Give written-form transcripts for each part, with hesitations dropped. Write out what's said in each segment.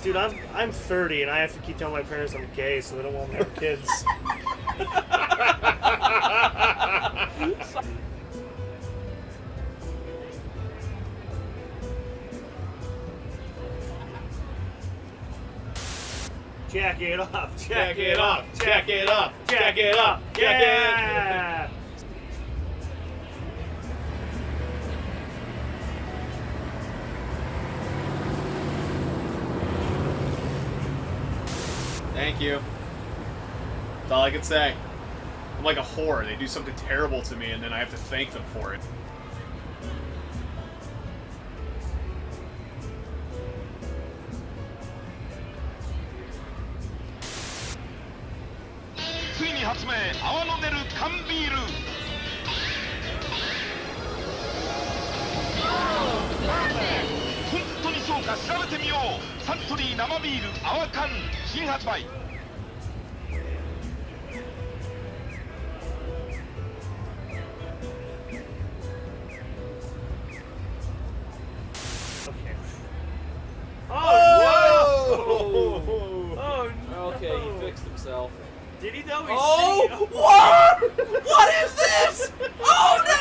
Dude, I'm 30 and I have to keep telling my parents I'm gay so they don't want me to have kids. Jack it off, jack it off, jack it up, jack it up, yeah! Thank you. That's all I can say. I'm like a whore. They do something terrible to me and then I have to thank them for it. Okay, he fixed himself. Did he though? Oh! What? What is this? Oh no!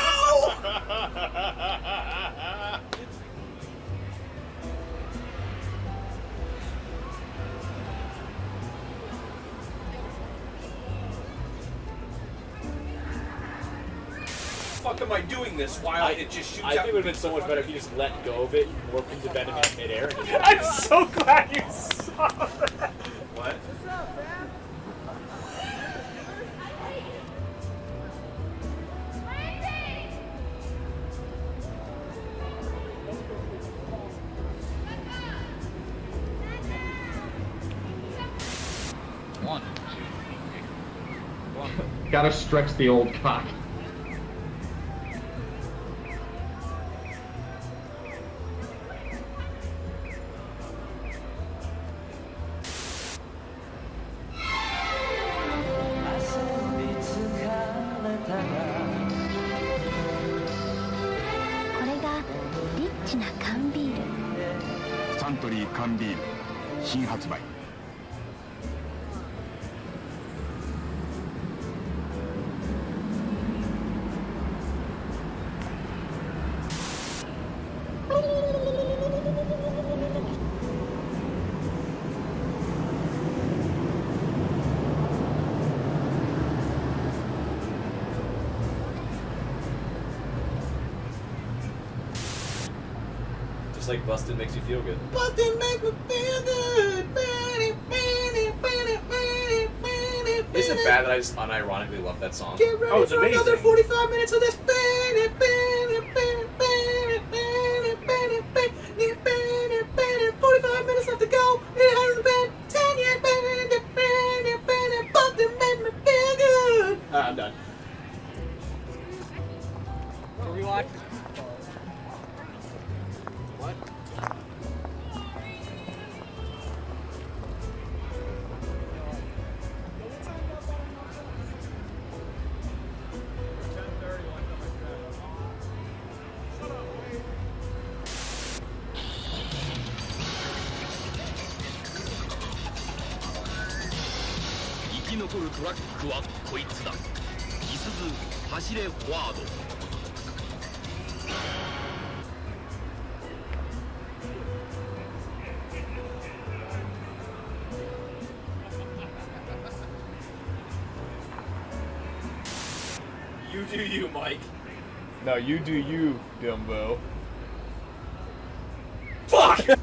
Fuck am I doing this while it just shoots out? I think it would have been so much better if you just let go of it, warped into Venom in midair. And just I'm so glad you saw that. What? What's up, man? Gotta stretch the old cock. just like Busted makes you feel good. Busted makes me feel good. Is it bad that I just unironically love that song? Get ready it's for amazing. another 45 minutes of this. 45 minutes left to go. It hasn't been 10 years. Busted made me feel good. I'm done. What are we watching? What? You do you, Mike. No, you do you, Dumbo. Fuck!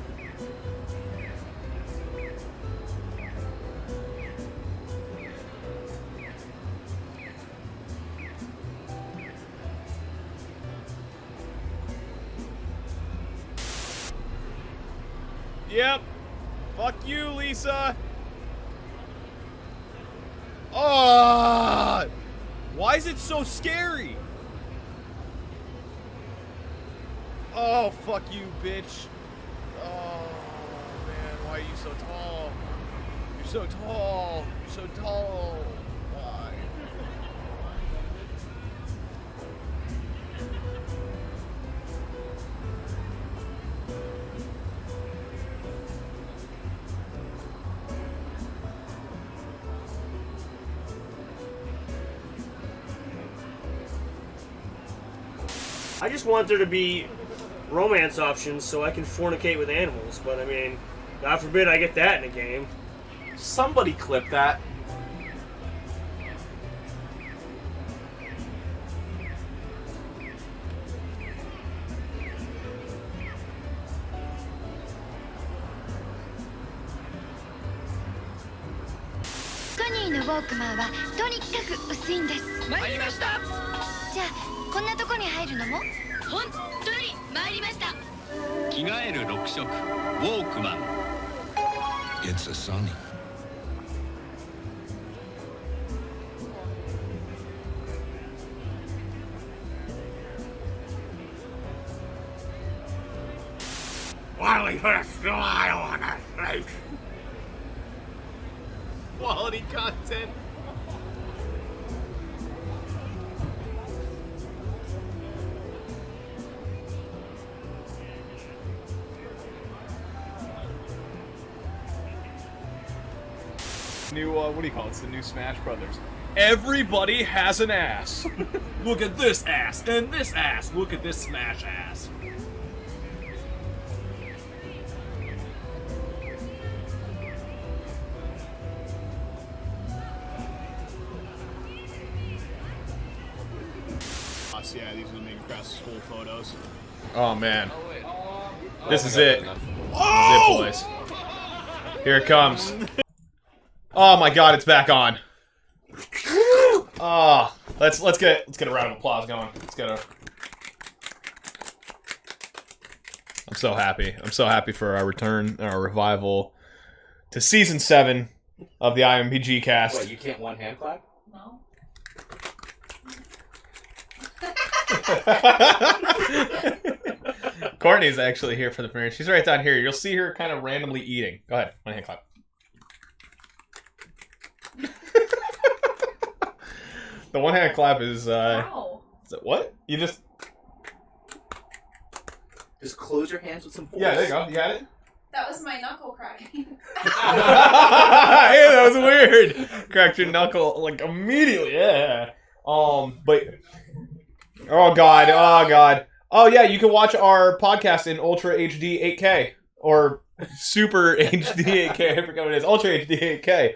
Yep. Fuck you, Lisa. Oh! Why is it so scary? Oh, fuck you, bitch. Oh, man, why are you so tall? You're so tall. You're so tall. Why? I just want there to be romance options so I can fornicate with animals. But I mean, God forbid I get that in a game. Somebody clip that.ソニーのウォークマンはとにかく薄いんです。参りました。じゃあこんなとこに入るのも本当に参りました。着替える6色ウォークマン It's a Sony Finally put a smile on her face. Quality content. New, what do you call it? It's the new Smash Brothers. Everybody has an ass. Look at this ass and this ass. Look at this Smash ass. Yeah, these are the IMBGcast school photos. Oh man, this is it. Oh! This is it, boys. Here it comes. Oh my God, it's back on. Oh, let's get a round of applause going. Let's get a. I'm so happy. I'm so happy for our return, our revival to season 7 of the IMBGcast. What, you can't one hand clap? No. Courtney's actually here for the premiere. She's right down here. You'll see her kind of randomly eating. Go ahead, one hand clap. The one hand clap is Wow. is it what? You just close your hands with some force. yeah, there you go. You got it. That was my knuckle cracking. Hey, that was weird. Cracked your knuckle like immediately. Yeah. But oh god. Oh yeah, you can watch our podcast in Ultra HD 8K or Super HD 8K. I forget what it is. Ultra HD 8K.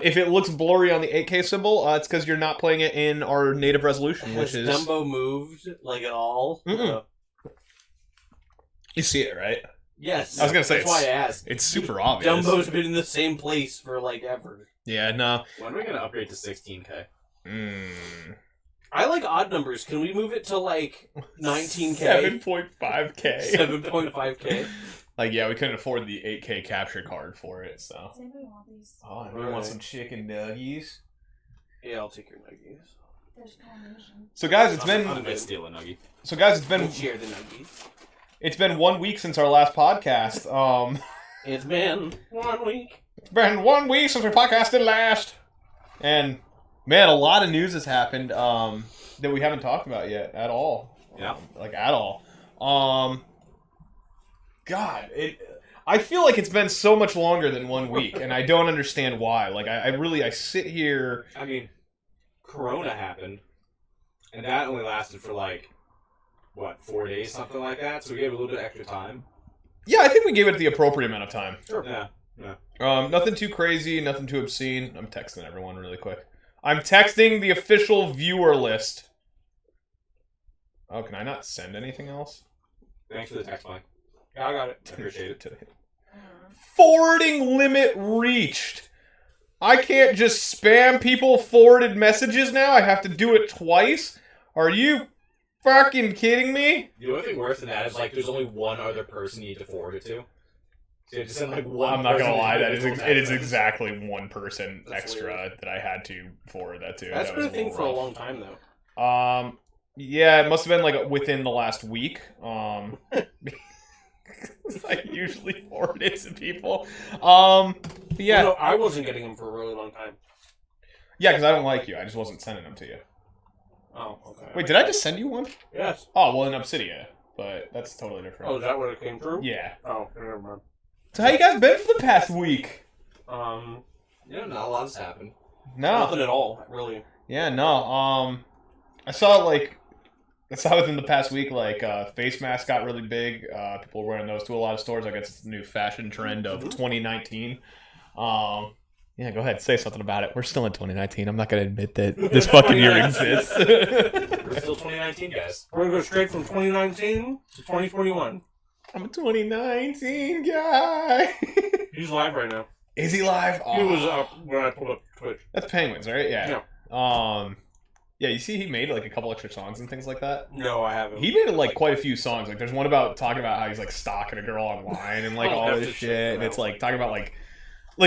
If it looks blurry on the 8K symbol, it's because you're not playing it in our native resolution, which is Dumbo moved like at all. You see it, right? Yes. I was gonna say that's why I asked. It's super obvious. Dumbo's been in the same place for like ever. Yeah, no. When are we gonna upgrade to 16K? I like odd numbers. Can we move it to like 19K? 7.5K. 7.5K. Like, yeah, we couldn't afford the 8K capture card for it, so. Does anybody want these? Oh, anybody want some chicken nuggies? Yeah, I'll take your nuggies. There's combination. So guys, it's been. I'm gonna steal a nuggie. So guys, it's been. We'll share the nuggies. It's been 1 week since our last podcast. It's been 1 week. It's been 1 week since we podcasted last, and man, a lot of news has happened that we haven't talked about yet at all. Yeah, like at all. God, I feel like it's been so much longer than 1 week, and I don't understand why. Like, I sit here. I mean, Corona happened, and that only lasted for like, what, 4 days, something like that? So we gave a little bit extra time. Yeah, I think we gave it the appropriate amount of time. Sure. Yeah. Nothing too crazy, nothing too obscene. I'm texting everyone really quick. I'm texting the official viewer list. Oh, can I not send anything else? Thanks for the text, Mike. Yeah, I got it. Appreciate it. Forwarding limit reached. I can't just spam people forwarded messages now. I have to do it twice. Are you fucking kidding me? The only thing worse than that is like there's only one other person you need to forward it to. So you have to send like one. I'm not gonna lie, it is person. exactly one person That's extra weird. that I had to forward that to. That's That been was a thing little for a rough. long time though. Yeah, it must have been like within the last week. I usually forward it to people. But yeah. No, I wasn't getting them for a really long time. Yeah, because I don't like you. I just wasn't sending them to you. Oh, okay. Wait, did I just send you one? Yes. Oh, well, in Obsidia. But that's totally different. Oh, is that what it came through? Yeah. Oh, never mind. So how you guys been for the past week? Yeah, not a lot has happened. No. Nothing at all, really. Yeah, no. I saw, like, I saw within the past week, like, face masks got really big. People were wearing those to a lot of stores. I guess it's the new fashion trend of 2019. Yeah, go ahead. Say something about it. We're still in 2019. I'm not going to admit that this fucking year exists. We're still 2019 guys. We're gonna go straight from 2019 to 2021. I'm a 2019 guy. He's live right now. Is he live? He was up when I pulled up Twitch. That's Penguins, right? Yeah. Yeah, you see he made like a couple extra songs and things like that? No, I haven't. He made like quite a few songs. Like there's one about talking about how he's like stalking a girl online and like all this shit. And it's like talking about like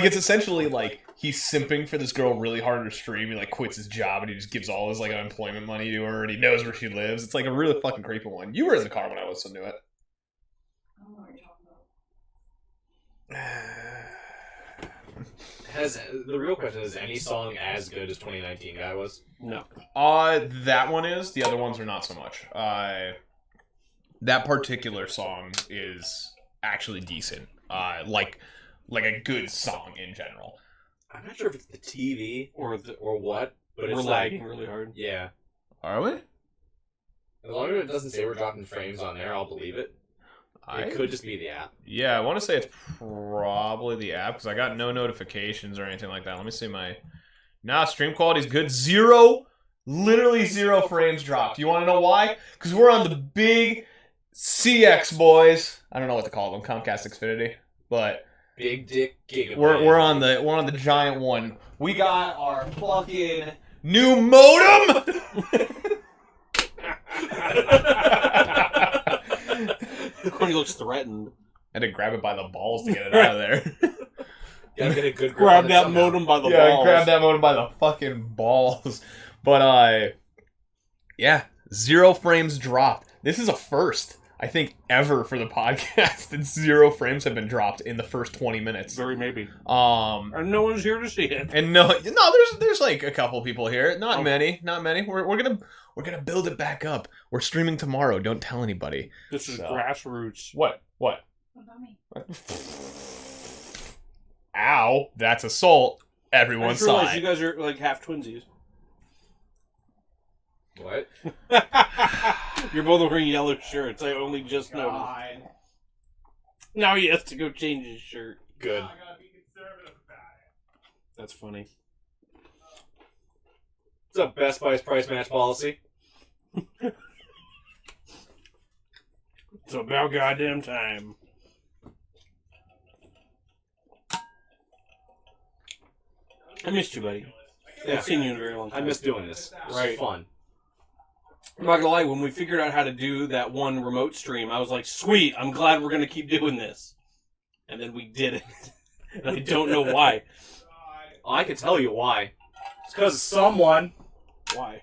it's essentially like he's simping for this girl really hard in her stream. He like quits his job and he just gives all his like unemployment money to her and he knows where she lives. It's like a really fucking creepy one. You were in the car when I listened to it. I don't know what you're talking about. The real question is any song as good as 2019 guy was? No. That one is. The other ones are not so much. That particular song is actually decent. Like a good song in general. I'm not sure if it's the TV or what, but it's We're like lagging really hard. yeah. Are we? As long as it doesn't say we're dropping frames on there, I'll believe it. It could just be the app. Yeah, I want to say it's probably the app because I got no notifications or anything like that. Let me see my... Nah, stream quality's good. Literally 0 frames dropped. You want to know why? Because we're on the big CX, boys. I don't know what to call them. Comcast Xfinity. But... Big dick gigabyte. We're on the giant one. We got our fucking new modem. Corny looks threatened. I had to grab it by the balls to get it out of there. Gotta get a good Grab that modem by the balls. Yeah, grab that modem by the fucking balls. But yeah, 0 frames dropped. This is a first, I think, ever for the podcast that 0 frames have been dropped in the first 20 minutes. Very maybe. And no one's here to see it. And there's like a couple people here. Not many. We're gonna build it back up. We're streaming tomorrow. Don't tell anybody. This is grassroots. What? What about me? Ow! That's assault. Everyone I just saw realized it. you guys are like half twinsies. What? You're both wearing yellow shirts. I only just noticed. Now he has to go change his shirt. Good. That's funny. What's up, Best Buy's price match policy? It's about goddamn time. I missed you, buddy. I haven't seen you in a very long time. I miss doing this. It's Right. fun. I'm not gonna lie, when we figured out how to do that one remote stream, I was like, sweet, I'm glad we're gonna keep doing this. And then we did it. And I don't know why. I can tell you why. It's because someone... Why?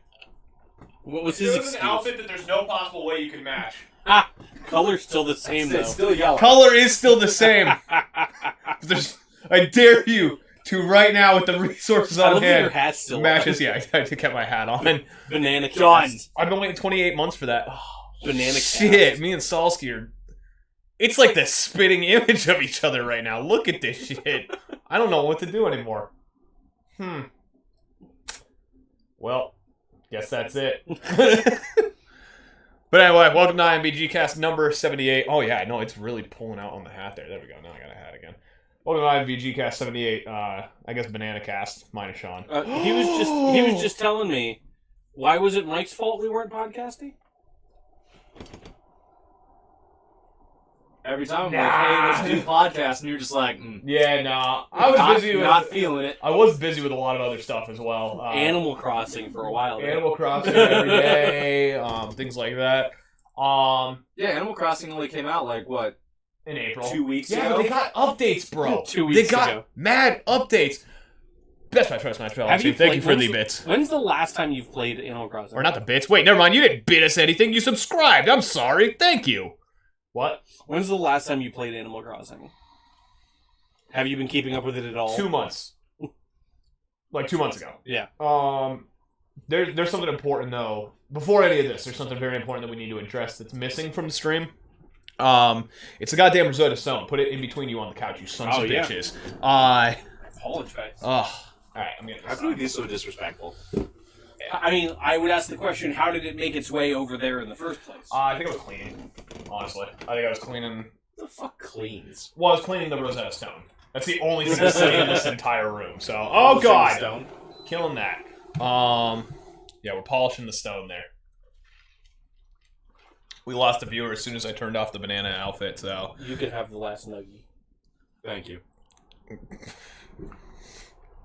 What was his excuse? that there's no possible way you can match. Ah! Color's still the same, though. It's still yellow. Color is still the same. I dare you to right now with the resources I on love that your hand. hat's still Matches, yeah, I had to get my hat on. Banana Done. cast. I've been waiting 28 months for that. Banana Shit, cast. me and Salsky are... It's like the spitting image of each other right now. Look at this shit. I don't know what to do anymore. Well, guess that's it. But anyway, welcome to IMBGcast number 78. Oh yeah, no, it's really pulling out on the hat there. There we go. Now I got a hat again. Welcome to IMBGcast 78. I guess Banana Cast minus Sean. He was just telling me, why was it Mike's fault we weren't podcasting? Every time I'm like, hey, let's do podcast, and you're just like, Yeah, nah. I was busy with not feeling it. I was busy with a lot of other stuff as well. Animal Crossing for a while. there. Animal Crossing every day, things like that. Yeah, Animal Crossing only came out like what? In April. 2 weeks Yeah, ago. but they got updates, bro. 2 weeks They got ago. mad updates. Best Buy First Match Have you Thank you played- for the bits. When's the last time you've played Animal Crossing? Or not the bits. Wait, never mind. You didn't bid us anything. You subscribed. I'm sorry. Thank you. What? When's the last time you played Animal Crossing? Have you been keeping up with it at all? 2 months. Like 2 months ago. Yeah. There's something important though. Before any of this, there's something very important that we need to address that's missing from the stream. It's the goddamn Rosetta Stone. Put it in between you on the couch, you sons of yeah. bitches. Apologize. Alright, I'm gonna How can we be so disrespectful? I mean, I would ask the question: how did it make its way over there in the first place? I think I was cleaning. Honestly, I think I was cleaning. The fuck cleans? Well, I was cleaning the Rosetta Stone. That's the only thing sitting in this entire room. So, oh god, Stone. killing that. Yeah, we're polishing the stone there. We lost a viewer as soon as I turned off the banana outfit. So You can have the last nuggie. Thank you.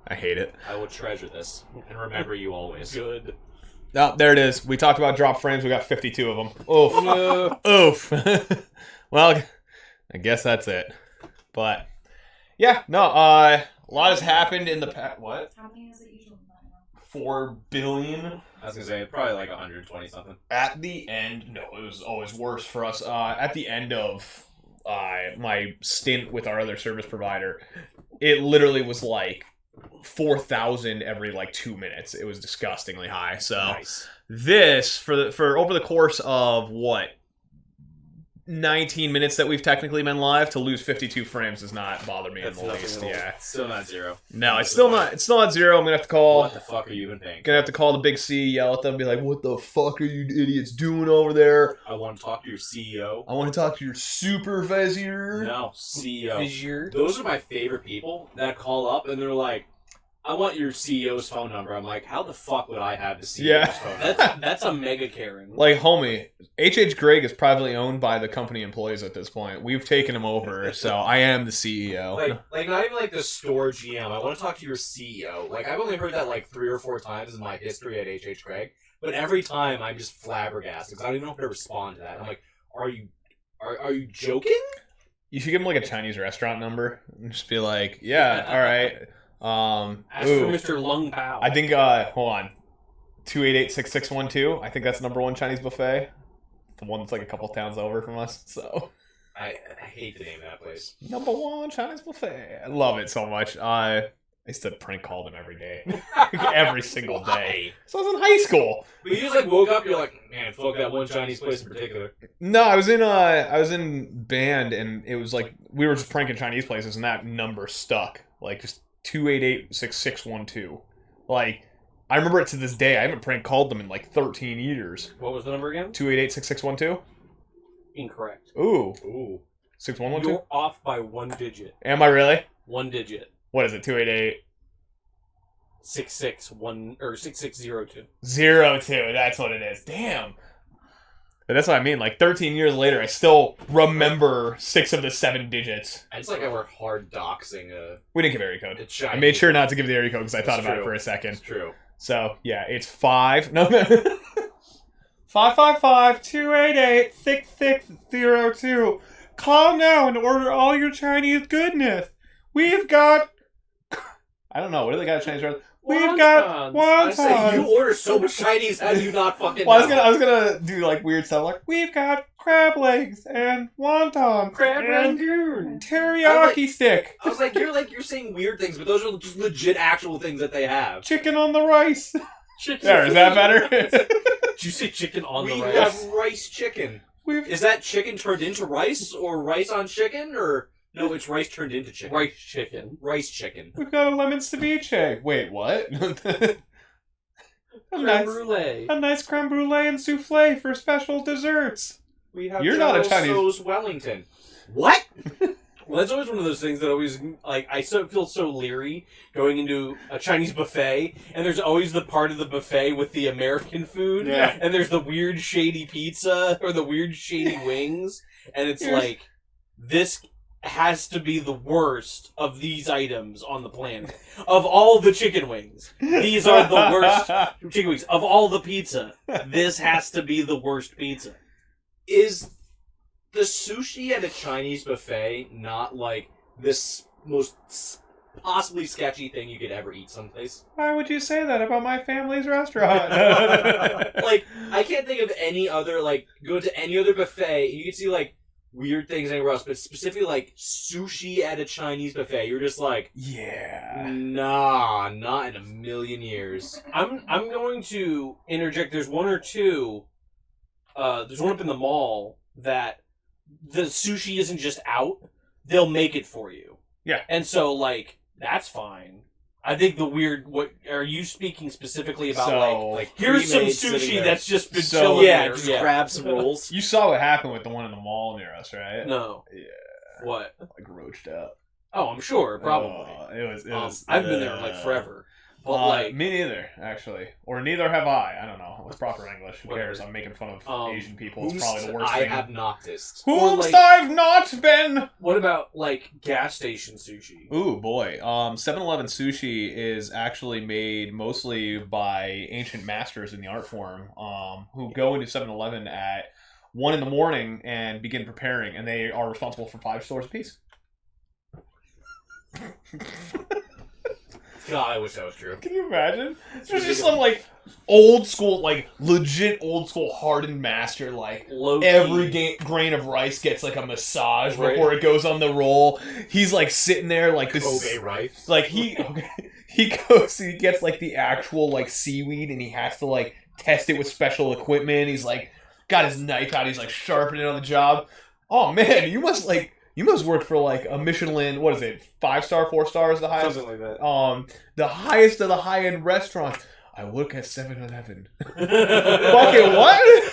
I hate it. I will treasure this and remember you always. Good. Oh, there it is. We talked about drop frames. We got 52 of them. Oof. Oof. Well, I guess that's it. But yeah, no. A lot has happened in the past. What? How many is it usually now? 4 billion. I was gonna say probably like 120 something. At the end, no, it was always worse for us. At the end of my stint with our other service provider, it literally was like 4,000 every like 2 minutes. It was disgustingly high. So Nice. this for over the course of what 19 minutes that we've technically been live, to lose 52 frames does not bother me That's in the nothing least. at all. Yeah. Still not zero. No, it's still not zero. I'm gonna have to call. What the fuck are you even paying? Gonna have to call the big C, yell at them, be like, "What the fuck are you idiots doing over there? I want to talk to your CEO. I want to talk to your supervisor." No, CEO. Vizier. Those are my favorite people that call up and they're like, I want your CEO's phone number. I'm like, how the fuck would I have the CEO's Yeah. phone number? That's a mega Karen. Like, homie, H.H. Gregg is privately owned by the company employees at this point. We've taken him over, so I am the CEO. Like not even like the store GM. I want to talk to your CEO. Like I've only heard that like 3 or 4 times in my history at H.H. Gregg, but every time I'm just flabbergasted because I don't even know how to respond to that. I'm like, are you joking? You should give him like a Chinese restaurant number and just be like, "Yeah, all right." Ask for Mr. Lung Pao. I think. Hold on, 288-6612. I think that's #1 Chinese buffet. The one that's like a couple towns over from us. So. I hate the name of that place. #1 Chinese buffet. I love it so much. I used to prank call them every day, every single day. So I was in high school. But you just like woke up, you're like, man, fuck that one Chinese place in particular. No, I was in band, and it was like we were just pranking Chinese places, and that number stuck. Like just 288-6612. Like I remember it to this day. I haven't prank called them in like 13 years. What was the number again? 288-6612. Incorrect. Ooh. 6112. You're off by 1 digit. Am I really? 1 digit. What is it? 288. 6602. 02. That's what it is. Damn. But that's what I mean. Like 13 years later, I still remember 6 of the 7 digits. It's like I work hard doxing We didn't give area code. a Chinese. I made sure not to give the area code because I thought That's about it true. for a second. It's true. So yeah, it's 5. No. 555-288-6602. Call now and order all your Chinese goodness. We've got. I don't know. What do they got at Chinese restaurants? We've got I say you wontons. order so much Chinese, how do you not fucking Well, know? I was gonna do like weird stuff like we've got crab legs and wontons Crab and Rangoon. teriyaki stick, I was like, you're saying weird things, but those are just legit actual things that they have. chicken on the rice. Chicken. There, is that better? Did you say chicken on We the rice? have rice chicken. We've Is that chicken turned into rice, or rice on chicken, or no? It's rice turned into chicken. Rice chicken. Rice chicken. we've got a lemon ceviche. Wait, what? Creme brulee. A nice creme brulee and souffle for special desserts. We have You're not a Chinese- So's Wellington. What? Well, that's always one of those things that always, like, I feel so leery going into a Chinese buffet, and there's always the part of the buffet with the American food, Yeah. and there's the weird shady pizza, or the weird shady wings, and it's like, this has to be the worst of these items on the planet. Of all the chicken wings, these are the worst chicken wings. Of all the pizza, this has to be the worst pizza. Is the sushi at a Chinese buffet not like this most possibly sketchy thing you could ever eat someplace? Why would you say that about my family's restaurant? Like, I can't think of any other, like, go to any other buffet, and you can see, like, weird things anywhere else, but specifically, like, sushi at a Chinese buffet, you're just like, Yeah. nah, not in a million years. I'm going to interject. There's one or two. There's one up in the mall that the sushi isn't just out; they'll make it for you. Yeah. And so, like, that's fine. I think the weird. What are you speaking specifically about? So- like here's some pre-made sitting sushi there. that's just been So- chilling Yeah, there. just grab some rolls. You saw what happened with the one in the mall near us, right? No. Yeah. What? Like roached up. Oh, I'm sure, probably. It was. I've been there like forever, but like me neither, actually, or neither have I. I don't know what's proper English. Who Whatever. cares? I'm making fun of Asian people. It's Whomst probably the worst I thing. have noctised. Or, Whomst like- I've not been. what about like gas station sushi? Ooh boy, 7-Eleven sushi is actually made mostly by ancient masters in the art form, who go into 7-Eleven at 1 a.m. and begin preparing, and they are responsible for 5 stores apiece. God, I wish that was true. Can you imagine? There's just some like old school, like legit old school hardened master, like Low-key. every grain of rice gets like a massage Right. before it goes on the roll. He's like sitting there like this, Kobe rice. like he gets like the actual like seaweed and he has to like test it with special equipment. He's like got his knife out. He's like sharpening it on the job. Oh man, you must work for like a Michelin. What is it? 5-star, 4 stars, the highest. Something like that. The highest of the high end restaurants. I work at 7-Eleven. Fucking what?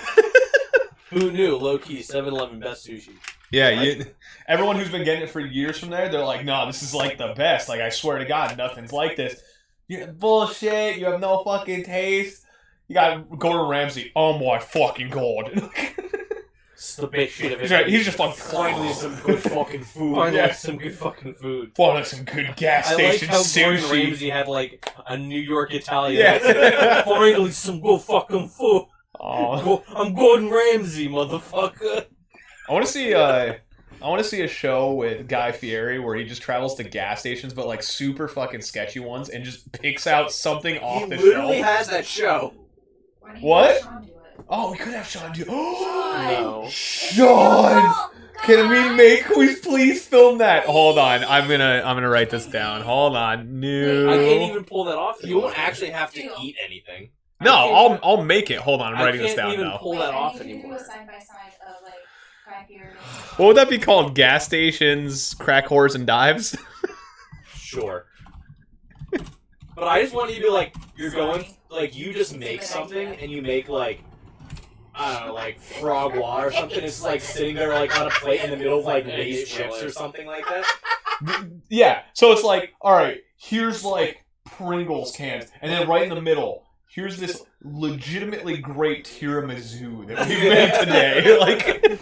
Who knew? Low key, 7-Eleven best sushi. Yeah, everyone who's been getting it for years from there, they're like, no, this is like the best. Like, I swear to God, nothing's like this. Bullshit. You have no fucking taste. You got Gordon Ramsay. Oh my fucking God. It's the best shit of it. He's just like, Finally, some good fucking food. Finally, some good fucking food. finally some good gas I like station how Gordon sushi. Ramsay had like a New York Italian. Yeah. accent. Finally, some good fucking food. Aw. I'm Gordon Ramsay, motherfucker. I want to see a show with Guy Fieri where he just travels to gas stations, but like super fucking sketchy ones, and just picks out something off He the literally shelf. has that show. Why don't you What? let Sean do it? Oh, we could have Sean do. No. Sean, can we please film that? Hold on, I'm gonna write this down. Hold on, no. I can't even pull that off. You won't actually have to eat anything. No, I I'll make it. Hold on, I'm I writing this can't down even now. pull that I off need you to do anymore. a side-by-side of, like, Guy Fieri. What would that be called? Gas stations, crack whores, and dives? Sure. But I just want you to be like, you're going, like, you just make something, and you make, like, I don't know, like, frog water or something. It's, like, sitting there, like, on a plate in the middle of, like, Lay's chips or something like that. Yeah, so it's like, all right, here's like Pringles cans, and then right in the middle, here's this legitimately great tiramisu that we made today. Like,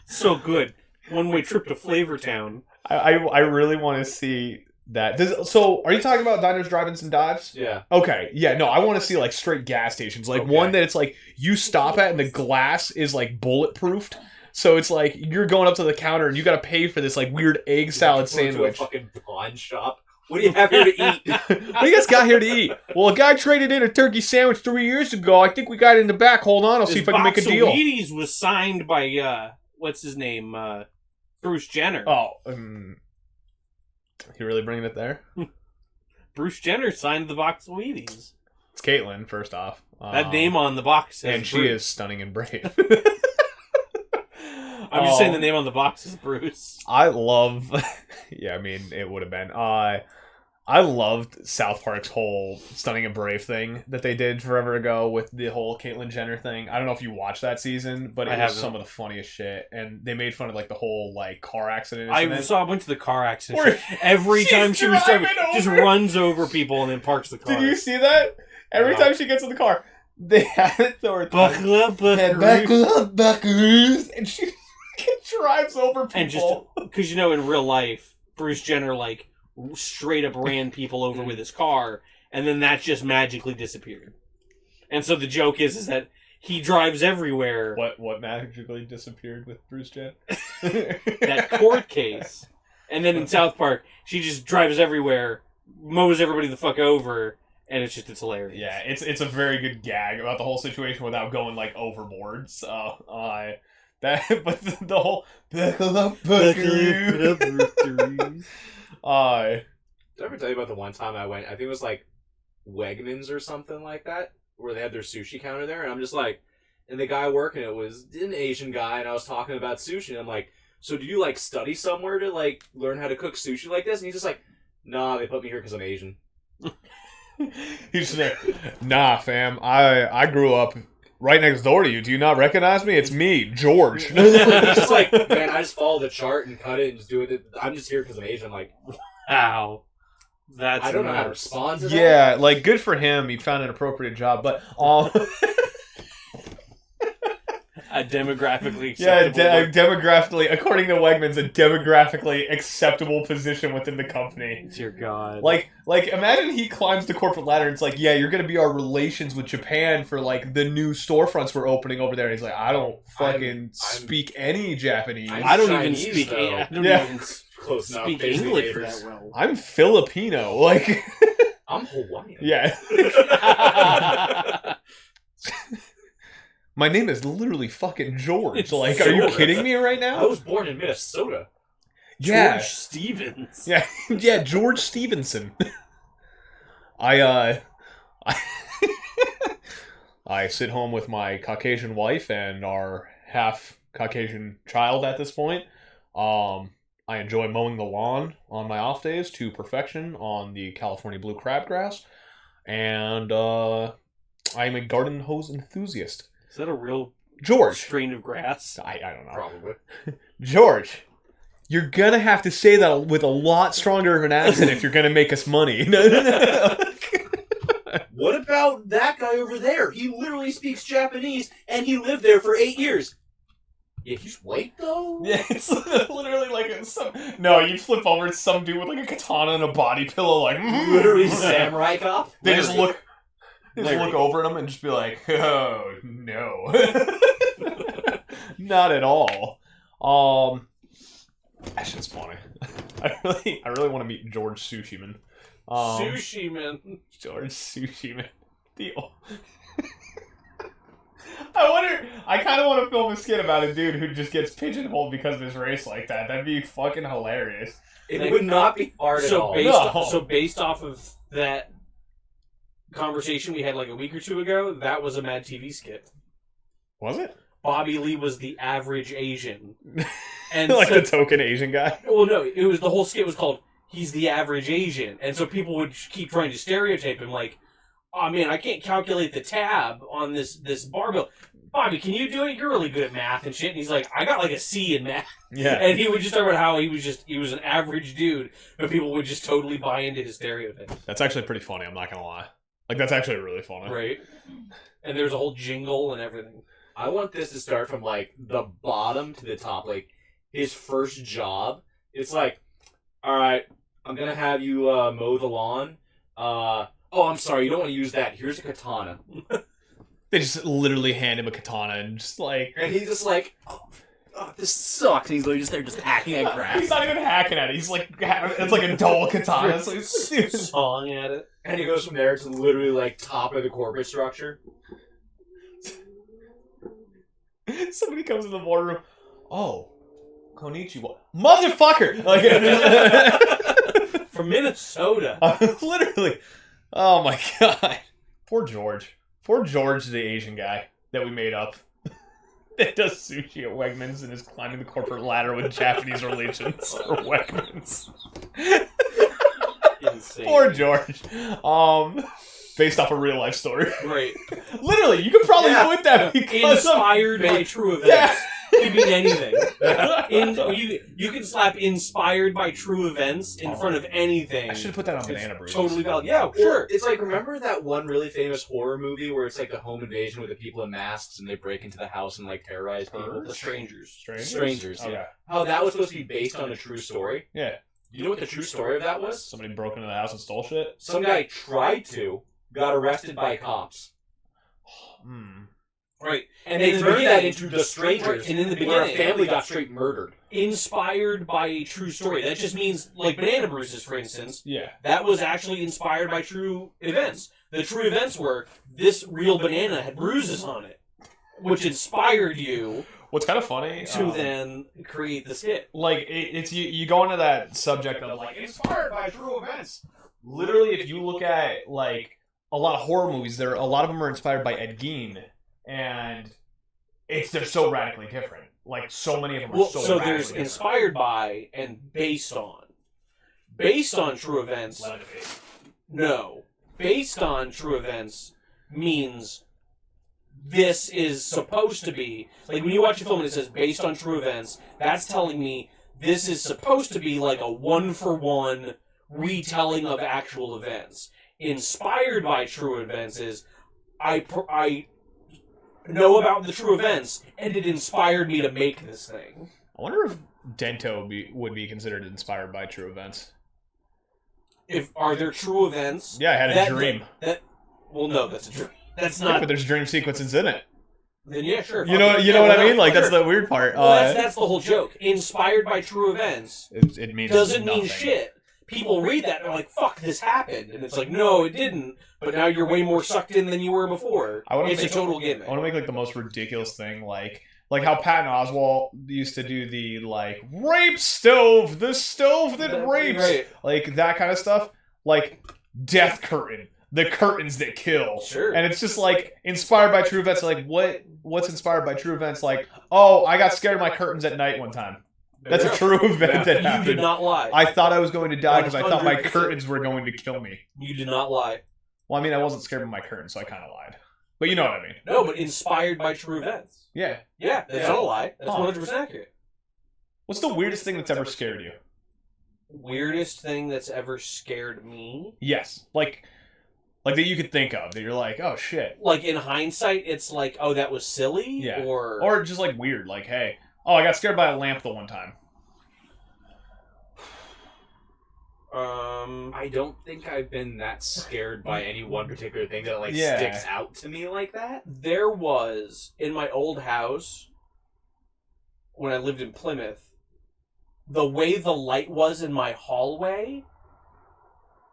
So good. One-way trip to Flavortown. I really want to see that. So, are you talking about diners, drive-ins, and dives? Yeah. Okay, yeah, no, I want to see like straight gas stations, like Okay. one that it's like you stop at and the glass is like bulletproofed. So it's like you're going up to the counter and you got to pay for this like weird egg salad Go to a sandwich. fucking pawn shop. What do you have here to eat? What do you guys got here to eat? Well, a guy traded in a turkey sandwich 3 years ago. I think we got it in the back. Hold on, I'll see if I can make a deal. Wheaties was signed by what's his name? Bruce Jenner. Oh, you really bringing it there? Bruce Jenner signed the box of Wheaties. It's Caitlyn, first off. That name on the box says and she Bruce. is stunning and brave. I'm just saying the name on the box is Bruce. I love. Yeah, I mean, it would have been. I loved South Park's whole stunning and brave thing that they did forever ago with the whole Caitlyn Jenner thing. I don't know if you watched that season, but I it was haven't. some of the funniest shit. And they made fun of like the whole like car accident. I incident. saw a bunch of the car accidents. Where Every she's time she was driving, driving just over. runs over people and then parks the car. Did you see that? Every No. time she gets in the car, they had it throw her Buckle up, and buckaroo. buckle up, buckaroos, and she drives over people. And just because in real life, Bruce Jenner like straight up ran people over with his car, and then that just magically disappeared. And so the joke is that he drives everywhere. What magically disappeared with Bruce Jenner? That court case, and then in South Park, she just drives everywhere, mows everybody the fuck over, and it's hilarious. Yeah, it's a very good gag about the whole situation without going like overboard. So but the whole buckle up, buckaroo. Did I ever tell you about the one time I went? I think it was like Wegmans or something like that, where they had their sushi counter there, and I'm just like, and the guy working it was an Asian guy, and I was talking about sushi, and I'm like, so do you like study somewhere to like learn how to cook sushi like this? And he's just like, nah, they put me here because I'm Asian. He's just like, nah, fam. I grew up right next door to you. Do you not recognize me? It's me, George. He's just like, man, I just follow the chart and cut it and just do it. I'm just here because I'm Asian. I'm like, Wow. That's I don't know how to nuts. respond to that. Yeah, like, good for him. He found an appropriate job. But, A demographically yeah, acceptable demographically, according to Wegmans, a demographically acceptable position within the company. Dear God. Like, imagine he climbs the corporate ladder and it's like, yeah, you're going to be our relations with Japan for, like, the new storefronts we're opening over there. And he's like, I don't fucking speak any Japanese. I'm I don't even Chinese, speak. though. I don't Yeah. even Close enough. speak basically English neighbors. that well. I'm Filipino. Like, I'm Hawaiian. yeah. My name is literally fucking George. It's Like, are you George. kidding me right I now? was born in Minnesota. Yeah. George Stevens. Yeah, yeah, George Stevenson. I sit home with my Caucasian wife and our half Caucasian child at this point. I enjoy mowing the lawn on my off days to perfection on the California blue crabgrass, and I'm a garden hose enthusiast. Is that a real George, strain of grass? I don't know. Probably. George, you're gonna have to say that with a lot stronger of an accent if you're gonna make us money. What about that guy over there? He literally speaks Japanese, and he lived there for 8 years. Yeah, he's white, though? Yeah, it's literally like some... No, you flip over, it's some dude with like a katana and a body pillow, like... Literally samurai cop? They just look over at him and just be like, oh, no. Not at all. That shit's funny. I really want to meet George Sushiman. Sushi man. George Sushiman. Deal. I kind of want to film a skit about a dude who just gets pigeonholed because of his race like that. That'd be fucking hilarious. It would not be hard at all. Based off of that conversation we had like a week or two ago, that was a Mad TV skit. Was it? Bobby Lee was the average Asian. And Like so, the token Asian guy? well, no, it was the whole skit was called "He's the Average Asian," and so people would keep trying to stereotype him like, "Oh man, I can't calculate the tab on this barbell." Bobby, can you do it? You're really good at math and shit. And he's like, I got like a C in math. Yeah. And he would just talk about how he was an average dude, but people would just totally buy into his stereotype. That's actually pretty funny, I'm not gonna lie. Like, that's actually really funny. Right. And there's a whole jingle and everything. I want this to start from, like, the bottom to the top. Like, his first job, it's like, alright, I'm gonna have you mow the lawn. Oh, I'm sorry, you don't want to use that. Here's a katana. They just literally hand him a katana and just like... And he's just like, oh, this sucks. And he's literally just there just hacking at grass. He's not even hacking at it. He's like, it's like a dull katana. It's like, stupid. Sawing at it. And he goes from there to literally, like, top of the corporate structure. Somebody comes in the boardroom. Oh, konnichiwa. Motherfucker! Like, From Minnesota. literally. Oh my god. Poor George. Poor George, the Asian guy that we made up. That does sushi at Wegmans and is climbing the corporate ladder with Japanese relations for Wegmans. Insane. Poor George. Based off a real life story. Right. Literally, you could probably put that because Inspired by true events. Yeah. Could mean anything. You can slap "inspired by true events" in front of anything. I should have put that on Banana Breeze. Totally valid. Yeah, Well, sure. it's like, remember that one really famous horror movie where it's like the home invasion with the people in masks and they break into the house and like terrorize people? The strangers. Strangers, Okay. yeah. How that was supposed to be based on a true story. Yeah. You know what the true story of that was? Somebody broke into the house and stole shit. Some guy tried to, got arrested by cops. Right. And they in the turned that beginning- into The Strangers, Right, and in the where a beginning- family got straight murdered. Inspired by a true story. That just means, like Banana Bruises, for instance, Yeah. that was actually inspired by true events. The true events were this real banana had bruises on it, which inspired you What's kind of funny to then create the skit. like it's you go into that subject of like inspired by true events. Literally, if you look at like a lot of horror movies, a lot of them are inspired by Ed Gein, and they're so radically different. Like so many of them are Well, so so radically there's different. inspired by and based on. Based on true events, no. based on true events means this is supposed to be, like when you watch a film and it says based on true events, that's telling me this is supposed to be like a one-for-one retelling of actual events. Inspired by true events is I know about the true events, and it inspired me to make this thing. I wonder if Dento would be considered inspired by true events. Are there true events? Yeah, I had a dream. Well, no, that's a dream. That's Yeah, not. but there's dream sequences in it. Then yeah, sure. You know what I mean? Like that's the weird part. Well, that's the whole joke. Inspired by true events it means doesn't nothing. mean shit. People read that and they're like, "Fuck, this happened," and it's like, "No, it didn't." But now you're way more sucked in than you were before. It's a total gimmick. I want to make like the most ridiculous thing, like how Patton Oswalt used to do the like rape stove, the stove that rapes, right. like that kind of stuff, like death curtain. The curtains that kill. Sure. And it's just like inspired by true events. Like what's inspired by true events? Like, oh, I got scared of my curtains at night one time. That's a true event that happened. You did not lie. I thought I was going to die because I thought my 100%. curtains were going to kill me. You did not lie. Well, I mean, I wasn't scared of my curtains, so I kind of lied. But you know what I mean. No, but inspired by true events. Yeah. Yeah, that's not a lie. That's 100% accurate. What's the weirdest thing that's ever scared you? Weirdest thing that's ever scared me? Yes. Like that you could think of, that you're like, oh shit. Like in hindsight, it's like, oh, that was silly? Yeah. Or just like weird, like, hey, oh, I got scared by a lamp the one time. I don't think I've been that scared by any one particular thing that sticks out to me like that. There was, in my old house, when I lived in Plymouth, the way the light was in my hallway,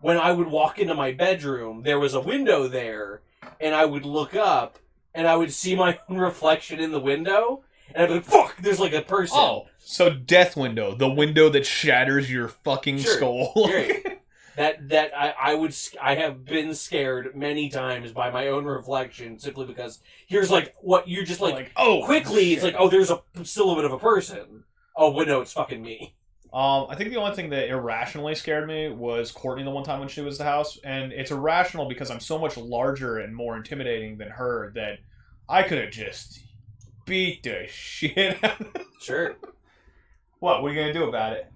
when I would walk into my bedroom, there was a window there, and I would look up, and I would see my own reflection in the window, and I'd be like, fuck, there's like a person. Oh, so death window, the window that shatters your fucking skull. Great. I have been scared many times by my own reflection simply because here's like what you're just like oh, quickly it's like, oh, there's a silhouette of a person. Oh, but no, it's fucking me. I think the only thing that irrationally scared me was Courtney the one time when she was at the house, and it's irrational because I'm so much larger and more intimidating than her that I could have just beat the shit out of her. Sure. What are you gonna do about it?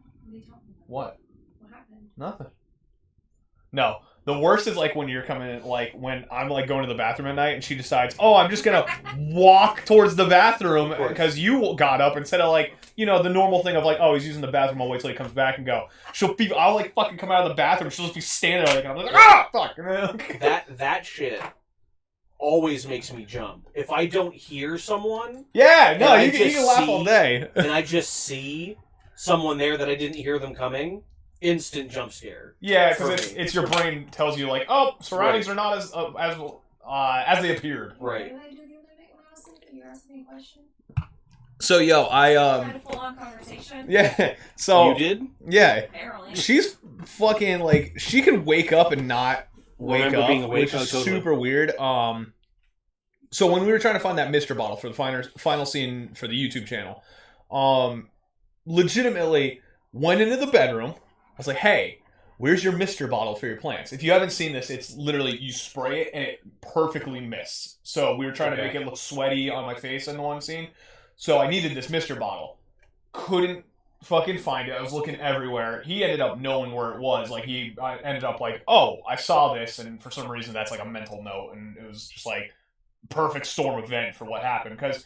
What? What happened? Nothing. No. The worst is like when you're coming in, like when I'm like going to the bathroom at night and she decides, oh, I'm just gonna walk towards the bathroom because you got up instead of like, you know, the normal thing of like, oh, he's using the bathroom, I'll wait till he comes back and go. I'll like fucking come out of the bathroom, she'll just be standing there like, I'm like, ah, fuck. That shit always makes me jump. If I don't hear someone, yeah, no, you can laugh all day. And I just see someone there that I didn't hear them coming. Instant jump scare. Yeah, because it's your brain tells you like, oh, surroundings are not as they appeared. Right. What did I do the other night when I was sleeping? You asked me a question. So I had a full-on conversation. Yeah. So you did? Yeah. Apparently. She's fucking like she can wake up and not wake up, being awake, which is super weird. So when we were trying to find that Mr. bottle for the final scene for the YouTube channel, legitimately went into the bedroom. I was like, hey, where's your Mr. bottle for your plants? If you haven't seen this, it's literally you spray it and it perfectly mists. So we were trying to make it look sweaty on my face in the one scene. So I needed this Mr. bottle. Couldn't fucking find it. I was looking everywhere. He ended up knowing where it was. Like he ended up like, oh, I saw this, and for some reason that's like a mental note, and it was just like perfect storm event for what happened because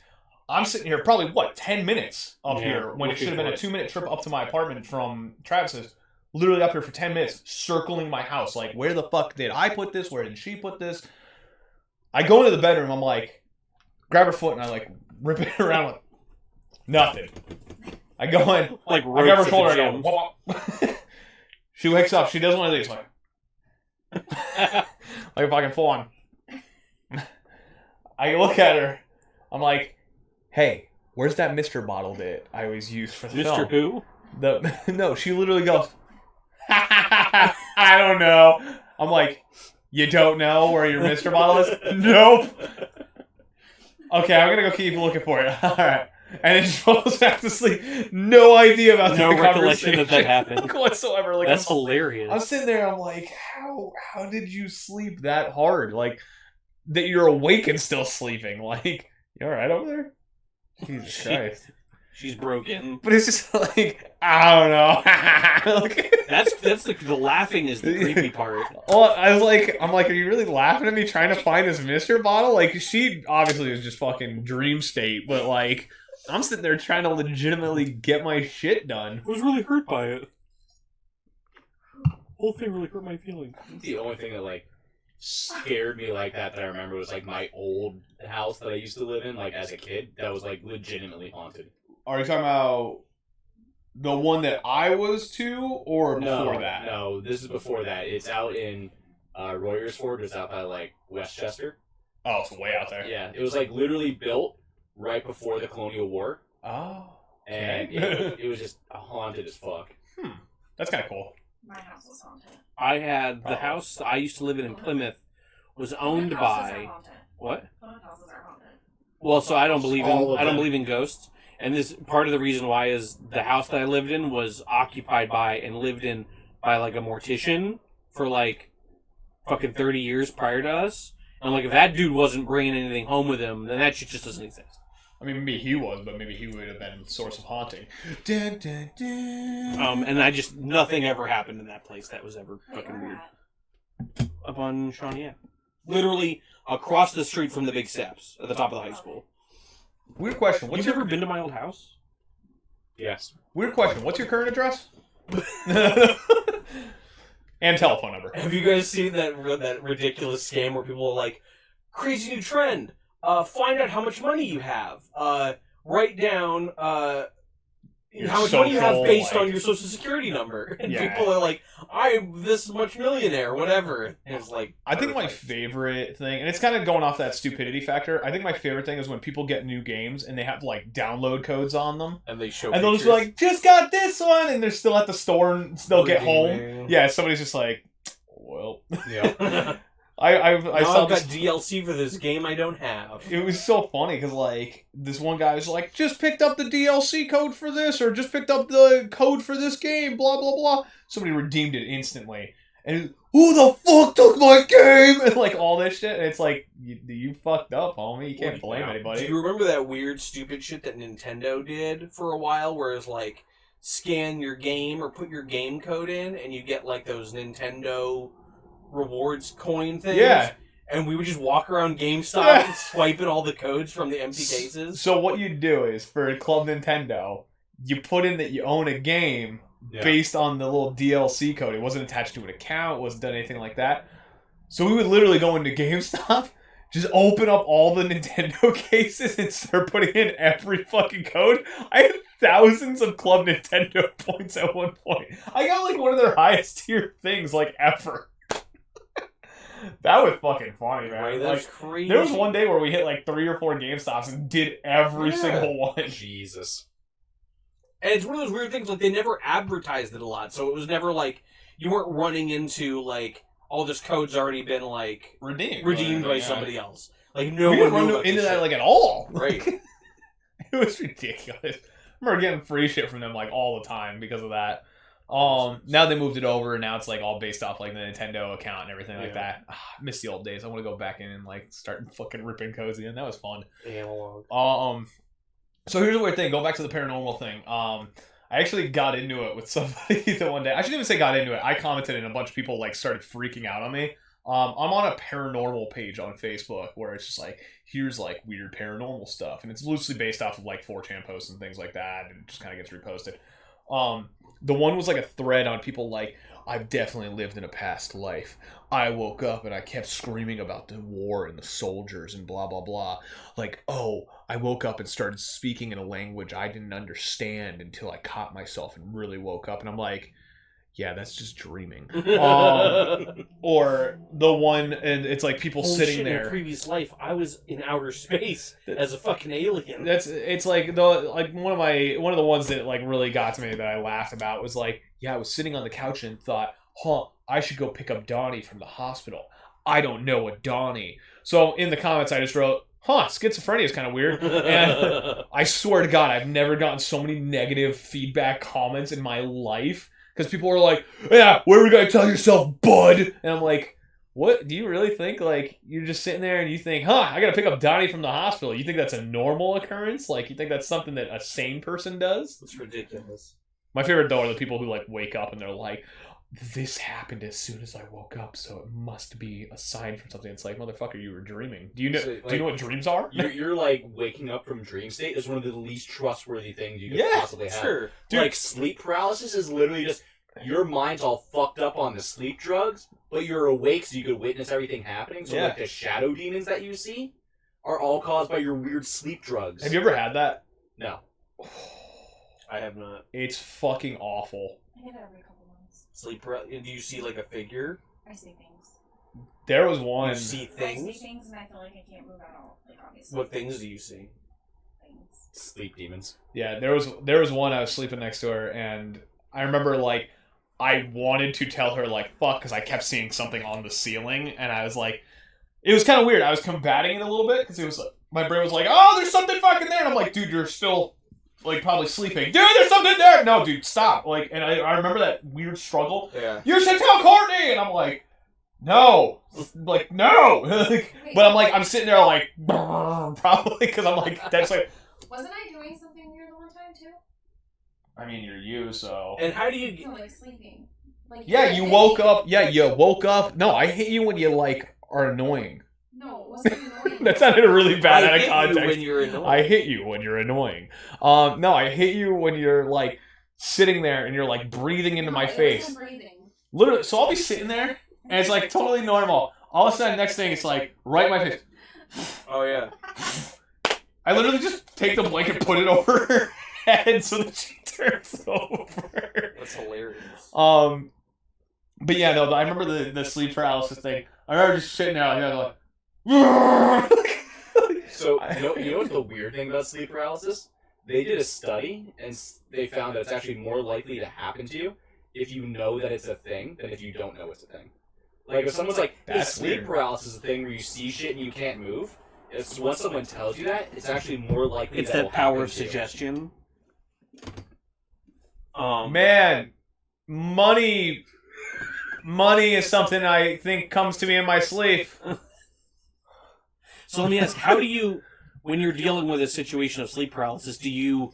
I'm sitting here probably 10 minutes up here when it should have been a 2-minute trip up to my apartment from Travis's. Literally up here for 10 minutes, circling my house. Like, where the fuck did I put this? Where did she put this? I go into the bedroom. I'm like, grab her foot, and I like rip it around. Like, nothing. I go in. Like, I grab her shoulder. I go, whoop. She wakes up. She does one of these. Like, like fucking full on. I look at her. I'm like, hey, where's that Mr. bottle that I always use for the film? Mr. Who? No, she literally goes, I don't know. I'm like, you don't know where your Mr. bottle is? Nope. Okay, I'm gonna go keep looking for it. Alright. and then falls back to sleep. No idea about No the recollection that conversation happened. whatsoever. Like, That's hilarious. I'm sitting there, I'm like, how did you sleep that hard? Like, that you're awake and still sleeping. Like, you alright over there? Jesus Christ. She's broken. But it's just like, I don't know. Like, That's the laughing is the creepy part. well, I'm like, are you really laughing at me trying to find this Mister bottle? Like, she obviously was just fucking dream state, but like, I'm sitting there trying to legitimately get my shit done. I was really hurt by it. Whole thing really hurt my feelings. The only thing that like scared me like that I remember was like my old house that I used to live in, like as a kid, that was like legitimately haunted. Are you talking about the one that I was to, or before No, that? no, this is before that. It's out in Royersford. It's out by like Westchester. Oh, it's way out there. Yeah, it was like literally built right before the Colonial War, Oh, and it was just haunted as fuck. that's kind of cool. My house was haunted. I had the house I used to live in Plymouth was owned Plymouth houses are by haunted. what? Plymouth houses are haunted. Well, so I don't believe All of in them. ghosts, and this part of the reason why is the house that I lived in was occupied by and lived in by like a mortician for like fucking 30 years prior to us, and like if that dude wasn't bringing anything home with him, then that shit just doesn't exist. I mean, maybe he was, but maybe he would have been source of haunting. Dun, dun, dun. And I just nothing ever happened in that place that was ever Wait, fucking where weird. at? Up on Shawnee Ave. Literally across the street from the big steps at the top of the high school. Weird question. You've never been to my old house? Yes. Weird question. What's your current address? And telephone number. Have you guys seen that ridiculous scam where people are like, crazy new trend, find out how much money you have, write down Your how much money you have social, based like- on your social security number. And Yeah. people are like, I'm this much millionaire, whatever. And it's like, I think my perfect. favorite thing, and it's kind of going off that stupidity factor, I think my favorite thing is when people get new games and they have like download codes on them. And they show And they'll just be pictures. like, just got this one, and they're still at the store and still get home. Redeeming. Yeah, somebody's just like, well. Yeah. I Now saw I've got this. DLC for this game I don't have. It was so funny because like this one guy was like, just picked up the DLC code for this, or just picked up the code for this game, blah blah blah. Somebody redeemed it instantly, and who the fuck took my game, and like all this shit. And it's like you fucked up, homie. You can't blame Do anybody. you remember that weird, stupid shit that Nintendo did for a while, where it's like, scan your game or put your game code in, and you get like those Nintendo rewards coin things? Yeah. And we would just walk around GameStop Yeah. and swiping all the codes from the empty cases. So what you do is for Club Nintendo, you put in that you own a game Yeah. based on the little DLC code. It wasn't attached to an account, wasn't done anything like that. So we would literally go into GameStop, just open up all the Nintendo cases and start putting in every fucking code. I had thousands of Club Nintendo points at one point. I got like one of their highest tier things like ever. That was fucking funny, man. Right, Like, that's crazy. there was one day where we hit like 3 or 4 GameStops and did every Yeah. single one. Jesus. And it's one of those weird things, like, they never advertised it a lot, so it was never like, you weren't running into, like, all this code's already been, like, redeemed by somebody else. Like, no We one didn't run knew about into this that shit. like at all. Right. It was ridiculous. I remember getting free shit from them like all the time because of that. Now they moved it over, and now it's like all based off like the Nintendo account and everything like that. I miss the old days. I want to go back in and like start fucking ripping codes in. That was fun. Analog. So here's a weird thing. Going back to the paranormal thing. I actually got into it with somebody the one day. I shouldn't even say got into it. I commented, and a bunch of people like started freaking out on me. I'm on a paranormal page on Facebook where it's just like, here's like weird paranormal stuff, and it's loosely based off of like 4chan posts and things like that, and it just kind of gets reposted. The one was like a thread on people like, I've definitely lived in a past life. I woke up and I kept screaming about the war and the soldiers and blah blah blah. Like, oh, I woke up and started speaking in a language I didn't understand until I caught myself and really woke up. And I'm like, yeah, that's just dreaming. Or the one, and it's like people Holy sitting shit, in there. a previous life, I was in outer space as a fucking alien. It's like one of the ones that like really got to me that I laughed about was like, yeah, I was sitting on the couch and thought, I should go pick up Donnie from the hospital. I don't know a Donnie. So in the comments I just wrote, schizophrenia is kind of weird. And I swear to God, I've never gotten so many negative feedback comments in my life. Because people are like, yeah, what are we going to tell yourself, bud? And I'm like, what? Do you really think, like, you're just sitting there and you think, I got to pick up Donnie from the hospital. You think that's a normal occurrence? Like, you think that's something that a sane person does? It's ridiculous. My favorite, though, are the people who, like, wake up and they're like, this happened as soon as I woke up, so it must be a sign from something. It's like, motherfucker, you were dreaming. Do you know? So, like, do you know what dreams are? You're like waking up from dream state is one of the least trustworthy things you could possibly have. Sure. Dude. Like sleep paralysis is literally just your mind's all fucked up on the sleep drugs, but you're awake so you could witness everything happening. So like the shadow demons that you see are all caused by your weird sleep drugs. Have you ever had that? No. I have not. It's fucking awful. I get it every couple months. Sleep. Do you see like a figure? I see things. There was one. You see I see things. things and I feel like I can't move at all. Like obviously. What things do you see? Things. Sleep demons. Yeah, there was one I was sleeping next to her, and I remember like I wanted to tell her like fuck because I kept seeing something on the ceiling, and I was like, it was kind of weird. I was combating it a little bit because it was like, my brain was like, oh, there's something fucking there, and I'm like, dude, you're still like probably sleeping. Dude, there's something there. No, dude, stop. Like, and I remember that weird struggle. Yeah. You should tell Courtney, and I'm like, no, like no. But I'm like, I'm sitting there like probably because I'm like that's like. Wasn't I doing something weird the one time too? I mean, you're you, so. And how do you? No, like sleeping. Like Yeah, you woke up. Yeah, you woke up. No, I hate you when you like are annoying. No, it wasn't annoying. That sounded really bad I out of hit you context. when you're annoying. I hit you when you're annoying. No, I hate you when you're like sitting there and you're like breathing into my it face. wasn't breathing. Literally, so I'll be sitting there and it's like totally normal. All of a sudden, next thing it's like right in my face. Oh yeah. I literally just take the blanket, put it over her head so that she turns over. That's hilarious. But yeah, no, I remember the sleep paralysis thing. I remember just sitting there like. So you know what's the weird thing about sleep paralysis? They did a study and they found that it's actually more likely to happen to you if you know that it's a thing than if you don't know it's a thing. Like if someone's like, "Hey, That's sleep weird. paralysis is a thing where you see shit and you can't move," it's once someone tells you that, it's actually more likely. It's that that will power happen of to you. suggestion. Man, money is something I think comes to me in my sleep. So let me ask, how do you, when you're dealing with a situation of sleep paralysis, do you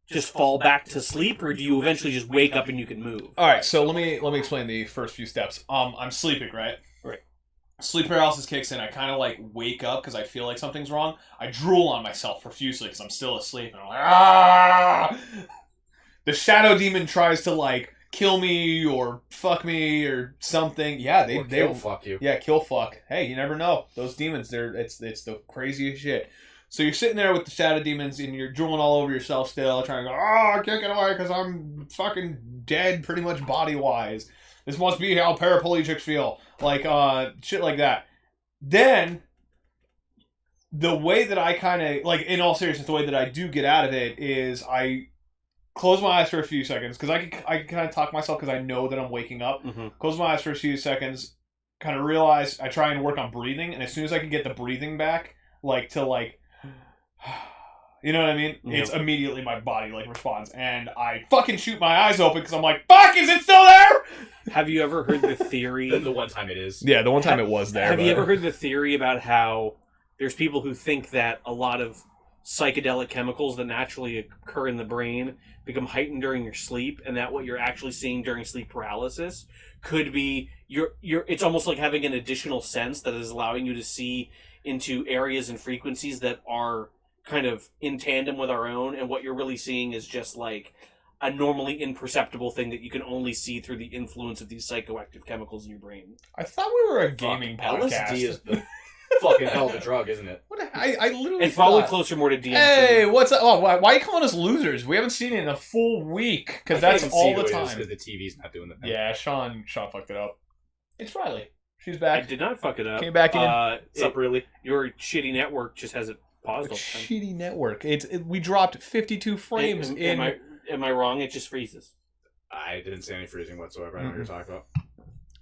just fall back to sleep, or do you eventually just wake up and you can move? All right, so let me explain the first few steps. I'm sleeping, right? Right. Sleep paralysis kicks in. I kind of like wake up because I feel like something's wrong. I drool on myself profusely because I'm still asleep, and I'm like, ah! The shadow demon tries to like kill me or fuck me or something. Yeah, they Kill fuck you. Yeah, kill fuck. Hey, you never know. Those demons, it's the craziest shit. So you're sitting there with the shadow demons and you're drooling all over yourself still, trying to go, I can't get away because I'm fucking dead pretty much body-wise. This must be how paraplegics feel. Like, shit like that. Then, the way that I kind of, like, in all seriousness, the way that I do get out of it is I close my eyes for a few seconds, because I can kind of talk myself because I know that I'm waking up. Mm-hmm. Close my eyes for a few seconds, kind of realize, I try and work on breathing, and as soon as I can get the breathing back, like, to, like, you know what I mean? Yep. It's immediately my body, like, responds, and I fucking shoot my eyes open, because I'm like, fuck, is it still there? Have you ever heard the theory? The one time it is. Yeah, the one time it was there. Have you ever heard the theory about how there's people who think that a lot of psychedelic chemicals that naturally occur in the brain become heightened during your sleep, and that what you're actually seeing during sleep paralysis could be it's almost like having an additional sense that is allowing you to see into areas and frequencies that are kind of in tandem with our own, and what you're really seeing is just like a normally imperceptible thing that you can only see through the influence of these psychoactive chemicals in your brain. I thought we were a gaming podcast. LSD is the fucking hell of a drug, isn't it? What I literally It's probably thought- closer more to DMT. Hey, what's up? Oh, why are you calling us losers? We haven't seen it in a full week, because that's all the time. Because the TV's not doing the thing. Yeah, Sean fucked it up. It's Riley. She's I back. did not fuck it up. Came back in. What's up, really? Your shitty network just has it paused all the time. Shitty network. We dropped 52 frames in. Am I wrong? It just freezes. I didn't see any freezing whatsoever. I don't know what you're talking about.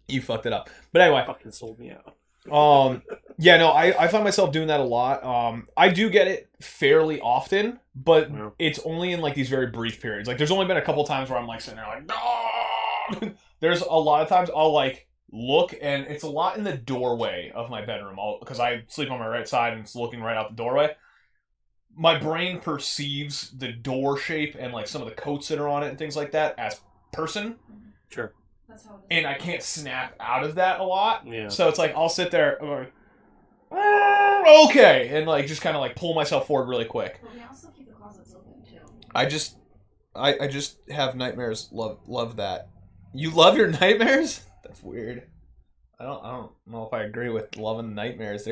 You fucked it up. But anyway, Fucking sold me out. Yeah, no, I find myself doing that a lot. I do get it fairly often, but Wow. it's only in like these very brief periods. Like, there's only been a couple times where I'm like sitting there like, "Ah!" There's a lot of times I'll like look, and it's a lot in the doorway of my bedroom, because I sleep on my right side and it's looking right out the doorway. My brain perceives the door shape and like some of the coats that are on it and things like that as person, Sure. That's how it is. and I can't snap out of that a lot. Yeah. So it's like I'll sit there, I'm like, "Ah, okay," and like just kind of like pull myself forward really quick. But we also keep the closets open too. I just have nightmares. Love that. You love your nightmares? That's weird. I don't know if I agree with loving nightmares.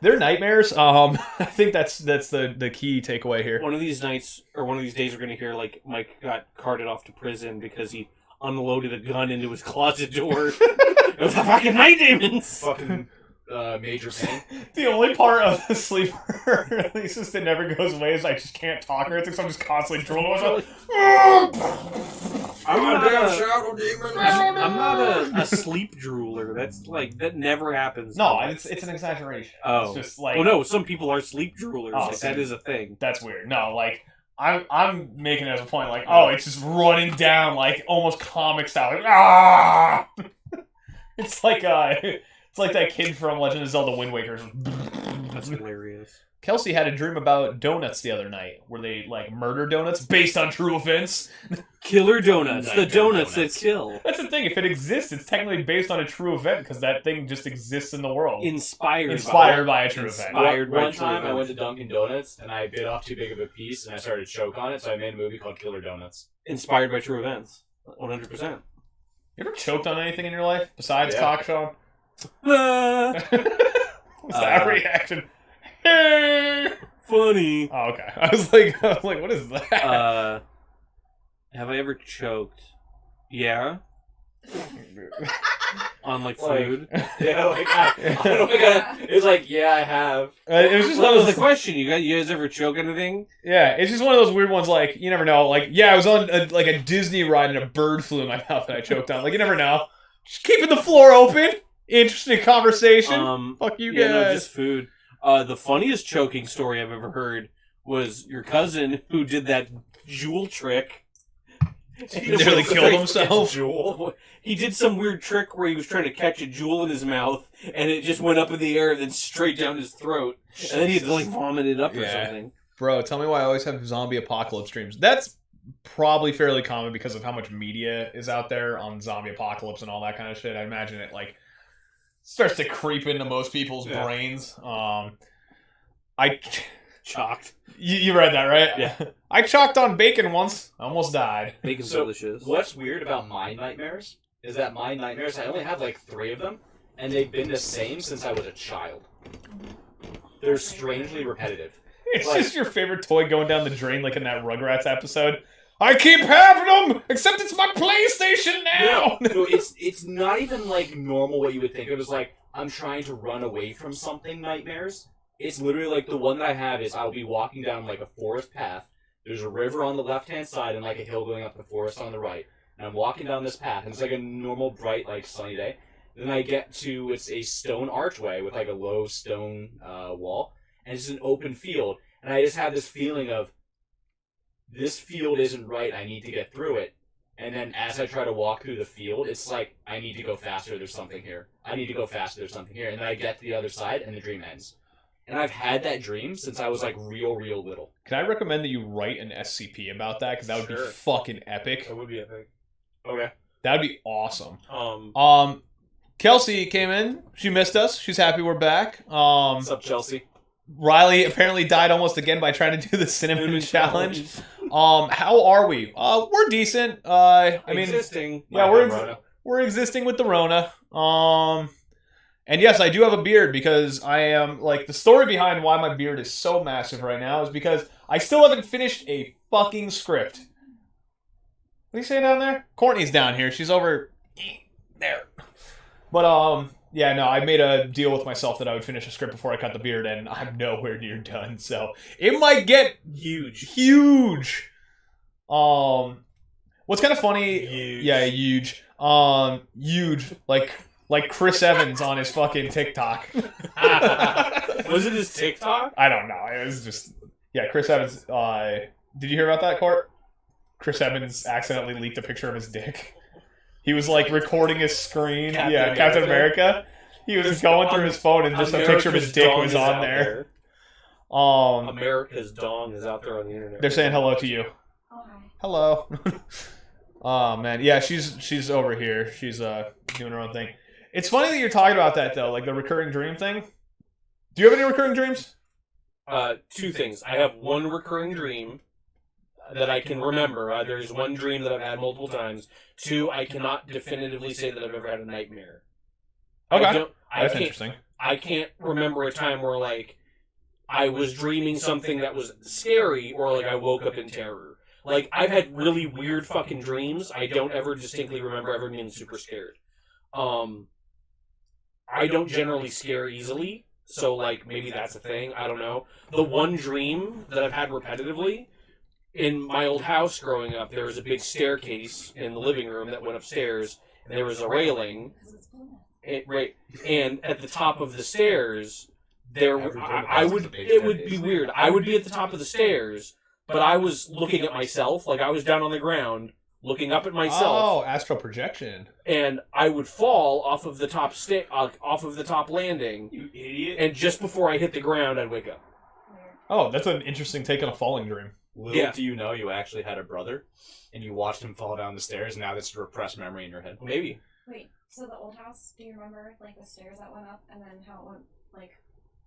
They're nightmares. I think that's the key takeaway here. One of these nights, or one of these days, we're going to hear, like, Mike got carted off to prison because he unloaded a gun into his closet door. It was the fucking night demons! Fucking major pain. The only part of the sleeper releases that never goes away is I just can't talk or anything, so I'm just constantly drooling myself. I'm not a sleep drooler. That's, like, that never happens. No, it's an exaggeration. Oh. It's just like... Well, no, some people are sleep droolers. Oh, Like, that see. is a thing. That's weird. No, like I'm making it as a point, like, oh, it's just running down like almost comic style. Like, ah! It's like that kid from Legend of Zelda Wind Waker. That's hilarious. Kelsey had a dream about donuts the other night, where they like murder donuts based on true events. Killer donuts. The Nightmare donuts donuts. that kill. That's the thing. If it exists, it's technically based on a true event because that thing just exists in the world. Inspired by a true event. Inspired by One true time I events. went to Dunkin' Donuts and I bit off too big of a piece and I started to choke on it, so I made a movie called Killer Donuts. Inspired by true events. 100%. You ever choked on anything in your life besides Yeah. cock, Sean? Ah, What's that reaction? funny. Oh, okay. I was like, what is that? Have I ever choked? Yeah. On like Like- food. Yeah, like oh my god. It's like, yeah, I have. It was just What one was of the those. question? You guys ever choke anything? Yeah, it's just one of those weird ones. Like you never know. Like I was on a Disney ride and a bird flew in my mouth and I choked on. Like you never know. Just keeping the floor open. Interesting conversation. Fuck you yeah, guys. no, just food. The funniest choking story I've ever heard was your cousin who did that jewel trick. He nearly killed himself. Jewel. He did some weird trick where he was trying to catch a jewel in his mouth, and it just went up in the air and then straight down his throat, and then he had to like vomit it up or Yeah. something. Bro, tell me why I always have zombie apocalypse dreams. That's probably fairly common because of how much media is out there on zombie apocalypse and all that kind of shit. I imagine it like starts to creep into most people's Yeah. brains. Chalked. You read that, right? Yeah. I chalked on bacon once. I almost died. Bacon's So, delicious. What's weird about my nightmares is that my nightmares, I only have like 3 of them, and they've been the same since I was a child. They're strangely repetitive. It's Like- just your favorite toy going down the drain like in that Rugrats episode. I keep having them, except it's my PlayStation now! No, it's not even like normal what you would think. It was like, I'm trying to run away from something nightmares. It's literally like the one that I have is I'll be walking down like a forest path. There's a river on the left-hand side and like a hill going up the forest on the right. And I'm walking down this path, and it's like a normal, bright, like sunny day. Then I get to, it's a stone archway with like a low stone wall, and it's an open field. And I just have this feeling of, this field isn't right, I need to get through it. And then as I try to walk through the field, it's like, I need to go faster, there's something here. I need to go faster, there's something here. And then I get to the other side, and the dream ends. And I've had that dream since I was like real little. Can I recommend that you write an SCP about that? Because that would be Sure. fucking epic. That would be epic. Okay. That would be awesome. Um, Kelsey came in. She missed us. She's happy we're back. What's up, Chelsea? Riley apparently died almost again by trying to do the cinnamon challenge. How are we? We're decent. I mean, existing. yeah, we're existing with the Rona. And yes, I do have a beard because I am like the story behind why my beard is so massive right now is because I still haven't finished a fucking script. What do you say down there? Courtney's down here. She's over there. But yeah, no, I made a deal with myself that I would finish a script before I cut the beard, and I'm nowhere near done. So it might get huge. What's kind of funny? Huge. Yeah, huge. Huge. Like Like Chris Evans on his fucking TikTok. Was it his TikTok? I don't know. It was just... Yeah, Chris Evans... did you hear about that, Court? Chris Evans accidentally leaked a picture of his dick. He was, like, recording his screen. Captain America. He was going through his phone and just a picture of his dick was on there. America's dong is out there on the internet. They're saying hello to you. Oh, hi. Hello. Oh, man. Yeah, she's over here. She's doing her own thing. It's funny that you're talking about that, though, like the recurring dream thing. Do you have any recurring dreams? Two things. I have one recurring dream that I can remember. There's one dream that I've had multiple times. Two, I cannot definitively say that I've ever had a nightmare. Okay. That's interesting. I can't remember a time where, like, I was dreaming something that was scary or, like, I woke up in terror. Like, I've had really weird fucking dreams. I don't ever distinctly remember ever being super scared. I don't generally scare easily, so, like, maybe that's a thing. I don't know. The one dream that I've had repetitively, in my old house growing up, there was a big staircase in the living room that went upstairs, and there was a railing. And at the top of the stairs, it would be weird. I would be at the top of the stairs, but I was looking at myself, like I was down on the ground, looking up at myself. Oh, astral projection. And I would fall off of the top off of the top landing. You idiot. And just before I hit the ground, I'd wake up. Oh, that's an interesting take on a falling dream. Little do you know you actually had a brother, and you watched him fall down the stairs, and now that's a repressed memory in your head. Maybe. Wait, so the old house, do you remember, like, the stairs that went up, and then how it went, like,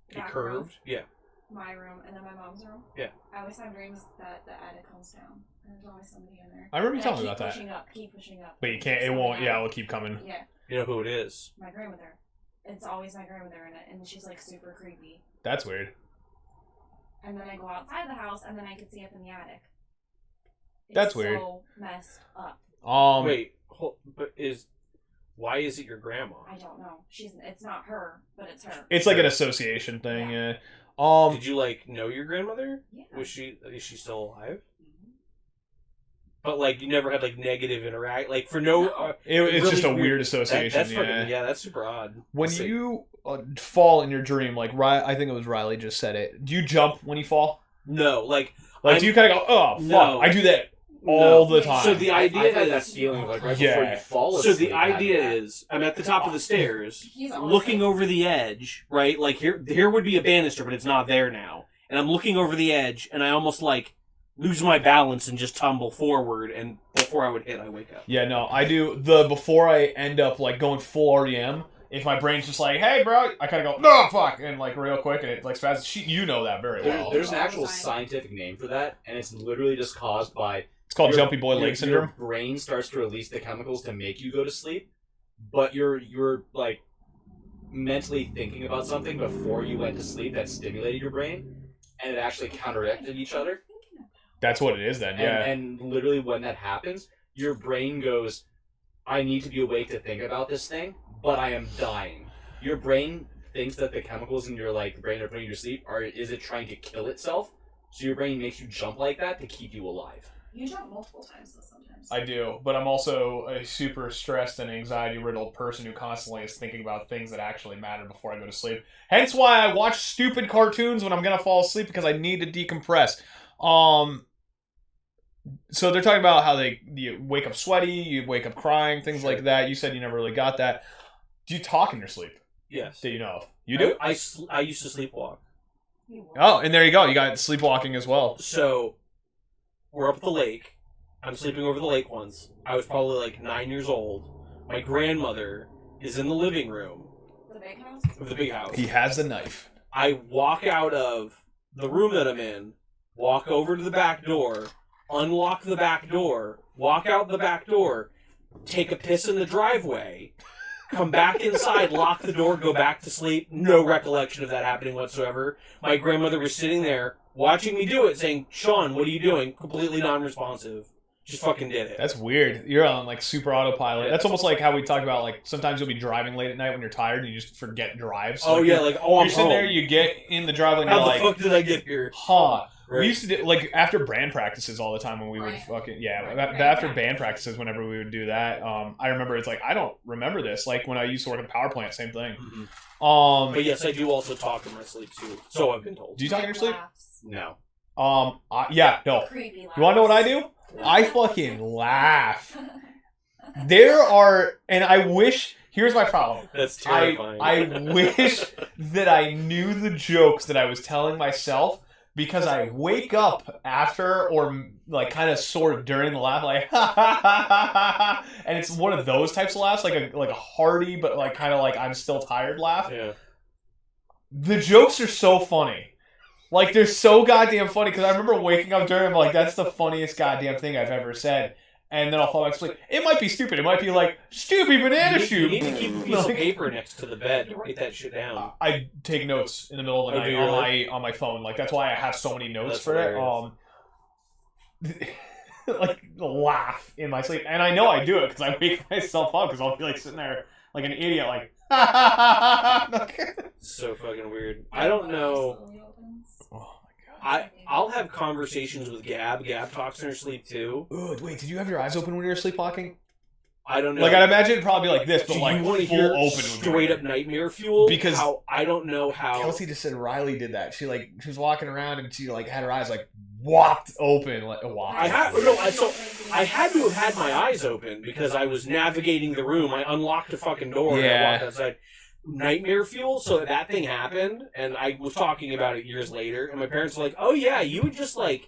It back curved? room, Yeah. my room, and then my mom's room? Yeah. I always have dreams that the attic comes down, and there's always somebody in there. I remember you And telling me about that. Keep pushing up. But you can't, it won't, yeah, it'll keep coming. Yeah, You know who it is? my grandmother. It's always my grandmother in it, and she's, like, super creepy. That's weird. And then I go outside the house, and then I could see up in the attic. That's weird. So messed up. Wait, why is it your grandma? I don't know. It's not her, but it's her. It's like an association thing, yeah. Did you, like, know your grandmother? Yeah. Is she still alive? But, like, you never had, like, negative interact, like, for no... it's really just a weird association, that's yeah. fucking, yeah, that's super odd. When you fall in your dream, like, I think it was Riley just said it, do you jump when you fall? No, like... do you kind of go, oh, fuck, No. I do that all the time. So the idea I've had is... that feeling, like, right Yeah. before you fall So asleep. the idea is, I'm at the top of the stairs, He's always looking like- over the edge, right? Like, here would be a banister, but it's not there now. And I'm looking over the edge, and I almost, like, lose my balance and just tumble forward, and before I would hit, I wake up. Yeah, no, I do before I end up, like, going full REM, if my brain's just like, hey, bro, I kind of go, no, fuck, and, like, real quick, and it, like, spasms. You know that very well. There's an actual scientific name for that, and it's literally just caused by... It's called your- jumpy boy leg your syndrome. brain starts to release the chemicals to make you go to sleep, but you're like mentally thinking about something before you went to sleep that stimulated your brain, and it actually counteracted each other. That's what it is then, yeah. And literally when that happens, your brain goes, I need to be awake to think about this thing, but I am dying. Your brain thinks that the chemicals in your brain are putting you to sleep, is it trying to kill itself? So your brain makes you jump like that to keep you alive. You jump multiple times though sometimes. I do, but I'm also a super stressed and anxiety-riddled person who constantly is thinking about things that actually matter before I go to sleep. Hence why I watch stupid cartoons when I'm gonna fall asleep, because I need to decompress. So they're talking about how you wake up sweaty, you wake up crying, things like that. You said you never really got that. Do you talk in your sleep? Yes. Do you know? You do? I used to sleepwalk. Oh, and there you go. You got sleepwalking as well. So, we're up at the lake. I'm sleeping over the lake once. I was probably like 9 years old. My grandmother is in the living room The big house? of the big house. He has the knife. I walk out of the room that I'm in, walk over to the back door, unlock the back door, walk out the back door, take a piss in the driveway, come back inside, lock the door, go back to sleep. No recollection of that happening whatsoever. My grandmother was sitting there watching me do it, saying, Sean, what are you doing? Completely non-responsive. Just fucking did it. That's weird. You're on like super autopilot. That's almost like how we talk about like sometimes you'll be driving late at night when you're tired and you just forget drives. Oh like, yeah, like, oh, I'm you're sitting home. there, you get in the driveway and How you're the like, fuck did I get here? huh. Right. We used to do, like, after band practices all the time when we would Right. fucking, yeah, Right. after band practices whenever we would do that, I remember it's like, I don't remember this. Like, when I used to work at a power plant, same thing. But yes, I do also talk in my sleep too. So I've been told. Do you talk in your sleep? Laughs. No. Yeah, no. Creepy laughs. You wanna know what I do? I fucking laugh. There are, and I wish, here's my problem. That's terrifying. I wish that I knew the jokes that I was telling myself, because I wake up after or like kind of sort of during the laugh, like ha ha ha ha ha, and it's one of those types of laughs, like a hearty but like kind of like I'm still tired laugh. Yeah. The jokes are so funny, like they're so goddamn funny, because I remember waking up during them like that's the funniest goddamn thing I've ever said. And then I'll fall back to sleep. It might be stupid. It might be like, stupid banana You shoot. need to keep a piece of paper next to the bed to write that shit down. I take notes in the middle of the Oh, do night you on really? my phone. Like, that's why I have so many notes That's for hilarious. it. Like, laugh in my sleep. And I know I do it because I wake myself up, because I'll be like sitting there like an idiot, like, So fucking weird. I don't know. Slowly opens. I'll have conversations with Gab. Gab talks in her sleep too. Ugh, wait, did you have your eyes open when you were sleepwalking? I don't know. Like, I'd imagine it'd probably be like this, but Do like you want to full hear open. straight up nightmare fuel? Because how, I don't know how. Kelsey just said Riley did that. She was walking around and she like had her eyes like whopped open, like whopped. I had to have had my eyes open because I was navigating the room. I unlocked a fucking door and I Yeah. walked outside. Nightmare fuel. So that thing happened, and I was talking about it years later, and my parents were like, "Oh yeah, you would just like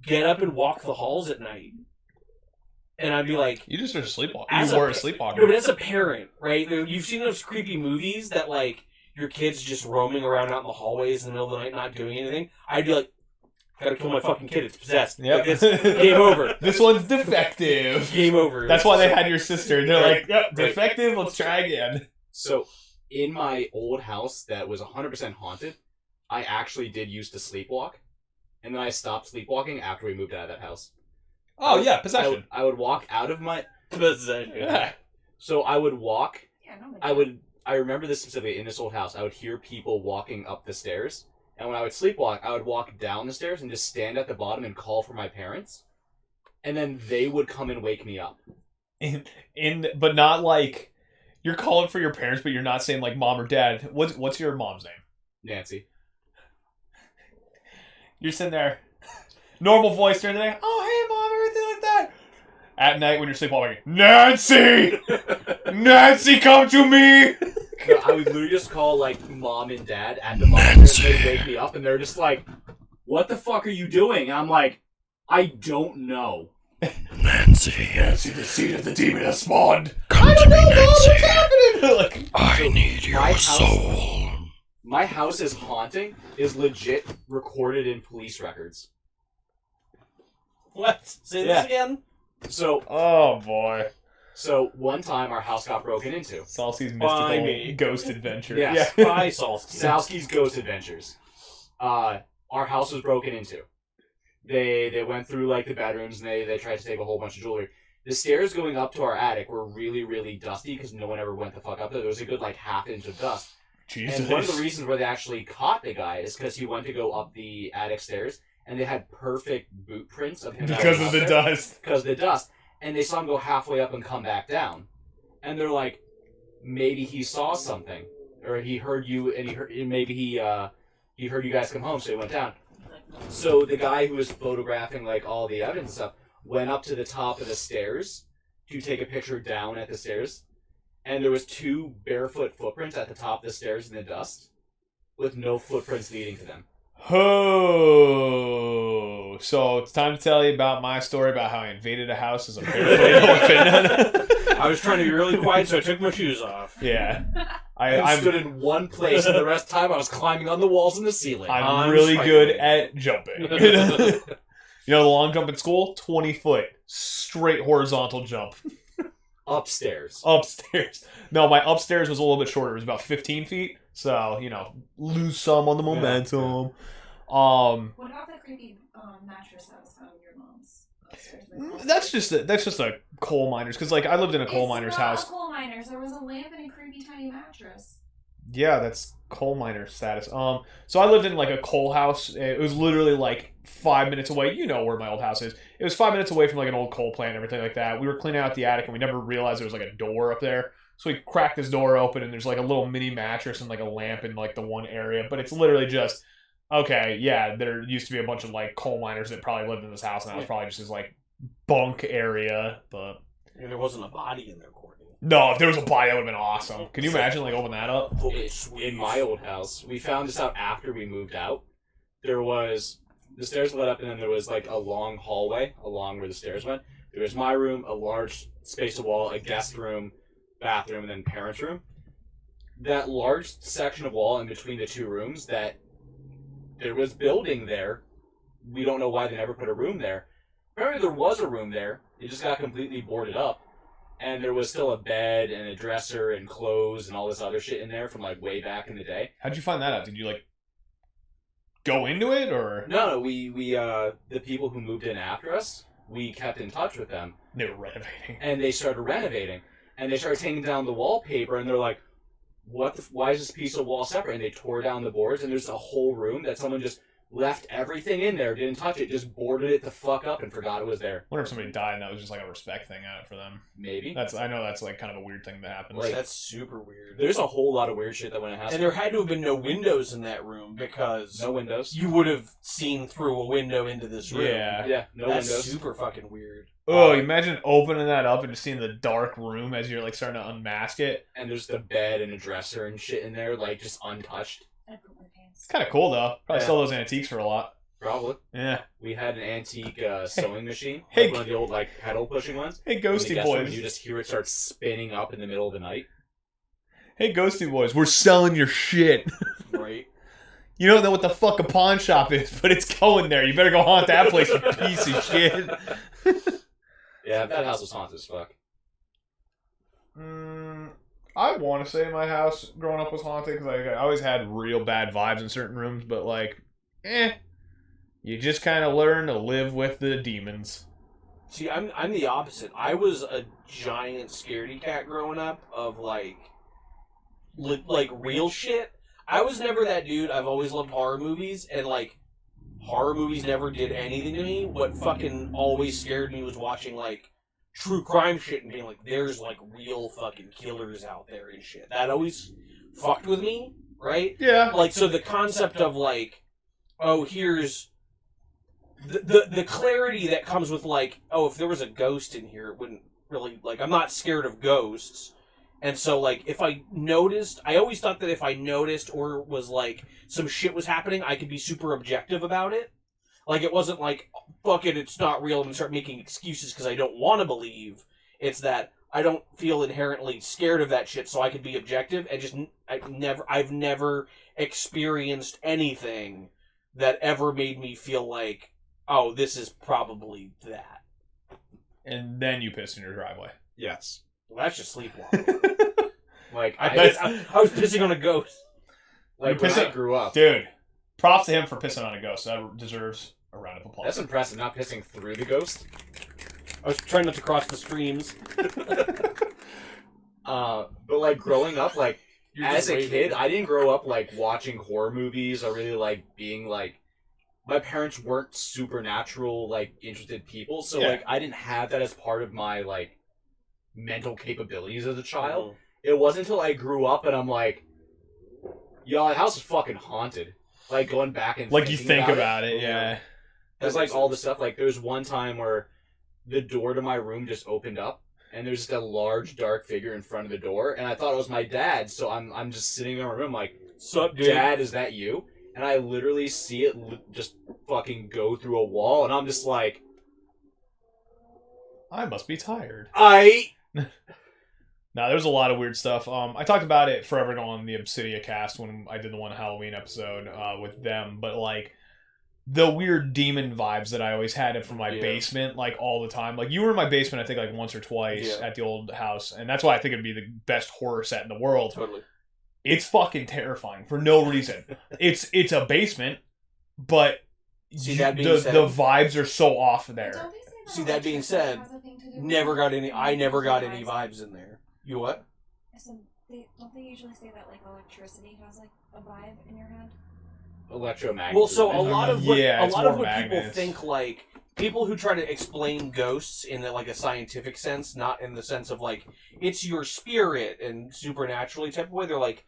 get up and walk the halls at night," and I'd be like, You just were sleepwalking. As You a were a pa- sleepwalker. "No, but as a parent, right? You've seen those creepy movies that like your kid's just roaming around out in the hallways in the middle of the night, not doing anything." I'd be like, "Gotta kill my fucking kid. It's possessed. Yep. Like, it's game over. This one's defective. Game over." That's why they had your sister. They're Right. like, yep, Right. defective, let's try again. So, in my old house that was 100% haunted, I actually did used to sleepwalk. And then I stopped sleepwalking after we moved out of that house. Oh, yeah, possession. I would walk out of my... possession. Yeah. So I would walk... Yeah, no, I remember this specifically, in this old house, I would hear people walking up the stairs. And when I would sleepwalk, I would walk down the stairs and just stand at the bottom and call for my parents. And then they would come and wake me up. But not like, you're calling for your parents, but you're not saying like mom or dad. What's your mom's name? Nancy. You're sitting there, normal voice during the day. Oh, hey, mom, everything like that. At night when you're sleepwalking, Nancy! Nancy, come to me! No, I would literally just call, like, mom and dad at the bottom, and they'd wake me up, and they're just like, "What the fuck are you doing?" And I'm like, "I don't know." Nancy, Nancy, the seed of the demon has spawned. come to me, Nancy. Happening? Like, I need My your house- soul. My house is haunting is legit recorded in police records. What? Say Yeah. this again? So oh boy. one time our house got broken into. Salsy's By mystical me. ghost adventure. Yes. Yeah. Bye, Salsky. Salsky's Ghost Adventures. Our house was broken into. They went through like the bedrooms and they tried to take a whole bunch of jewelry. The stairs going up to our attic were really, really dusty because no one ever went the fuck up there. There was a good like half inch of dust. Jesus. And one of the reasons where they actually caught the guy is because he went to go up the attic stairs and they had perfect boot prints of him because going of up the there. dust. Because of the dust. And they saw him go halfway up and come back down. And they're like, maybe he saw something. Or he heard you, and maybe he heard you guys come home, so he went down. So the guy who was photographing like all the evidence and stuff went up to the top of the stairs to take a picture down at the stairs. And there was 2 barefoot footprints at the top of the stairs in the dust, with no footprints leading to them. Oh, so it's time to tell you about my story about how I invaded a house as a barefoot orphan. I was trying to be really quiet, so I took my shoes off. Yeah, I I'm stood in one place, and the rest of the time I was climbing on the walls and the ceiling. I'm really Spider-Man. good at jumping. You know the long jump at school? 20 foot straight horizontal jump Upstairs. upstairs. No, my upstairs was a little bit shorter. It was about 15 feet. So lose some on the momentum. What about the creepy mattress that was found in your mom's upstairs? That's just a coal miner's, because like I lived in a coal miner's house. It's not a coal miner's. There was a lamp and a creepy tiny mattress. Yeah, that's Coal miner status. So I lived in like a coal house. It was literally like 5 minutes away. You know where my old house is. It was 5 minutes away from like an old coal plant and everything like that. We were cleaning out the attic and we never realized there was like a door up there. So we cracked this door open and there's like a little mini mattress and like a lamp in like the one area. But it's literally just, okay, yeah, there used to be a bunch of like coal miners that probably lived in this house and that was probably just this like bunk area. But And there wasn't a body in there, Courtney. no, if there was a body, that would have been awesome. Can you imagine like opening that up? In my old house, we found this out after we moved out. There was the stairs led up, and then there was like a long hallway along where the stairs went. There was my room, a large space of wall, a guest room, bathroom, and then parents' room. That large section of wall in between the two rooms, that there was building there. We don't know why they never put a room there. Apparently there was a room there. It just got completely boarded up. And there was still a bed and a dresser and clothes and all this other shit in there from like way back in the day. How'd you find that out? Did you like go into it or? No, we the people who moved in after us, we kept in touch with them. They were renovating. And they started renovating. And they started taking down the wallpaper and they're like, why is this piece of wall separate? And they tore down the boards and there's a whole room that someone just left everything in there, didn't touch it, just boarded it the fuck up and forgot it was there. I wonder if somebody died and that was just like a respect thing out for them. Maybe. I know that's like kind of a weird thing that happens. Like, That's super weird. There's a whole lot of weird shit that went in house. And there had to have been no windows in that room because No windows. you would have seen through a window into this room. Yeah. Yeah, no That's windows. super fucking weird. Oh, imagine opening that up and just seeing the dark room as you're like starting to unmask it. And there's the bed and a dresser and shit in there, like just untouched. I put my pants. It's kind of cool though. Probably Yeah. sell those antiques for a lot. Probably. Yeah. We had an antique sewing machine. Hey. Like one of the old like pedal pushing ones. Hey, In the Ghosty guest room, boys. and you just hear it start spinning up in the middle of the night. Hey, Ghosty boys. We're selling your shit. Right? You don't know what the fuck a pawn shop is, but it's going there. You better go haunt that place, you piece of shit. Yeah, that house was haunted as fuck. I want to say my house growing up was haunted because I always had real bad vibes in certain rooms, but like, you just kind of learn to live with the demons. See, I'm the opposite. I was a giant scaredy cat growing up of like real shit. I was never that dude. I've always loved horror movies, and like horror movies never did anything to me. What fucking always scared me was watching like true crime shit and being like, there's like real fucking killers out there and shit. That always fucked with me, right? Yeah. Like, so the concept of like, oh, here's the clarity that comes with like, oh, if there was a ghost in here, it wouldn't really, like, I'm not scared of ghosts. And so, like, if I noticed, I always thought that if I noticed or was like some shit was happening, I could be super objective about it. Like, it wasn't like, fuck it, it's not real, I'm gonna start making excuses because I don't want to believe. It's that I don't feel inherently scared of that shit, so I could be objective, and just, I've never experienced anything that ever made me feel like, oh, this is probably that. And then you pissed in your driveway. Yes. Well, that's just sleepwalking. Like I was pissing on a ghost. like You when piss I grew up. Dude, props to him for pissing on a ghost. That deserves a round of applause. That's impressive, not pissing through the ghost. I was trying not to cross the streams. But like growing up, like You're as just a waiting. kid, I didn't grow up like watching horror movies or really like being like. My parents weren't supernatural like interested people, so Yeah. like I didn't have that as part of my like mental capabilities as a child. Mhm. It wasn't until I grew up and I'm like, yo, the house is fucking haunted. Like going back and like you thinking think about it, Yeah. yeah. There's like all the stuff. Like there's one time where the door to my room just opened up, and there's just a large dark figure in front of the door, and I thought it was my dad. So I'm just sitting in my room like, Sup, dude? Dad, is that you? And I literally see it just fucking go through a wall, and I'm just like, I must be tired. Nah, there's a lot of weird stuff. I talked about it forever ago on the IMBGcast when I did the one Halloween episode with them, but like the weird demon vibes that I always had from my basement, like all the time. Like you were in my basement, I think like once or twice at the old house, and that's why I think it'd be the best horror set in the world. Totally. It's fucking terrifying for no reason. It's a basement, but See, that being the said- vibes are so off there. Don't they say that See, that being electricity said, has a thing to do with Never got any. it? I never got any vibes in there. You what? I said Don't they usually say that like electricity has like a vibe in your head? Electromagnetism. Well, so a lot of what, Yeah, a it's lot of more what people magnets. think, like people who try to explain ghosts in like a scientific sense, not in the sense of like it's your spirit and supernaturally type of way. They're like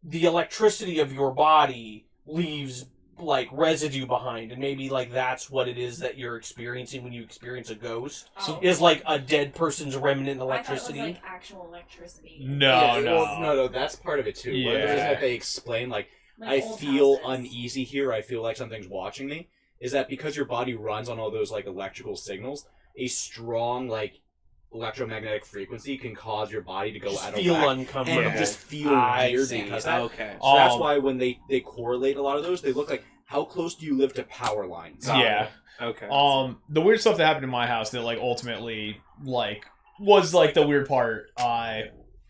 the electricity of your body leaves like residue behind, and maybe like that's what it is that you're experiencing when you experience a ghost. Is like a dead person's remnant electricity. I thought it was like actual electricity. No, Yeah, no. well, no, that's part of it too. One of the reasons Yeah. that they explain, like Like I old feel houses. uneasy here, I feel like something's watching me, is that because your body runs on all those like electrical signals, a strong like electromagnetic frequency can cause your body to go Just out feel of whack uncomfortable. and just feel I weird see. because that. Okay. So that's Um, why when they correlate a lot of those, they look like how close do you live to power lines? Yeah. Okay. The weird stuff that happened in my house that like ultimately like was like the weird part.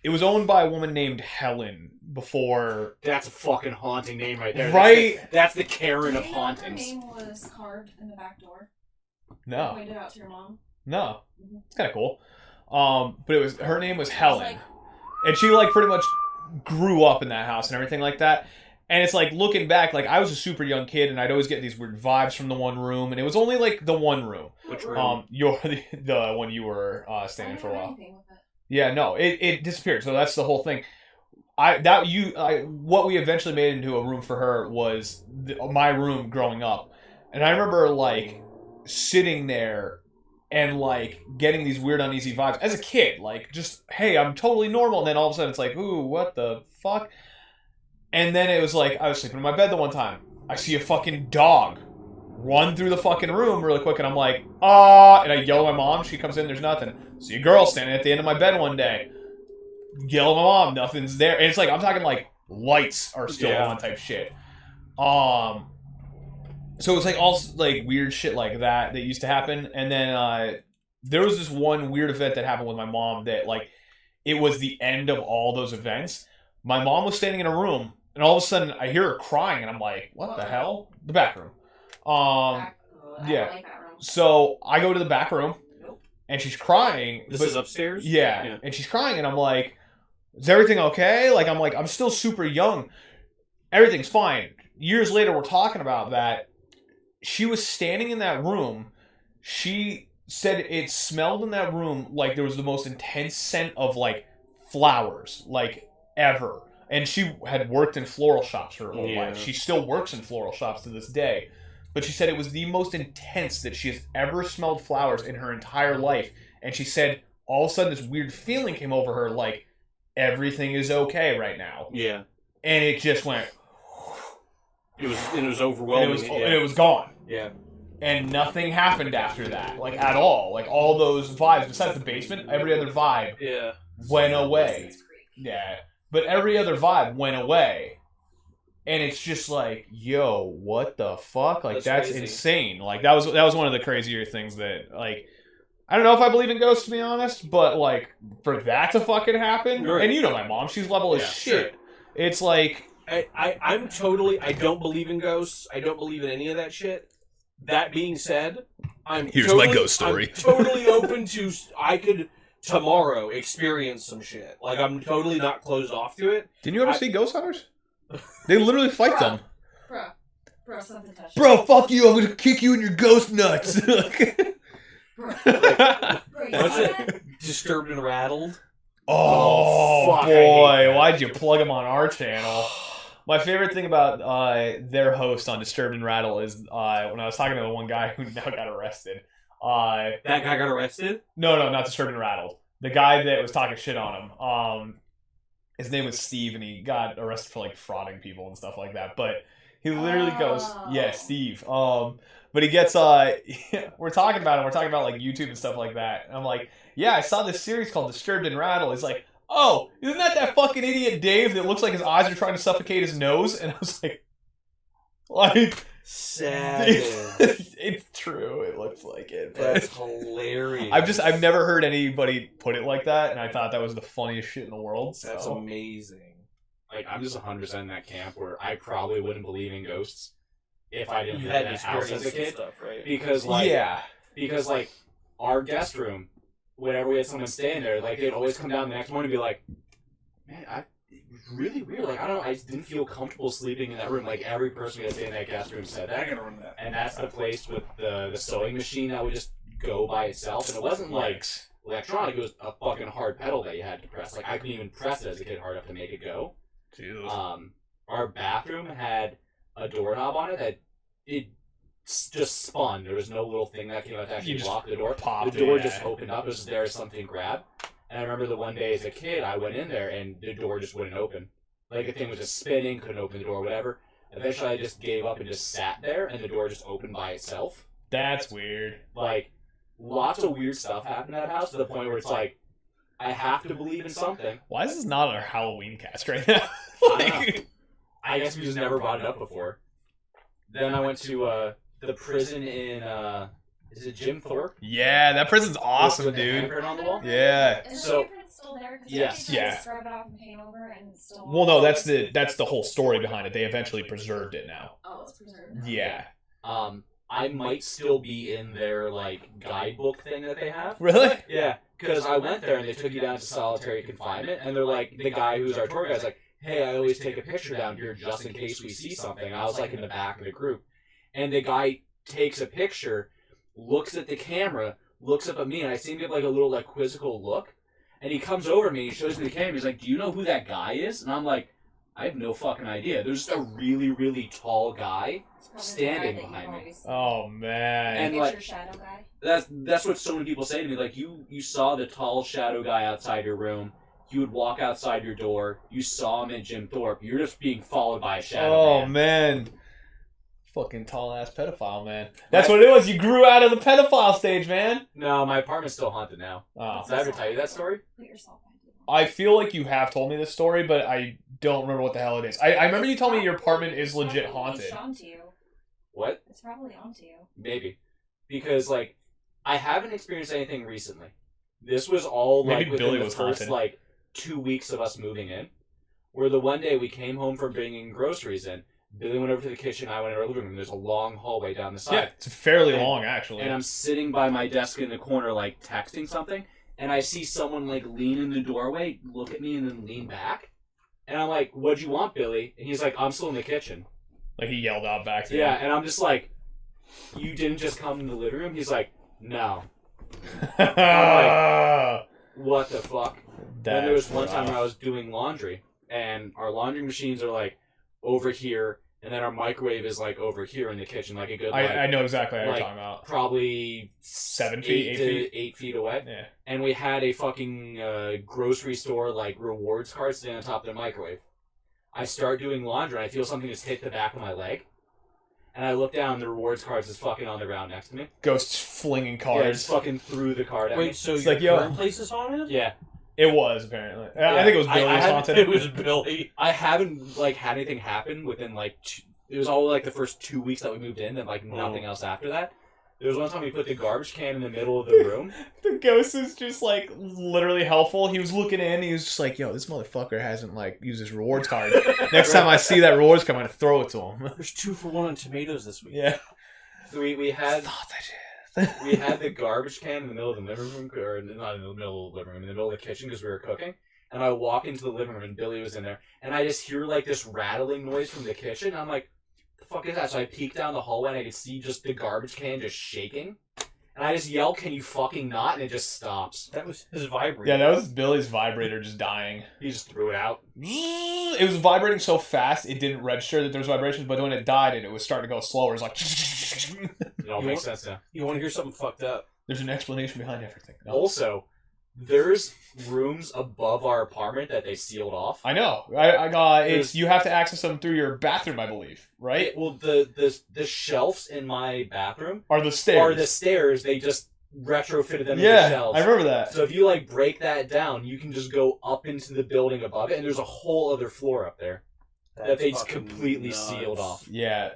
It was owned by a woman named Helen before. That's a fucking haunting name right there. Right? That's the Karen of Did you know her hauntings. name was carved in the back door? No, Pointed out to your mom. no, Mm-hmm. it's kind of cool. But it was her name was It's Helen, like, and she like pretty much grew up in that house and everything like that. And it's like looking back, like I was a super young kid, and I'd always get these weird vibes from the one room, and it was only like the one room. Which room? You're the one you were standing I for a didn't while. have anything with it. Yeah, no, it disappeared. So that's the whole thing. What we eventually made into a room for her was my room growing up, and I remember like sitting there and like getting these weird uneasy vibes as a kid, like just hey, I'm totally normal, and then all of a sudden it's like ooh, what the fuck? And then it was like I was sleeping in my bed the one time, I see a fucking dog run through the fucking room really quick, and I'm like, and I yell at my mom. She comes in, there's nothing. See a girl standing at the end of my bed one day. Yell at my mom, nothing's there. And it's like, I'm talking like lights are still on type shit. So it's like all like weird shit like that used to happen. And then there was this one weird event that happened with my mom that like, it was the end of all those events. My mom was standing in a room, and all of a sudden I hear her crying, and I'm like, what the hell? The back room. I yeah. don't like that room. So I go to the back room, Nope. and she's crying. This but- is upstairs? Yeah, and she's crying, and I'm like, is everything okay? Like, I'm still super young. Everything's fine. Years later, we're talking about that. She was standing in that room. She said it smelled in that room like there was the most intense scent of, like, flowers, like, ever. And she had worked in floral shops her whole life. She still works in floral shops to this day. But she said it was the most intense that she has ever smelled flowers in her entire life. And she said all of a sudden this weird feeling came over her, like, everything is okay right now. Yeah. And it just went... It was overwhelming. And it was gone. Yeah. And nothing happened after that, like, at all. Like, all those vibes, besides the basement, every other vibe Yeah. went away. Yeah. But every other vibe went away. And it's just like, yo, what the fuck? Like, that's crazy. insane. Like, that was one of the crazier things that, like, I don't know if I believe in ghosts, to be honest, but, like, for that to fucking happen, Right. and you know my mom, she's level as shit. It's like... I don't believe in ghosts. I don't believe in any of that shit. That being said, Here's my ghost story. I'm totally open to, I could tomorrow experience some shit. Like, I'm totally not closed off to it. Didn't you ever see Ghost Hunters? They literally fight them. Bro, something touched Bro, fuck you, I'm gonna kick you in your ghost nuts. Bro, What's you it? Disturbed and rattled. Oh, fuck, I hate boy, that. why'd you plug them on our channel? My favorite thing about their host on Disturbed and Rattle is when I was talking to the one guy who now got arrested. That guy got arrested? No, not Disturbed and Rattled. The guy that was talking shit on him. His name was Steve, and he got arrested for like frauding people and stuff like that. But he literally goes, "Yeah, Steve." But he gets we're talking about him. We're talking about like YouTube and stuff like that. And I'm like, "Yeah, I saw this series called Disturbed and Rattle." He's like, "Oh, isn't that fucking idiot Dave that looks like his eyes are trying to suffocate his nose?" And I was like, Savage. it's true. It looks like it. That's But hilarious. I've never heard anybody put it like that, and I thought that was the funniest shit in the world. So. That's amazing. Like, I'm just 100% in that camp where I probably wouldn't believe in ghosts if I didn't You live had in that house as a experiences and kid. stuff, right? Because, like, Yeah. because, like, our guest room, whenever we had someone staying there, like, they'd always come down the next morning and be like, Man, it was really weird. Like, I don't know, I just didn't feel comfortable sleeping in that room. Like, every person that stayed in that guest room said that. And that's the place with the sewing machine that would just go by itself. And it wasn't like electronic, it was a fucking hard pedal that you had to press. Like, I couldn't even press it as a kid hard enough to make it go. Dude. Our bathroom had a doorknob on it that it just spun. There was no little thing that came out to actually lock the door. The door just opened up. It was there as something to grab. And I remember the one day as a kid, I went in there and the door just wouldn't open. Like, the thing was just spinning, couldn't open the door, whatever. Eventually, I just gave up and just sat there, and the door just opened by itself. That's weird. Like, lots of weird stuff happened at that house to the point where it's like, I have to believe in something. Why is this not our Halloween cast right now? I guess we just never brought it up before. Then I went to the prison in, is it Jim Thorpe? Yeah, that prison's awesome, With the dude. handprint on the wall? Yeah. Is So- the handprint still there? 'Cause Yes. they Yeah. just scrub it off and paint over and still. Well, no, that's the whole story behind it. They eventually preserved it now. Oh, it's preserved. now. Yeah. I might still be in their, like, guidebook thing that they have. Really? Yeah, because I went there and they took you down to solitary confinement, and they're like, the guy who's our tour guide's like, hey, I always take a picture down here just in case we see something. I was like in the back of the group. And the guy takes a picture, looks at the camera, looks up at me, and I see him give like a little like quizzical look. And he comes over to me, he shows me the camera, he's like, do you know who that guy is? And I'm like, I have no fucking idea. There's just a really, really tall guy It's probably standing the guy that behind you've me. always seen. Oh man. And, It's like- your shadow guy. That's what so many people say to me. Like, you saw the tall shadow guy outside your room. You would walk outside your door. You saw him at Jim Thorpe. You're just being followed by a shadow Oh man. man. Fucking tall ass pedophile, man. That's what it was. You grew out of the pedophile stage, man. No, my apartment's still haunted now. Oh. Did I ever tell you that story? Put yourself in. I feel like you have told me this story, but I don't remember what the hell it is. I remember you told me your apartment is legit haunted. It's onto you. What? It's probably onto you. Maybe. Because, like, I haven't experienced anything recently. This was all, like, Maybe within Billy the was first, haunted. like, 2 weeks of us moving in. Where the one day we came home from bringing groceries in, Billy went over to the kitchen, I went into our living room, and there's a long hallway down the side. Yeah, it's fairly And- long, actually. And I'm sitting by my desk in the corner, like, texting something, and I see someone, like, lean in the doorway, look at me, and then lean back. And I'm like, what'd you want, Billy? And he's like, I'm still in the kitchen. Like, he yelled out back to you. Yeah, and I'm just like, you didn't just come in the living room? He's like, no. What the fuck? Then there was one time where I was doing laundry, and our laundry machines are, like, over here, and then our microwave is, like, over here in the kitchen, like a good, like, I know exactly what like, you're talking about. probably 7 feet, 8 feet? 8 feet away. Yeah. And we had a fucking grocery store, like, rewards card sitting on top of the microwave. I start doing laundry, and I feel something just hit the back of my leg. And I look down, and the rewards card's just fucking on the ground next to me. Ghosts flinging Yeah, cards. just fucking threw the card at me. Wait, so It's your like, yo. current place is haunted? Yeah. It was, apparently. I Yeah, think it was I Billy's haven't- haunted. It was Billy. I haven't, like, had anything happen within, like, it was all, like, the first 2 weeks that we moved in, and, like, nothing else after that. There was one time we put the garbage can in the middle of the room. The ghost is just, like, literally helpful. He was looking in, he was just like, yo, this motherfucker hasn't, like, used his rewards card. Next time I see that rewards card, I'm gonna throw it to him. There's 2 for 1 on tomatoes this week. Yeah. So we had Thought that shit. we had the garbage can in the middle of the living room, or not in the middle of the living room, in the middle of the kitchen because we were cooking. And I walk into the living room and Billy was in there, and I just hear like this rattling noise from the kitchen. And I'm like, "The fuck is that?" So I peek down the hallway and I could see just the garbage can just shaking. And I just yell, "Can you fucking not?" And it just stops. That was his vibrator. Yeah, that was Billy's vibrator just dying. He just threw it out. It was vibrating so fast it didn't register that there was vibrations, but when it died and it was starting to go slower, it was like... It all makes sense now. You want to hear something fucked up? There's an explanation behind everything. No. Also, there's rooms above our apartment that they sealed off. I know. It's you have to access them through your bathroom, I believe, right? Well, the shelves in my bathroom Or the stairs. are the stairs. They just retrofitted them into yeah, shelves. I remember that. So if you like break that down, you can just go up into the building above it, and there's a whole other floor up there that they just fucking completely nuts. sealed off. Yeah,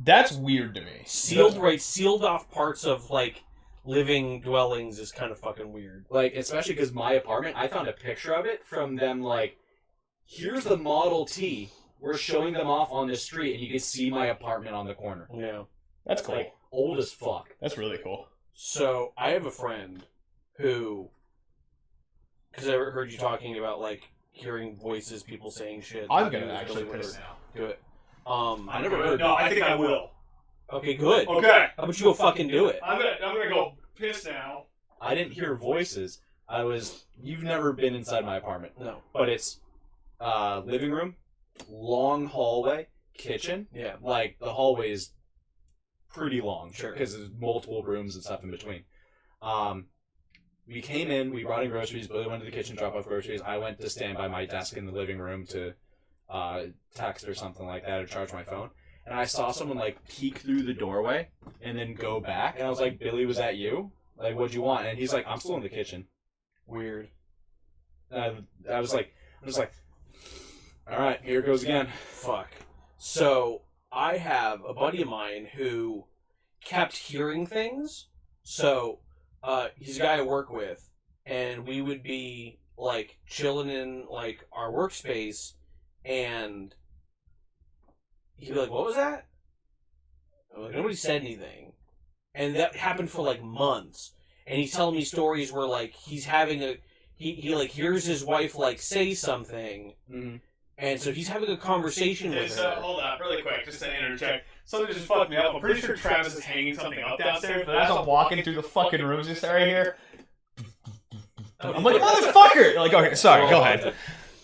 that's weird to me. Sealed off parts of like living dwellings is kind of fucking weird. Like, especially because my apartment, I found a picture of it from them. Like, here's the Model T. We're showing them off on the street, and you can see my apartment on the corner. Yeah. That's cool. Like, old as fuck. That's really cool. So I have a friend who, because I heard you talking about like hearing voices, people saying shit. I'm It gonna was actually really piss weird. now. Do it. I never heard. No, I think I will. Okay, good. Okay. How about you go fucking do it? I'm gonna go piss now. I didn't hear voices. You've never been inside my apartment. No. But it's living room, long hallway, kitchen. Yeah. Like, the hallway is pretty long. Sure. Because there's multiple rooms and stuff in between. We came in, we brought in groceries, Billy went to the kitchen, drop off groceries. I went to stand by my desk in the living room to text or something like that, or charge my phone. And I saw someone, like, peek through the doorway and then go back. And I was like, Billy, was that you? Like, what'd you want? And he's like, I'm still in the kitchen. Weird. And I was like, all right, here it goes again. Fuck. So, I have a buddy of mine who kept hearing things. So, he's a guy I work with, and we would be, like, chilling in, like, our workspace, and he'd be like, what was that? I'm like, nobody said anything. And that happened for, like, months. And he's telling me stories where, like, he's having a... He like, hears his wife, like, say something, and so he's having a conversation with her. Hold on, really quick, just to interject. Something just fucked me up. I'm pretty sure Travis is hanging something up downstairs, but As I'm walking through the fucking rooms just right here, I'm like, motherfucker! Like, okay, sorry, go ahead.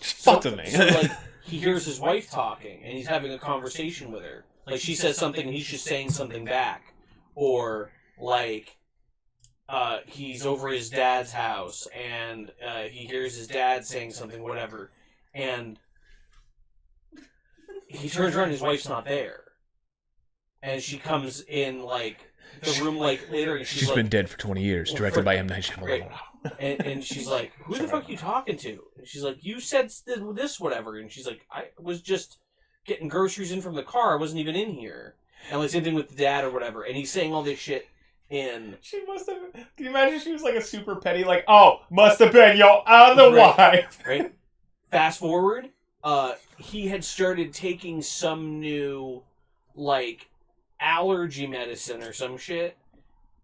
Just fuck with me. So, like, he hears his wife talking, and he's having a conversation with her. Like, she says something, and he's just saying something back. Or, like, he's over his dad's house, and he hears his dad saying something, whatever, and he turns around and his wife's not there. And she comes in, like, the room, like, later, and She's like, been dead for 20 years, directed by M. Night Shyamalan. and she's like, who the fuck are you talking to? And she's like, you said this, whatever. And she's like, I was just getting groceries in from the car. I wasn't even in here. And like, same thing with the dad or whatever. And he's saying all this shit in... She must have... Can you imagine she was like a super petty, like, oh, must have been your other wife. Right? Fast forward, he had started taking some new, like, allergy medicine or some shit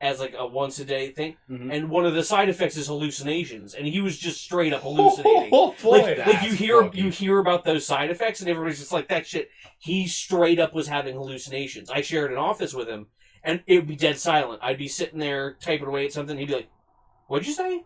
as like a once a day thing, and one of the side effects is hallucinations, and he was just straight up hallucinating. Oh, boy, like you hear about those side effects, and everybody's just like, that shit. He straight up was having hallucinations. I shared an office with him, and it would be dead silent. I'd be sitting there typing away at something, he'd be like, "What'd you say?"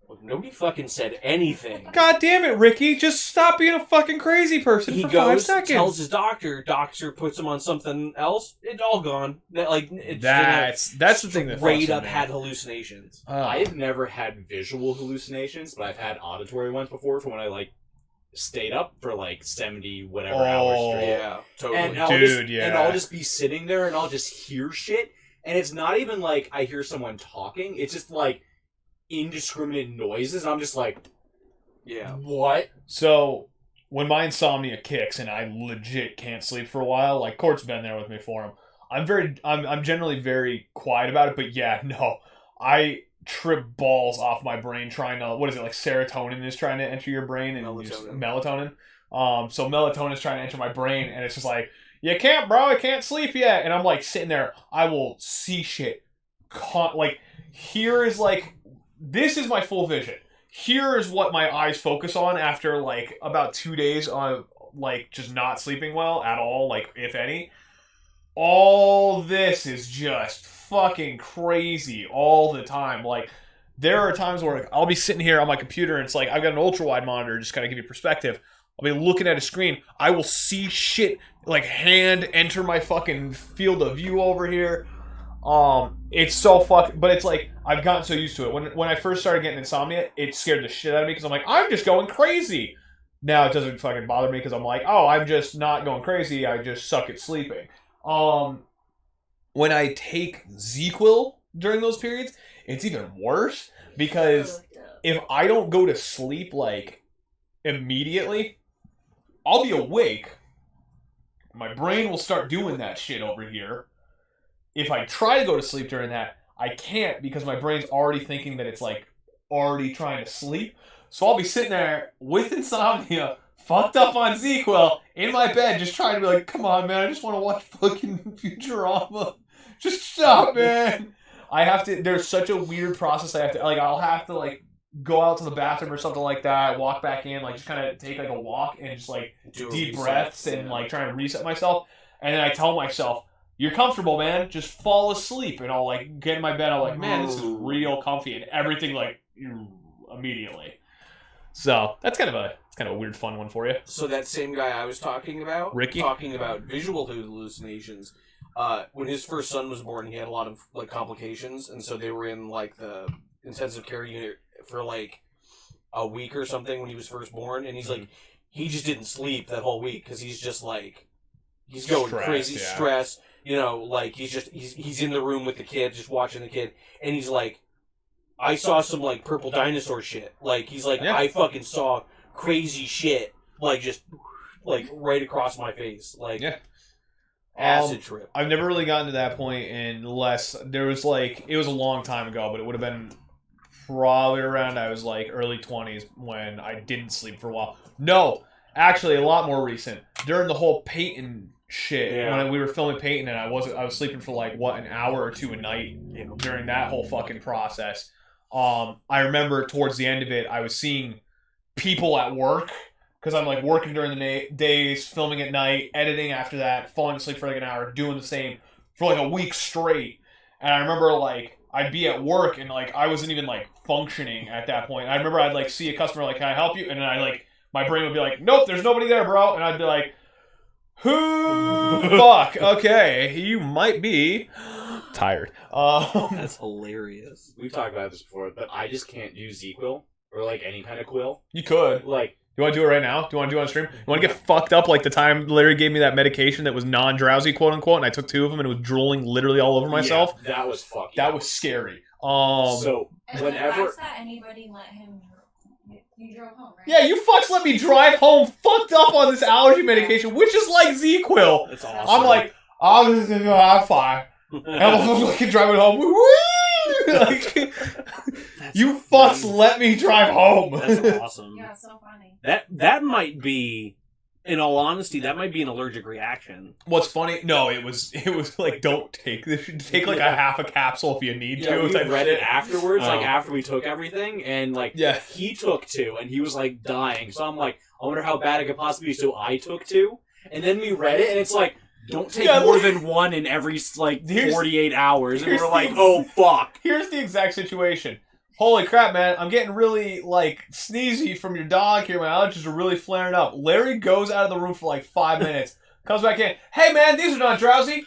Like, nobody fucking said anything. God damn it, Ricky! Just stop being a fucking crazy person He for 5 goes, seconds. tells his doctor puts him on something else. It's all gone. That's the thing that straight fucks up with me. had hallucinations. I've never had visual hallucinations, but I've had auditory ones before from when I, like, stayed up for, like, 70 whatever hours straight. Yeah, totally. And I'll just be sitting there and I'll just hear shit, and it's not even like I hear someone talking, it's just, like, indiscriminate noises. I'm just like, yeah, what? So when my insomnia kicks and I legit can't sleep for a while, like Court's been there with me for him. I'm generally very quiet about it, but yeah, no, I trip balls off my brain trying to, what is it, like serotonin is trying to enter your brain and melatonin. So melatonin is trying to enter my brain, and it's just like, you can't, bro, I can't sleep yet, and I'm like sitting there, I will see shit, like here is like. This is my full vision. Here is what my eyes focus on after, like, about 2 days of, like, just not sleeping well at all, like, if any. All this is just fucking crazy all the time. Like, there are times where like, I'll be sitting here on my computer, and it's like, I've got an ultra-wide monitor, just kind of give you perspective. I'll be looking at a screen. I will see shit, like, hand enter my fucking field of view over here. It's so but it's like, I've gotten so used to it. When I first started getting insomnia, it scared the shit out of me, because I'm like, I'm just going crazy. Now it doesn't fucking bother me, because I'm like, oh, I'm just not going crazy, I just suck at sleeping. When I take ZQuil during those periods, it's even worse, because if I don't go to sleep, like, immediately, I'll be awake, my brain will start doing that shit over here. If I try to go to sleep during that, I can't, because my brain's already thinking that it's, like, already trying to sleep. So I'll be sitting there with insomnia, fucked up on ZQuil, in my bed, just trying to be like, come on, man, I just want to watch fucking Futurama. Just stop, man. There's such a weird process I have to, like, I'll have to, like, go out to the bathroom or something like that, walk back in, like just kind of take like a walk and just like deep breaths and like try and reset myself. And then I tell myself, "You're comfortable, man. Just fall asleep." And I'll like get in my bed. I'm like, "Man, this is real comfy," and everything like immediately. So that's kind of a weird, fun one for you. So that same guy I was talking about, Ricky, talking about visual hallucinations. When his first son was born, he had a lot of like complications, and so they were in like the intensive care unit for like a week or something when he was first born. And he's like, he just didn't sleep that whole week because he's just like, he's going crazy, stress. You know, like he's in the room with the kid, just watching the kid, and he's like, I saw some like purple dinosaur shit. Like he's like, I fucking saw crazy shit, like just like right across my face, like acid trip. I've never really gotten to that point unless there was like, it was a long time ago, but it would have been probably around, I was like early 20s when I didn't sleep for a while. No, actually a lot more recent. During the whole Peyton shit, when we were filming Peyton, and I was sleeping for like an hour or two a night during that whole fucking process. I remember towards the end of it, I was seeing people at work, because I'm like working during the days, filming at night, editing after that, falling asleep for like an hour, doing the same for like a week straight. And I remember like I'd be at work and like I wasn't even like functioning at that point. I remember I'd like see a customer like, "Can I help you?" And then I like, my brain would be like, "Nope, there's nobody there, bro." And I'd be like, fuck, okay, you might be tired. That's hilarious. We've talked about this before, but I just can't do Z-Quil or like any kind of quill. You could. Like, you want to do it right now? Do you want to do it on stream? You want to get fucked up like the time Larry gave me that medication that was non-drowsy, quote unquote, and I took 2 of them and it was drooling literally all over myself? Yeah, that was fucking. That was scary. So and whenever the fact that anybody let him, you drove home, right? Yeah, you fucks let me drive home fucked up on this allergy medication, which is like Z-Quil. That's awesome. I'm like, I'm fine. And I'm fucking driving home. Like, you fucks let me drive home. That's awesome. Yeah, it's so funny. That might be, in all honesty, that might be an allergic reaction. What's funny? No, it was like, don't take this. Take like a half a capsule if you need to. We read it afterwards, like after we took everything, and like he took 2, and he was like dying. So I'm like, I wonder how bad it could possibly be. So I took 2, and then we read it, and it's like, don't take more than 1 in every like 48 hours. And we're like, oh fuck. Here's the exact situation. Holy crap, man. I'm getting really, like, sneezy from your dog here. My allergies are really flaring up. Larry goes out of the room for, like, 5 minutes. Comes back in. "Hey, man, these are not drowsy."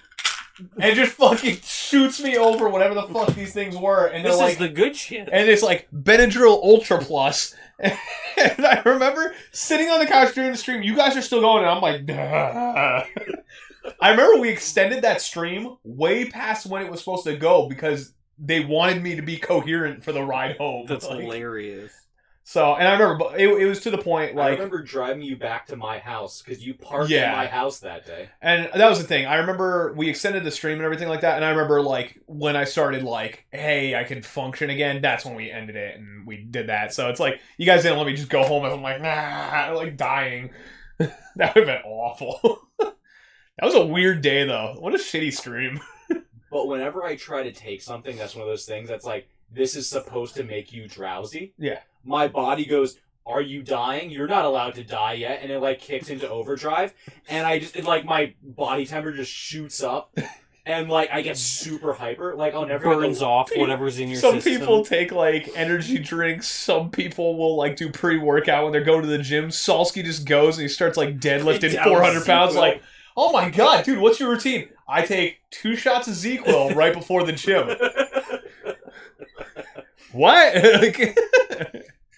And just fucking shoots me over whatever the fuck these things were. And this like, is the good shit. And it's like Benadryl Ultra Plus. And I remember sitting on the couch during the stream. You guys are still going. And I'm like, nah. I remember we extended that stream way past when it was supposed to go because they wanted me to be coherent for the ride home. That's hilarious. So, and I remember it was to the point like, I remember driving you back to my house because you parked in my house that day. And that was the thing. I remember we extended the stream and everything like that. And I remember like when I started like, hey, I can function again. That's when we ended it and we did that. So it's like you guys didn't let me just go home. And I'm like, nah, like dying. That would have been awful. That was a weird day though. What a shitty stream. But whenever I try to take something, that's one of those things that's like, this is supposed to make you drowsy. Yeah. My body goes, "Are you dying? You're not allowed to die yet." And it like kicks into overdrive. And my body temperature just shoots up. And like I get super hyper. Like I'll never burns off whatever's in your system. system. Some people take like energy drinks. Some people will like do pre-workout when they're going to the gym. Salsky just goes and he starts like deadlifting 400 pounds. Like, oh my god, dude, what's your routine? I take 2 shots of Z-Quil right before the gym. What?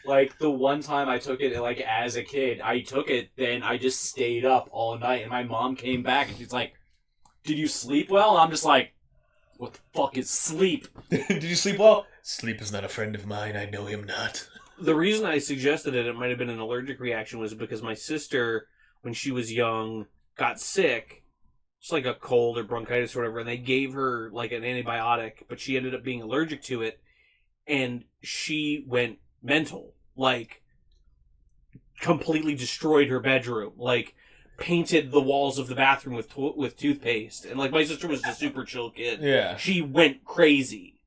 Like the one time I took it, like as a kid, I took it, then I just stayed up all night, and my mom came back and she's like, "Did you sleep well?" And I'm just like, "What the fuck is sleep?" Did you sleep well? Sleep is not a friend of mine. I know him not. The reason I suggested it might have been an allergic reaction was because my sister, when she was young, got sick. It's like a cold or bronchitis or whatever, and they gave her like an antibiotic, but she ended up being allergic to it, and she went mental, like completely destroyed her bedroom, like painted the walls of the bathroom with toothpaste, and like my sister was a super chill kid. Yeah, she went crazy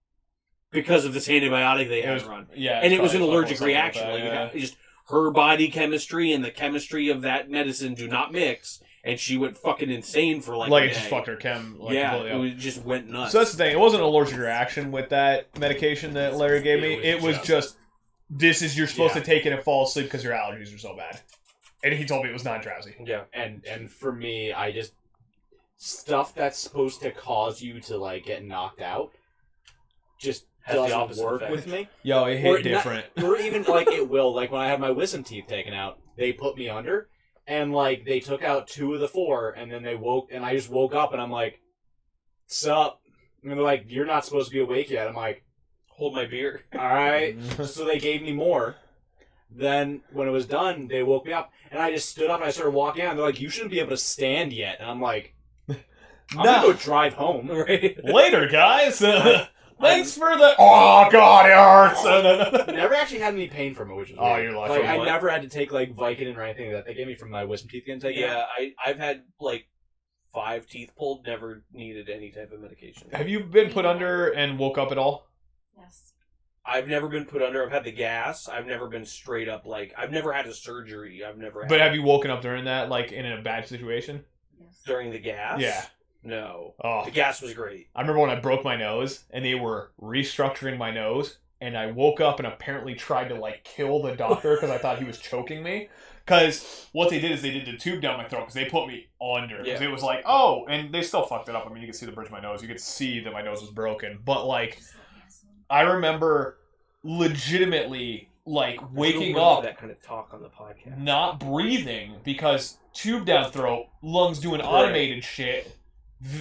because of this antibiotic they had run. Yeah, and it was an probably allergic something like reaction. that, Like, yeah. just her body chemistry and the chemistry of that medicine do not mix, and she went fucking insane for like a it day. just fucked her chem. Like, yeah, completely up. it just went nuts. So that's the thing. It wasn't an allergic reaction with that medication that Larry gave me. It was just this is you're supposed to take it and fall asleep because your allergies are so bad. And he told me it was non-drowsy. Yeah, and for me, I just stuff that's supposed to cause you to like get knocked out just Has the doesn't opposite work effect. with me. Yo, it hit different. Or even like it will. Like when I had my wisdom teeth taken out, they put me under, and like they took out 2 of the 4, and then I just woke up, and I'm like, "Sup?" And they're like, "You're not supposed to be awake yet." I'm like, hold my beer. "All right." So they gave me more. Then when it was done, they woke me up, and I just stood up and I started walking out. And they're like, "You shouldn't be able to stand yet." And I'm like, "I'm gonna go drive home." Right? Later, guys. Thanks for the. Oh God, it hurts. Never actually had any pain from it, which was Oh, weird. you're lucky. Like I never had to take like Vicodin or anything like that they gave me from my wisdom teeth getting taken out. Yeah, I've had like 5 teeth pulled, never needed any type of medication. Have you been put under and woke up at all? Yes. I've never been put under. I've had the gas. I've never been straight up like I've never had a surgery. I've never. Had But have you woken up during that, like in a bad situation? Yes. during the gas? Yeah. No. Oh, The gas was great. I remember when I broke my nose and they were restructuring my nose, and I woke up and apparently tried to like kill the doctor because I thought he was choking me. Because what they did is they did the tube down my throat because they put me under. Because it was like, oh, and they still fucked it up. I mean, you could see the bridge of my nose. You could see that my nose was broken. But like, I remember legitimately like waking up, that kind of talk on the podcast. not breathing because tube down throat, lungs doing automated shit,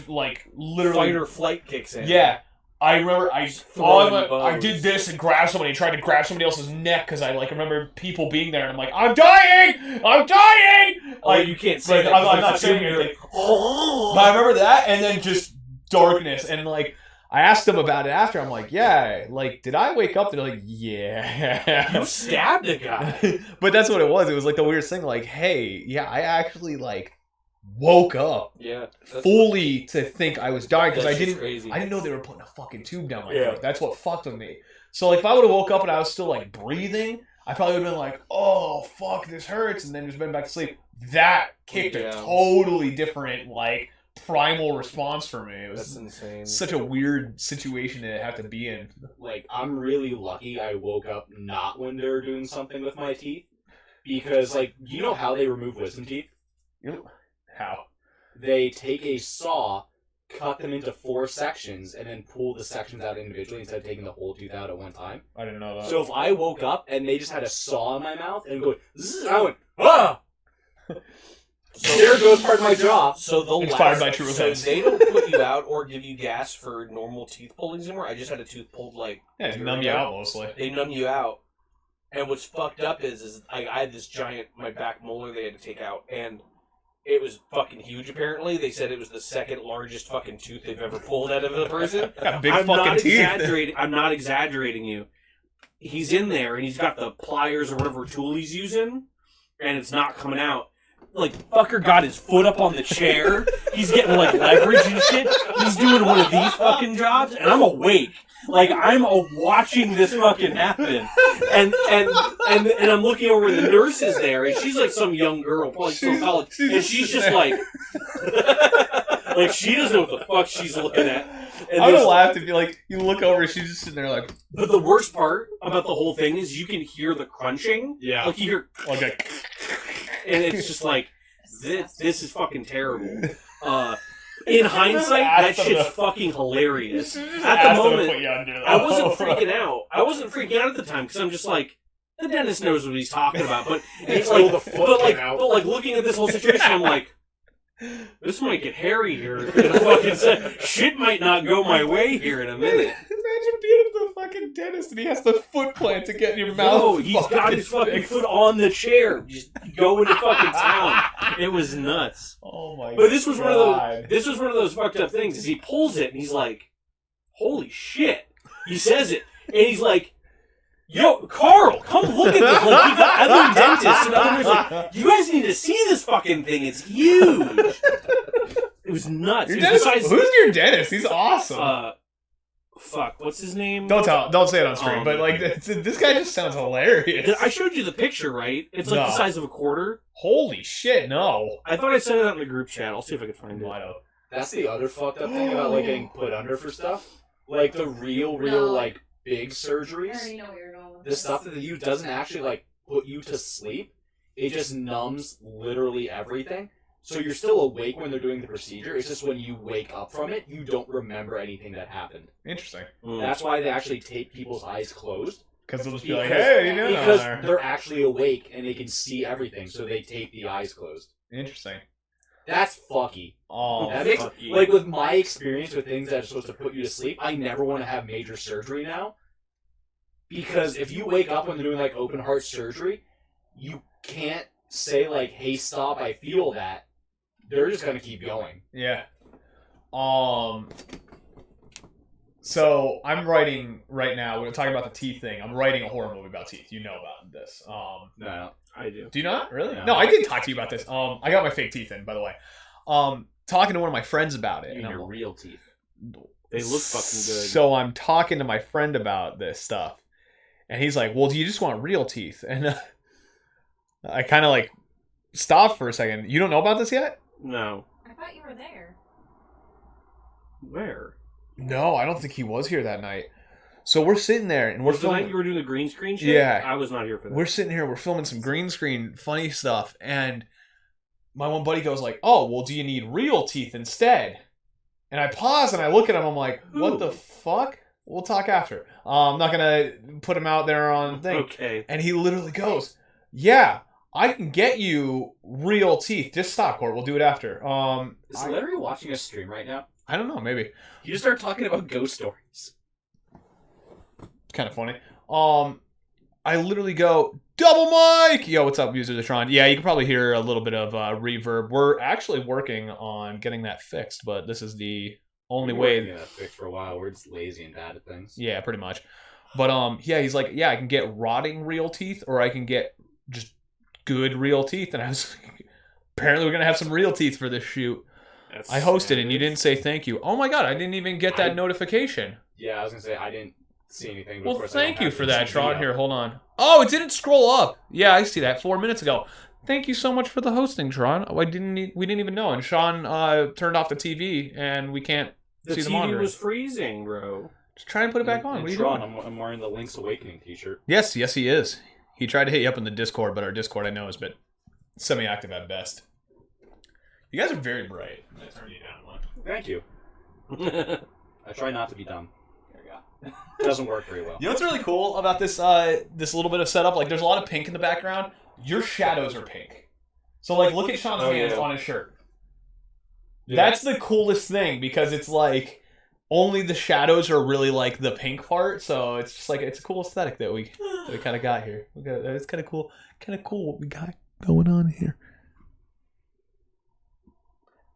like literally Fight or flight kicks in. Yeah. I remember I Throwing did this and grabbed somebody and tried to grab somebody else's neck because I like remember people being there and I'm like, I'm dying! I'm dying! Oh, Like, you can't say but that. I'm not saying anything. But I remember that and then just darkness and like I asked them about it after. I'm like, yeah, like did I wake up? They're like, yeah. You stabbed a guy. But that's what it was. It was like the weirdest thing. Like, hey, yeah, I actually like woke up Yeah. fully to think I was dying because I didn't. Crazy. I didn't know they were putting a fucking tube down my throat. That's what fucked with me. So like, if I would have woke up and I was still like breathing, I probably would have been like, "Oh fuck, this hurts," and then just been back to sleep. That kicked a totally different like primal response for me. It was That's insane. such a weird situation to have to be in. Like, I'm really lucky I woke up not when they were doing something with my teeth. Because, like, you know how they remove wisdom teeth? How? They take a saw, cut them into 4 sections, and then pull the sections out individually instead of taking the whole tooth out at one time. I didn't know that. So if I woke up and they just had a saw in my mouth and go, zzz, I went, ah! So there goes part of my jaw. So the Inspired by true so events. they don't put you out or give you gas for normal teeth pullings anymore. I just had a tooth pulled like Yeah, a year numb you ago. out mostly. They numb you out. And what's fucked up is I had this giant, my back molar they had to take out, and it was fucking huge apparently. They said it was the second largest fucking tooth they've ever pulled out of a person. Got big I'm fucking not teeth. exaggerating. I'm not exaggerating you. He's in there, and he's got the pliers or whatever tool he's using, and it's not coming out. Like, fucker got his foot up on the chair. He's getting, like, leverage and shit. He's doing one of these fucking jobs, and I'm awake. Like, I'm watching this fucking happen. And I'm looking over the nurse is there, and she's like some young girl, probably still college, and she's just like... like, she doesn't know what the fuck she's looking at. And I would have this- laughed if you like you look over, she's just sitting there like But the worst part about the whole thing is you can hear the crunching. Yeah. Like, you hear... okay. And it's just like, this is fucking terrible. In hindsight, that shit's fucking hilarious. At the moment, I wasn't freaking out. I wasn't freaking out at the time because I'm just like, the dentist knows what he's talking about. But it's like, but like looking at this whole situation, I'm like, this might get hairy here. In a fucking shit might not go my way here in a minute. Imagine being at the fucking dentist and he has the foot plant to get in your mouth. No, he's got his fucking foot on the chair, just going to fucking town. It was nuts. Oh my god. But this was one of those. This was one of those fucked up things. Is he pulls it and he's like, "Holy shit!" He says it and he's like, "Yo, Carl, come look at this!" Like he got other dentists and others like, "You guys need to see this fucking thing. It's huge." It was nuts. Your It was dentist, who's your dentist? He's awesome. fuck, what's his name? Don't say it on stream. But like, this guy just sounds hilarious. I showed you the picture, right? It's like the size of a quarter. Holy shit! No. I thought I sent it out in the group chat. I'll see if I can find it. That's the other fucked up thing about like getting put under for stuff. Like the real like big surgeries. I already know what you're going with. The stuff that they use doesn't actually like put you to sleep. It just numbs literally everything. So you're still awake when they're doing the procedure. It's just when you wake up from it, you don't remember anything that happened. Interesting. That's why they actually tape people's eyes closed. Because they'll just be like, hey, you know, because they're actually awake and they can see everything, so they tape the eyes closed. Interesting. That's fucky. Oh, that makes, like with my experience with things that are supposed to put you to sleep, I never want to have major surgery now. Because if you wake up when they're doing like open heart surgery, you can't say like, hey, stop, I feel that. They're just gonna keep going. Yeah. So I'm writing right now. We're talking about the teeth thing. I'm writing a horror movie about teeth. You know about this. No, I do. Do you not? Really? No. No, I did talk to you about this. I got my fake teeth in, by the way. Talking to one of my friends about it. You and mean I'm your real teeth? They look fucking good. So I'm talking to my friend about this stuff, and he's like, "Well, do you just want real teeth?" And I kind of like stopped for a second. You don't know about this yet? No. I thought you were there. Where? No, I don't think he was here that night. So we're sitting there and we're Was the filming. night you were doing the green screen shit? Yeah. I was not here for that. We're sitting here, we're filming some green screen funny stuff, and my one buddy goes like, "Oh, well, do you need real teeth instead?" And I pause and I look at him, I'm like, "What the fuck?" We'll talk after. I'm not gonna put him out there on thing. Okay. And he literally goes, "Yeah, I can get you real teeth. Just stop, Court. We'll do it after." Is Larry watching a stream right now? I don't know, maybe. You just start talking about ghost stories. It's kind of funny. I literally go, "Double mic!" Yo, what's up, user Detron? Yeah, you can probably hear a little bit of reverb. We're actually working on getting that fixed, but this is the only way. We've been that fixed for a while. We're just lazy and bad at things. Yeah, pretty much. But yeah, he's like, "Yeah, I can get rotting real teeth, or I can get just good real teeth." And I was like, apparently we're gonna have some real teeth for this shoot. That's I hosted and you didn't say thank you. Oh my god, I didn't even get that notification. Yeah, I was gonna say I didn't see anything. Well, But thank you for that, Tron. Here, hold on. Oh, it didn't scroll up. Yeah, I see that 4 minutes ago. Thank you so much for the hosting, Tron. We didn't even know. And Sean turned off the TV, and we can't see the monitor. TV was freezing, bro. Just try and put it back on. What are you Tron, doing? I'm wearing the Link's Awakening t-shirt. Yes, he is. He tried to hit you up in the Discord, but our Discord, I know, is a bit semi-active at best. You guys are very bright. I'm going to turn you down one. Thank you. I try not to be dumb. There we go. It doesn't work very well. You know what's really cool about this this little bit of setup? Like, there's a lot of pink in the background. Your shadows are pink. So, like, look at Sean's hands on his shirt. Yeah. That's the coolest thing, because it's like only the shadows are really like the pink part. So it's just like it's a cool aesthetic that we kind of got here. It's kind of cool what we got going on here.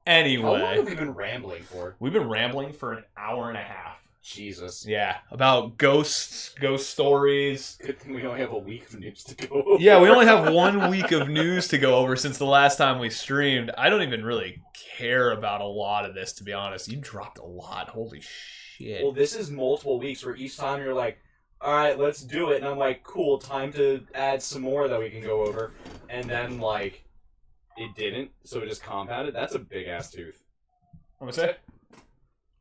Anyway, how long have we been rambling for? We've been rambling for an hour and a half. Jesus. Yeah, about ghosts, ghost stories. Good thing we only have a week of news to go over. Yeah, we only have 1 week of news to go over since the last time we streamed. I don't even really care about a lot of this, to be honest. You dropped a lot. Holy shit. Well, this is multiple weeks where each time you're like, alright, let's do it. And I'm like, cool, time to add some more that we can go over. And then, like, it didn't, so it just compounded. That's a big-ass tooth. What was it?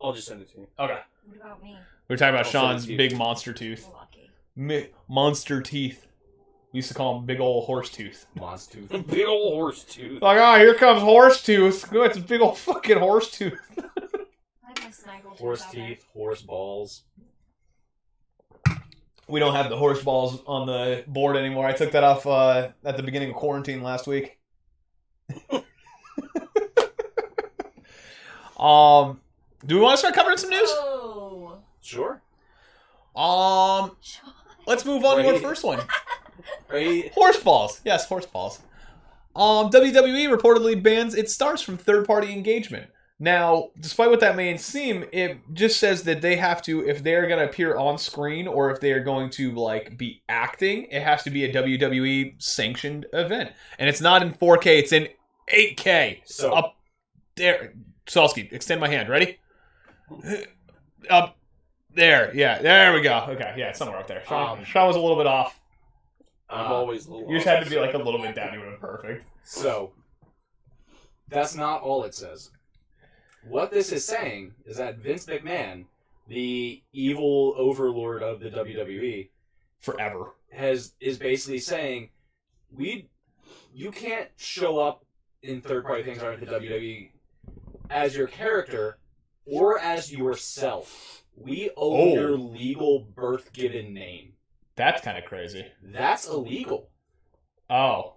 I'll just send it to you. Okay. What about me? We were talking about I'll Sean's send it to you. big monster tooth. Lucky. Monster teeth. We used to call him big old horse tooth. Monster tooth. Big old horse tooth. Like, here comes horse tooth. It's a big old fucking horse tooth. I have my snaggle tooth Horse out there. teeth, horse balls. We don't have the horse balls on the board anymore. I took that off at the beginning of quarantine last week. Do we want to start covering some news? Oh. Sure. Let's move on to our Right. first one. Right? Horse balls. Yes, horse balls. WWE reportedly bans its stars from third-party engagement. Now, despite what that may seem, it just says that they have to, if they're going to appear on screen or if they are going to, like, be acting, it has to be a WWE sanctioned event. And it's not in 4K, it's in 8K. So- Up there. Salsky, extend my hand. Ready? Up. There we go. Okay, yeah, somewhere up there. Sean was a little bit off. I'm always a little You just had to be like a little bit down. You would have been perfect. So, that's not all it says. What this is saying is that Vince McMahon, the evil overlord of the WWE, Forever. is basically saying, you can't show up in third-party things under the WWE as your character or as yourself. We own your legal birth-given name. That's kind of crazy. That's illegal. Oh.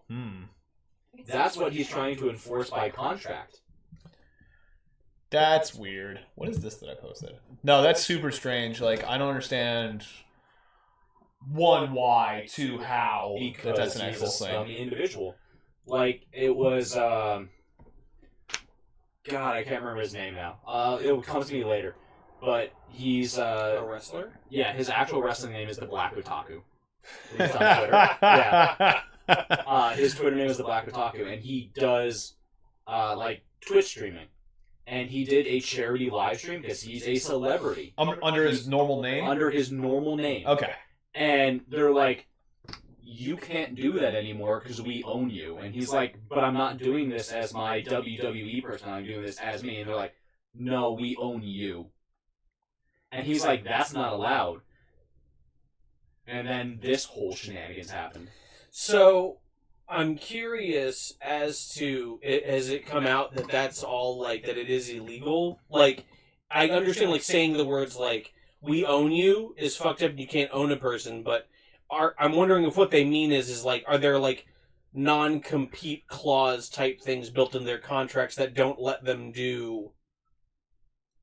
That's what he's trying to enforce by contract. That's weird. What is this that I posted? No, that's super strange. Like, I don't understand. One, why? Two, how? Because that's an he's actual a thing. scummy individual. Like, it was, God, I can't remember his name now. It will come to me later. But he's, a wrestler? Yeah, his actual wrestling name is the Black Otaku. He's on Twitter. Yeah. His Twitter name is the Black Otaku, and he does, like, Twitch streaming. And he did a charity live stream because he's a celebrity. Under his normal name? Under his normal name. Okay. And they're like, you can't do that anymore because we own you. And he's like, but I'm not doing this as my WWE person. I'm doing this as me. And they're like, no, we own you. And he's like, that's not allowed. And then this whole shenanigans happened. So, I'm curious as to, has it come out that that's all, like, that it is illegal? Like, I understand, like, saying the words, like, we own you is fucked up and you can't own a person, but I'm wondering if what they mean is like, are there, like, non-compete clause type things built in their contracts that don't let them do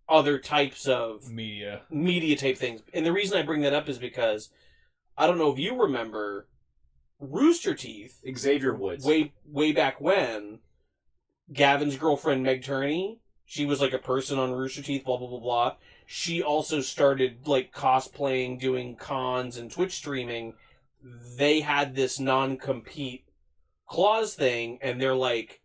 other types of media type things? And the reason I bring that up is because, I don't know if you remember, Rooster Teeth, Xavier Woods, way back when, Gavin's girlfriend Meg Turney, she was like a person on Rooster Teeth, blah blah blah blah. She also started like cosplaying, doing cons and Twitch streaming. They had this non-compete clause thing, and they're like,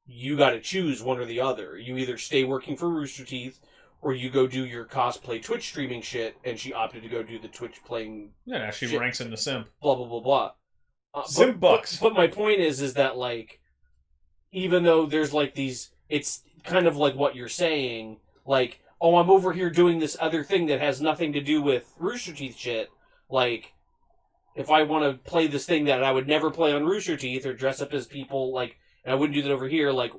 you got to choose one or the other. You either stay working for Rooster Teeth, or you go do your cosplay Twitch streaming shit. And she opted to go do the Twitch playing. Yeah, now she shit. ranks in the simp. Blah blah blah blah. Simp bucks. But my point is that like, even though there's like these, it's kind of like what you're saying, like, oh, I'm over here doing this other thing that has nothing to do with Rooster Teeth shit. Like, if I want to play this thing that I would never play on Rooster Teeth or dress up as people, like, and I wouldn't do that over here, like,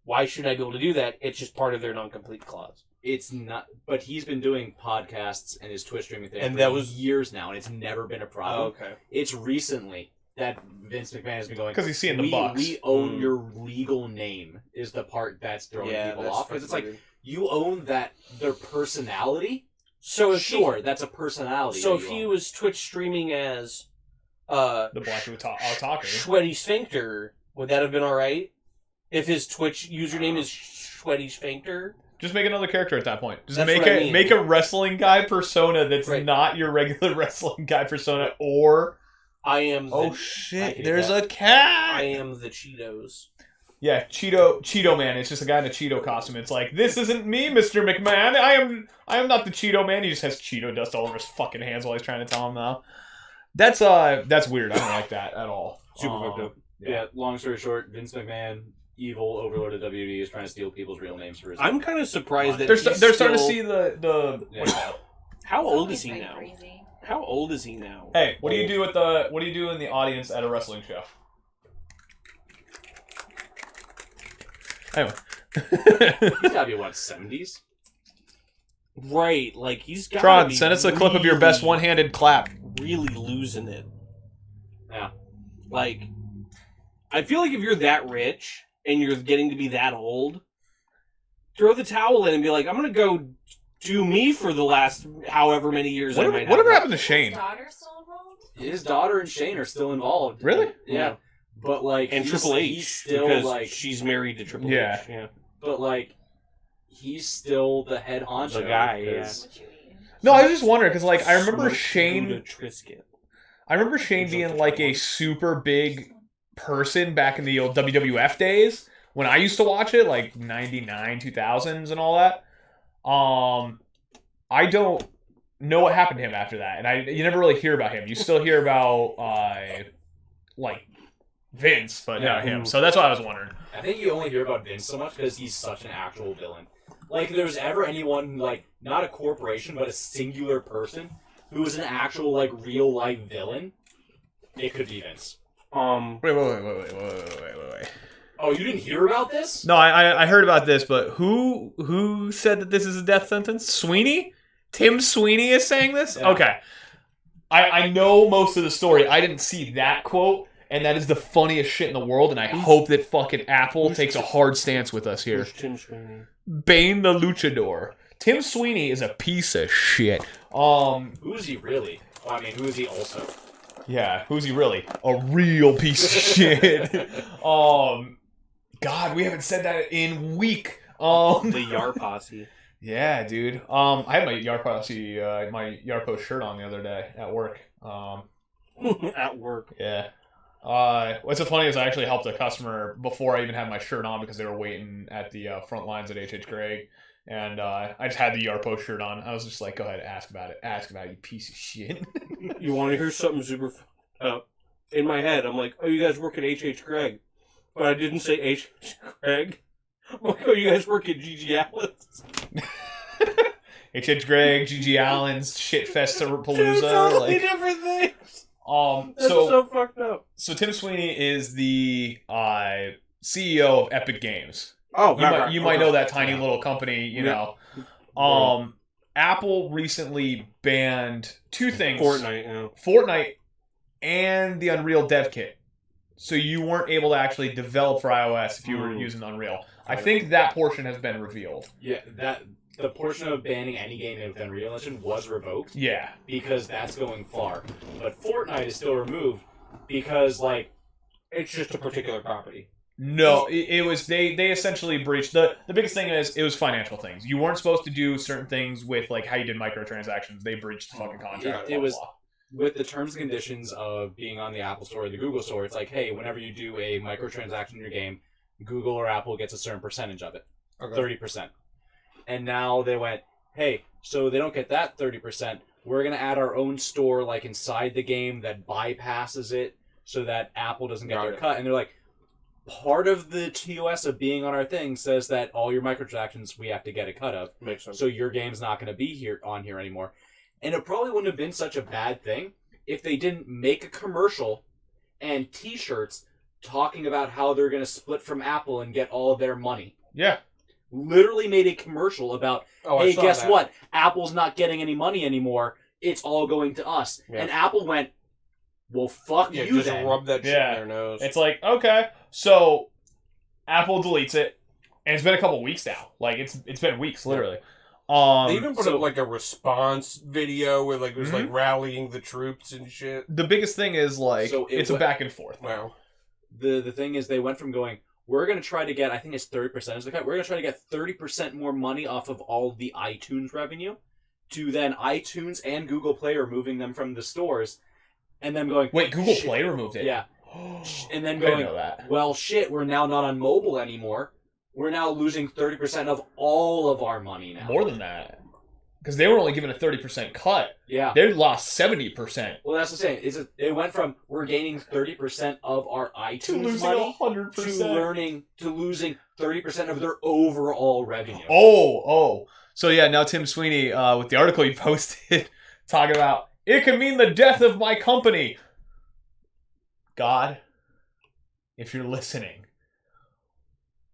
why should I be able to do that? It's just part of their non-complete clause. It's not, but he's been doing podcasts and his Twitch streaming thing and for years now, and it's never been a problem. Oh, okay. It's recently that Vince McMahon has been going, because he's seeing the bucks. We own your legal name is the part that's throwing people off. Because it's like, you own that, their personality. So if sure, that's a personality. So if he was Twitch streaming as the Black Otaku, Sweaty Sphincter, would that have been all right? If his Twitch username is Sweaty Sphincter, just make another character at that point. Just that's make a wrestling guy persona that's not your regular wrestling guy persona, or I am. Oh shit! There's a cat. I am the Cheetos. Yeah, Cheeto Man. It's just a guy in a Cheeto costume. It's like, this isn't me, Mr. McMahon. I am not the Cheeto Man. He just has Cheeto dust all over his fucking hands while he's trying to tell him now. That's weird. I don't like that at all. Super fucked up. Yeah. Long story short, Vince McMahon, evil overlord of WWE, is trying to steal people's real names for his. I'm kind of surprised that they're starting to see the. Yeah. How old is he now? Crazy. How old is he now? Hey, what do you do in the audience at a wrestling show? Anyway. He's gotta be, what, 70s? Right, like, he's gotta Tron, be send us a clip of your best one-handed clap. Really losing it. Yeah. Like, I feel like if you're that rich, and you're getting to be that old, throw the towel in and be like, I'm gonna go do me for the last however many years I might have. Whatever happened to Shane? His daughter still involved? His daughter and Shane are still involved. Really? Yeah. But, like, and Triple H, he's still, because like, she's married to Triple H. Yeah. But, like, he's still the head honcho. The guy, yeah. No, I was just wondering, because, like, I remember Shane being, like, a super big person back in the old WWF days, when I used to watch it, like, 99, 2000s and all that. know what happened to him after that, and you never really hear about him. You still hear about like Vince, but not him. So that's what I was wondering. I think you only hear about Vince so much because he's such an actual villain. Like, if there's ever anyone, like, not a corporation, but a singular person who is an actual, like, real life villain, it could be Vince. Wait. Oh, you didn't hear about this? No, I heard about this, but who said that this is a death sentence? Sweeney? Tim Sweeney is saying this? Yeah. Okay. I know most of the story. I didn't see that quote, and that is the funniest shit in the world, and I hope that fucking Apple takes a hard stance with us here. Who's Tim Sweeney? Bane the Luchador. Tim Sweeney is a piece of shit. Who is he really? Well, I mean, who is he also? Yeah, who's he really? A real piece of shit. God, we haven't said that in week. The Yar Posse. Yeah, dude. I had my Yar Posse, my Yarpo shirt on the other day at work. At work. Yeah. What's so funny is I actually helped a customer before I even had my shirt on because they were waiting at the front lines at H.H. Gregg. And I just had the Yarpo shirt on. I was just like, go ahead, ask about it. Ask about it, you piece of shit. You want to hear something super in my head, I'm like, oh, you guys work at H.H. Gregg. But I didn't say H.H. Gregg. I'm like, oh, you guys work at G.G. Allen's. H.H. Gregg, G.G. Allen's, Shitfest Palooza. Totally different things. That's so fucked up. So Tim Sweeney is the CEO of Epic Games. Oh, you might know that tiny little company, you know. Apple recently banned two things. Fortnite and the Unreal Dev Kit. So you weren't able to actually develop for iOS if you were using Unreal. I think that portion has been revealed. Yeah, the portion of banning any game with Unreal Engine was revoked. Yeah. Because that's going far. But Fortnite is still removed because, like, it's just a particular property. No, it was they essentially breached the biggest thing is it was financial things. You weren't supposed to do certain things with like how you did microtransactions. They breached the fucking contract. It was with the terms and conditions of being on the Apple Store or the Google Store. It's like, hey, whenever you do a microtransaction in your game, Google or Apple gets a certain percentage of it, 30%. And now they went, hey, so they don't get that 30%. We're gonna add our own store like inside the game that bypasses it so that Apple doesn't get their cut. And they're like, part of the TOS of being on our thing says that all your microtransactions we have to get a cut of. Makes sense. So your game's not going to be on here anymore. And it probably wouldn't have been such a bad thing if they didn't make a commercial and T-shirts talking about how they're going to split from Apple and get all of their money. Yeah. Literally made a commercial about, hey, guess what? Apple's not getting any money anymore. It's all going to us. Yeah. And Apple went, well, fuck you just then. Rub that shit in their nose. It's like, okay. So, Apple deletes it, and it's been a couple weeks now. Like, it's been weeks, literally. They even put up, like, a response video where, like, it was, like, rallying the troops and shit. The biggest thing is, like, it's a back and forth. Wow. The thing is, they went from going, we're going to try to get, I think it's 30% is the cut, we're going to try to get 30% more money off of all the iTunes revenue, to then iTunes and Google Play are moving them from the stores, and then going... Wait, Google Play removed it? Yeah. And then going, well, shit, we're now not on mobile anymore. We're now losing 30% of all of our money now. More than that. Because they were only given a 30% cut. Yeah. They lost 70%. Well, that's the same. It went from we're gaining 30% of our iTunes to losing money 100%. to losing 30% of their overall revenue. Oh. So yeah, now Tim Sweeney, with the article you posted, talking about, it could mean the death of my company. God, if you're listening,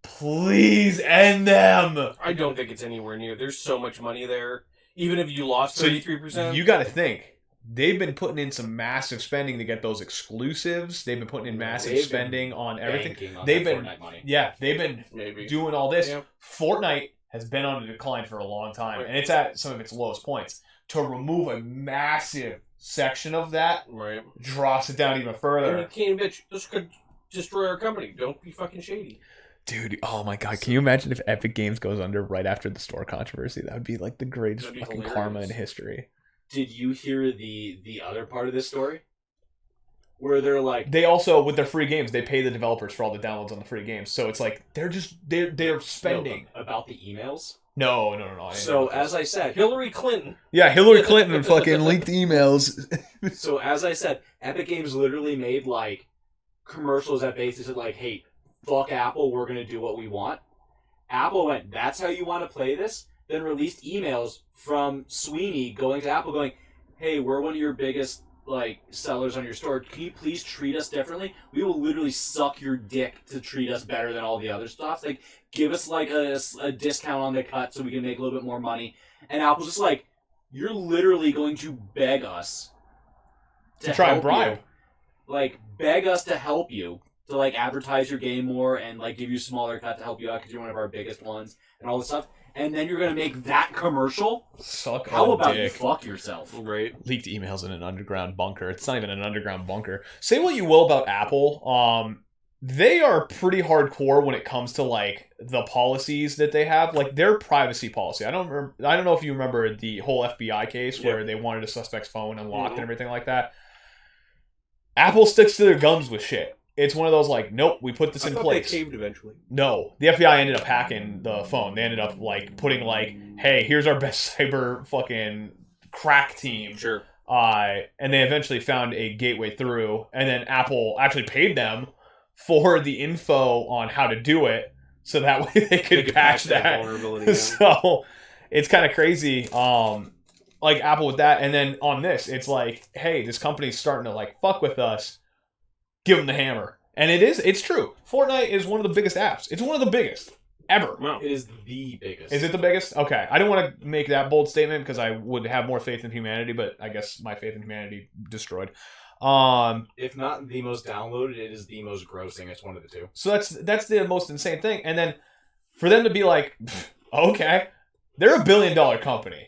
please end them. I don't think it's anywhere near. There's so much money there. Even if you lost 33%. You got to think. They've been putting in some massive spending to get those exclusives. They've been putting in massive spending on everything. They've been doing all this. Yeah. Fortnite has been on a decline for a long time, and it's at some of its lowest points. To remove a massive section of that drops it down even further. And you can't, bitch. This could destroy our company. Don't be fucking shady. Dude, oh my god, can you imagine if Epic Games goes under right after the store controversy? That would be like the greatest fucking hilarious karma in history. Did you hear the other part of this story? Where they're like... They also, with their free games, they pay the developers for all the downloads on the free games. So it's like, they're spending. No, about the emails? No. I didn't know So, about this. as I said, Hillary Clinton. Yeah, Hillary Clinton fucking leaked emails. So as I said, Epic Games literally made like commercials that basically said like, "Hey, fuck Apple, we're gonna do what we want." Apple went, "That's how you want to play this?" Then released emails from Sweeney going to Apple, going, "Hey, we're one of your biggest like sellers on your store. Can you please treat us differently? We will literally suck your dick to treat us better than all the other stuff. Like, give us like a discount on the cut so we can make a little bit more money." And Apple's just like, "You're literally going to beg us To try and help bribe. you. Like, beg us to help you, to like advertise your game more and like give you a smaller cut to help you out because you're one of our biggest ones and all this stuff. And then you're gonna make that commercial? Suck How a about dick. you fuck yourself?" Right. Leaked emails in an underground bunker. It's not even an underground bunker. Say what you will about Apple. They are pretty hardcore when it comes to like the policies that they have, like their privacy policy. I don't know if you remember the whole FBI case where they wanted a suspect's phone unlocked and everything like that. Apple sticks to their guns with shit. It's one of those like, nope, we put this in place. They caved eventually. No, the FBI ended up hacking the phone. They ended up like putting like, hey, here's our best cyber fucking crack team. Sure. And they eventually found a gateway through, and then Apple actually paid them for the info on how to do it, so that way they could patch that vulnerability. Yeah. So it's kind of crazy. Like Apple with that, and then on this, it's like, hey, this company's starting to like fuck with us. Give them the hammer, and it's true. Fortnite is one of the biggest apps. It's one of the biggest ever. Wow. It is the biggest. Is it the biggest? Okay. I didn't want to make that bold statement because I would have more faith in humanity, but I guess my faith in humanity destroyed. If not the most downloaded, it is the most grossing. It's one of the two. So that's the most insane thing. And then for them to be like, okay, they're $1 billion company.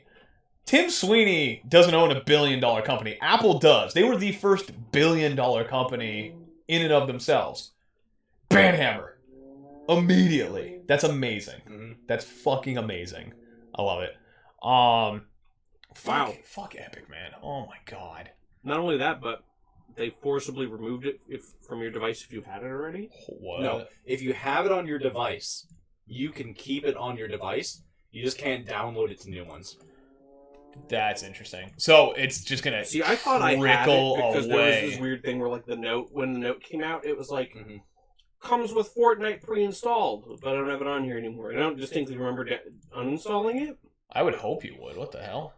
Tim Sweeney doesn't own a $1 billion company. Apple does. They were the first $1 billion company in and of themselves. Banhammer. Immediately. That's amazing. Mm-hmm. That's fucking amazing. I love it. Wow. Fuck Epic, man. Oh my god. Not only that, but they forcibly removed it from your device if you've had it already. What? No, if you have it on your device, you can keep it on your device. You just can't download it to new ones. That's interesting. So it's just gonna See, I thought I had it trickle because there was away. this weird thing where, like, when the note came out, it was like, comes with Fortnite pre-installed, but I don't have it on here anymore. I don't distinctly remember uninstalling it. I would hope you would. What the hell?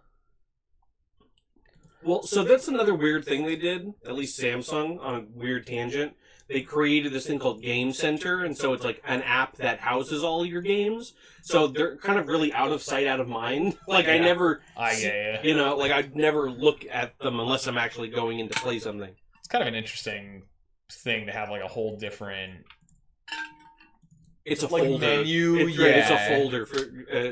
Well, so that's another weird thing they did, at least Samsung, on a weird tangent. They created this thing called Game Center, and so it's like an app that houses all your games. So they're kind of really out of sight, out of mind. Like, I never, you know, like I'd never look at them unless I'm actually going in to play something. It's kind of an interesting thing to have like a whole different. It's a like folder. menu, It's a folder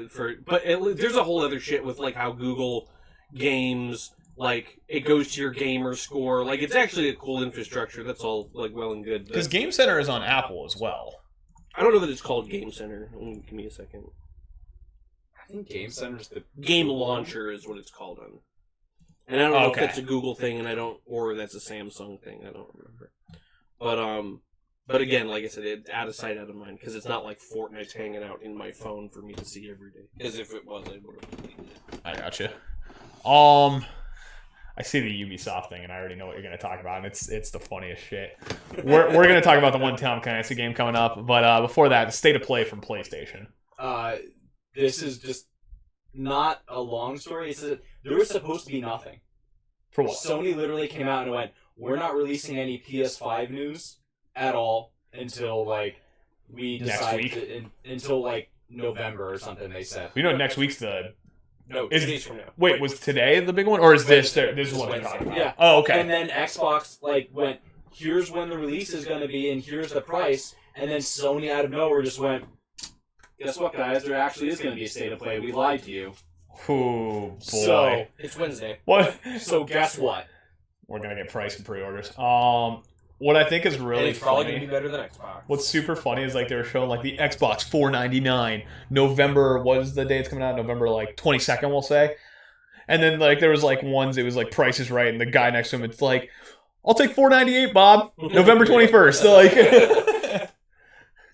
for. But there's a whole other shit with like how Google Games, like, it goes to your gamer score. Like, it's actually a cool infrastructure. That's all, like, well and good. Because Game Center is on Apple as well. I don't know that it's called Game Center. Give me a second. I think Game Center's the Game Launcher is what it's called on. And I don't know if that's a Google thing, or that's a Samsung thing. I don't remember. But again, like I said, it's out of sight, out of mind, because it's not like Fortnite's hanging out in my phone for me to see every day. Because if it was, I would have deleted it. I gotcha. I see the Ubisoft thing, and I already know what you're going to talk about, and it's the funniest shit. We're going to talk about the one Tom Clancy game coming up, but before that, the state of play from PlayStation. This is just not a long story. It's there was supposed to be nothing. For what? Sony literally came out and went, "We're not releasing any PS5 news at all until like we decide until like November or something." They said. You know, next week's the. No, 2 days from now. Wait, was today the big one, or is this is what they're talking about? Yeah. Oh, okay. And then Xbox went, "Here's when the release is going to be, and here's the price." And then Sony out of nowhere just went, "Guess what, guys? There actually is going to be a state of play. We lied to you." Oh boy. So it's Wednesday. What? So guess what? We're gonna get price and pre-orders. What I think is really and it's probably funny, going to be better than Xbox. What's super funny is like they were showing like the Xbox $499 November. What is the day it's coming out? November like 22nd, we'll say. And then like there was like ones. It was like Price is Right, and the guy next to him, it's like, "I'll take $498, Bob. November 21st." So like.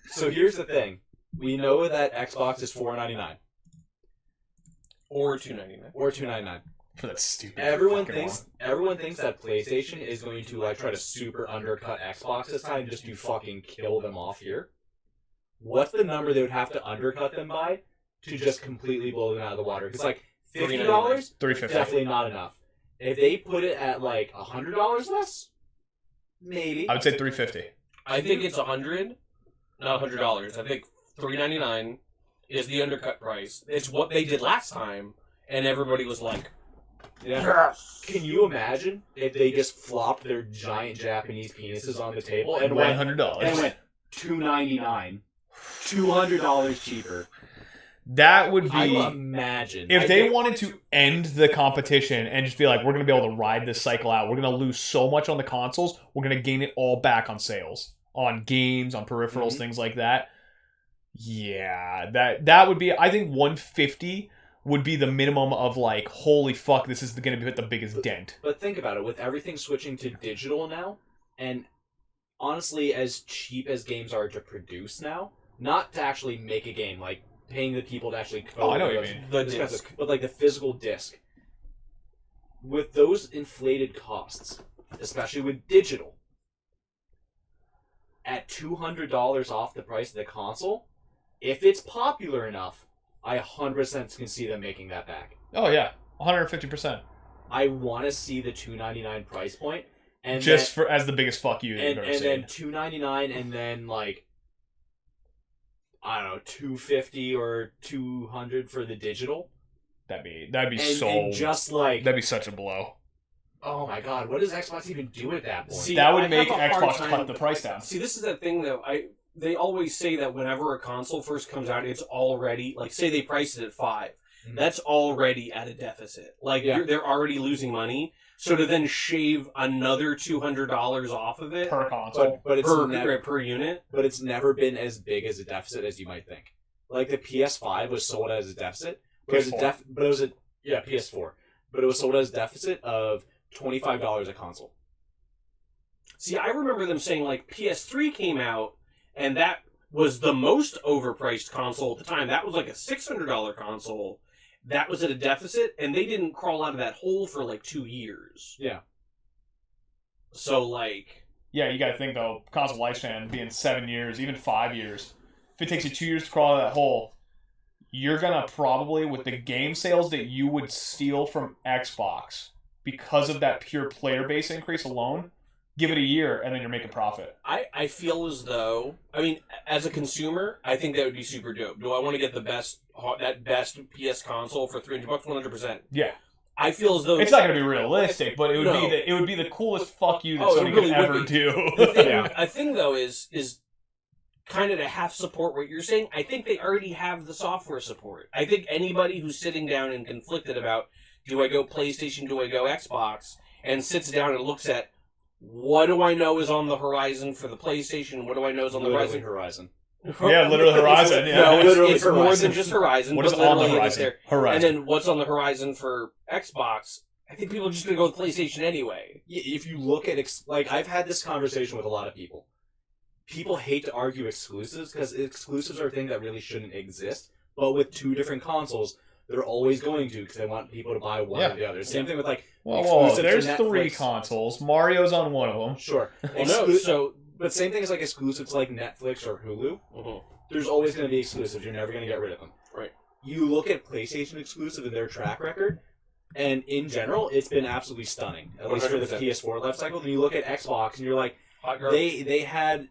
So here's the thing: we know that Xbox is $499. Or $299. Or $299. For that stupid. Everyone fucking thinks that PlayStation is going to like try to super undercut Xbox this time just to fucking kill them off here. What's the number they would have to undercut them by to just completely blow them out of the water? Because like $50, $350. definitely not enough. If they put it at like $100 less, maybe. I would say $350. I think it's $100, not $100. I think $399 is the undercut price. It's what they did last time, and everybody was like, Yeah. yes. Can you imagine if they just flopped their giant Japanese penises on the table and went $100. $299, $200 cheaper? That would I be... imagine. If they wanted to end the competition and just be like, we're going to be able to ride this cycle out, we're going to lose so much on the consoles, we're going to gain it all back on sales. On games, on peripherals, things like that. Yeah, that would be... I think $150 would be the minimum of like, holy fuck, this is going to be the biggest dent. But think about it, with everything switching to digital now, and honestly, as cheap as games are to produce now, not to actually make a game, like paying the people to actually code. Oh, I know what you mean. The disc. But like the physical disc. With those inflated costs, especially with digital, at $200 off the price of the console, if it's popular enough, I 100% can see them making that back. Oh, yeah. 150%. I want to see the $299 price point. And just then, as the biggest fuck you that you've ever and seen. then $299 and then like, I don't know, $250 or $200 for the digital. That'd be And so... just like... That'd be such a blow. Oh my god, what does Xbox even do at that point? See, That would I make have a hard Xbox time- cut the price down. See, this is the thing, though. They always say that whenever a console first comes out, it's already, like, say they priced it at $5. Mhm. That's already at a deficit. Like, Yeah. they're already losing money. So to then shave another $200 off of it Per console. But it's per unit, but it's never been as big as a deficit as you might think. Like the PS5 was sold as a deficit, but it was a PS4, but it was sold as a deficit of $25 a console. see, I remember them saying, like, PS3 came out, and that was the most overpriced console at the time. That was like a $600 console. That was at a deficit, and they didn't crawl out of that hole for like 2 years. Yeah. So, like... Yeah, you gotta think, though, console lifespan being 7 years, even 5 years. If it takes you 2 years to crawl out of that hole, you're gonna probably, with the game sales that you would steal from Xbox, because of that pure player base increase alone, give it a year, and then you're making profit. I feel as though, I mean, as a consumer, I think that would be super dope. Do I want to get that best PS console for $300? 100%. Yeah. I feel as though It's not going to be realistic, but it would be the coolest fuck you that somebody could ever do. A thing though is kind of to half support what you're saying. I think they already have the software support. I think anybody who's sitting down and conflicted about, do I go PlayStation, do I go Xbox, and sits down and looks at, what do I know is on the horizon for the PlayStation? What do I know is on the Horizon. Yeah, literally Horizon. Yeah. No, Literally it's more Horizon. than just Horizon. What but is on the literally horizon? there. Horizon. And then what's on the horizon for Xbox? I think people are just going to go with PlayStation anyway. If you look at I've had this conversation with a lot of people. People hate to argue exclusives because exclusives are a thing that really shouldn't exist. But with two different consoles, they're always going to because they want people to buy one or the other. Same thing with like Whoa, exclusive to there's Netflix. 3 consoles. Mario's on one of them. Sure. Well, no, But same thing as like exclusives to like Netflix or Hulu. Mhm. There's always going to be exclusives. You're never going to get rid of them. Right. You look at PlayStation exclusive and their track record, and in general, it's been absolutely stunning. At least for the 100%. PS4 life cycle. Then you look at Xbox, and you're like, Hot garbage. they had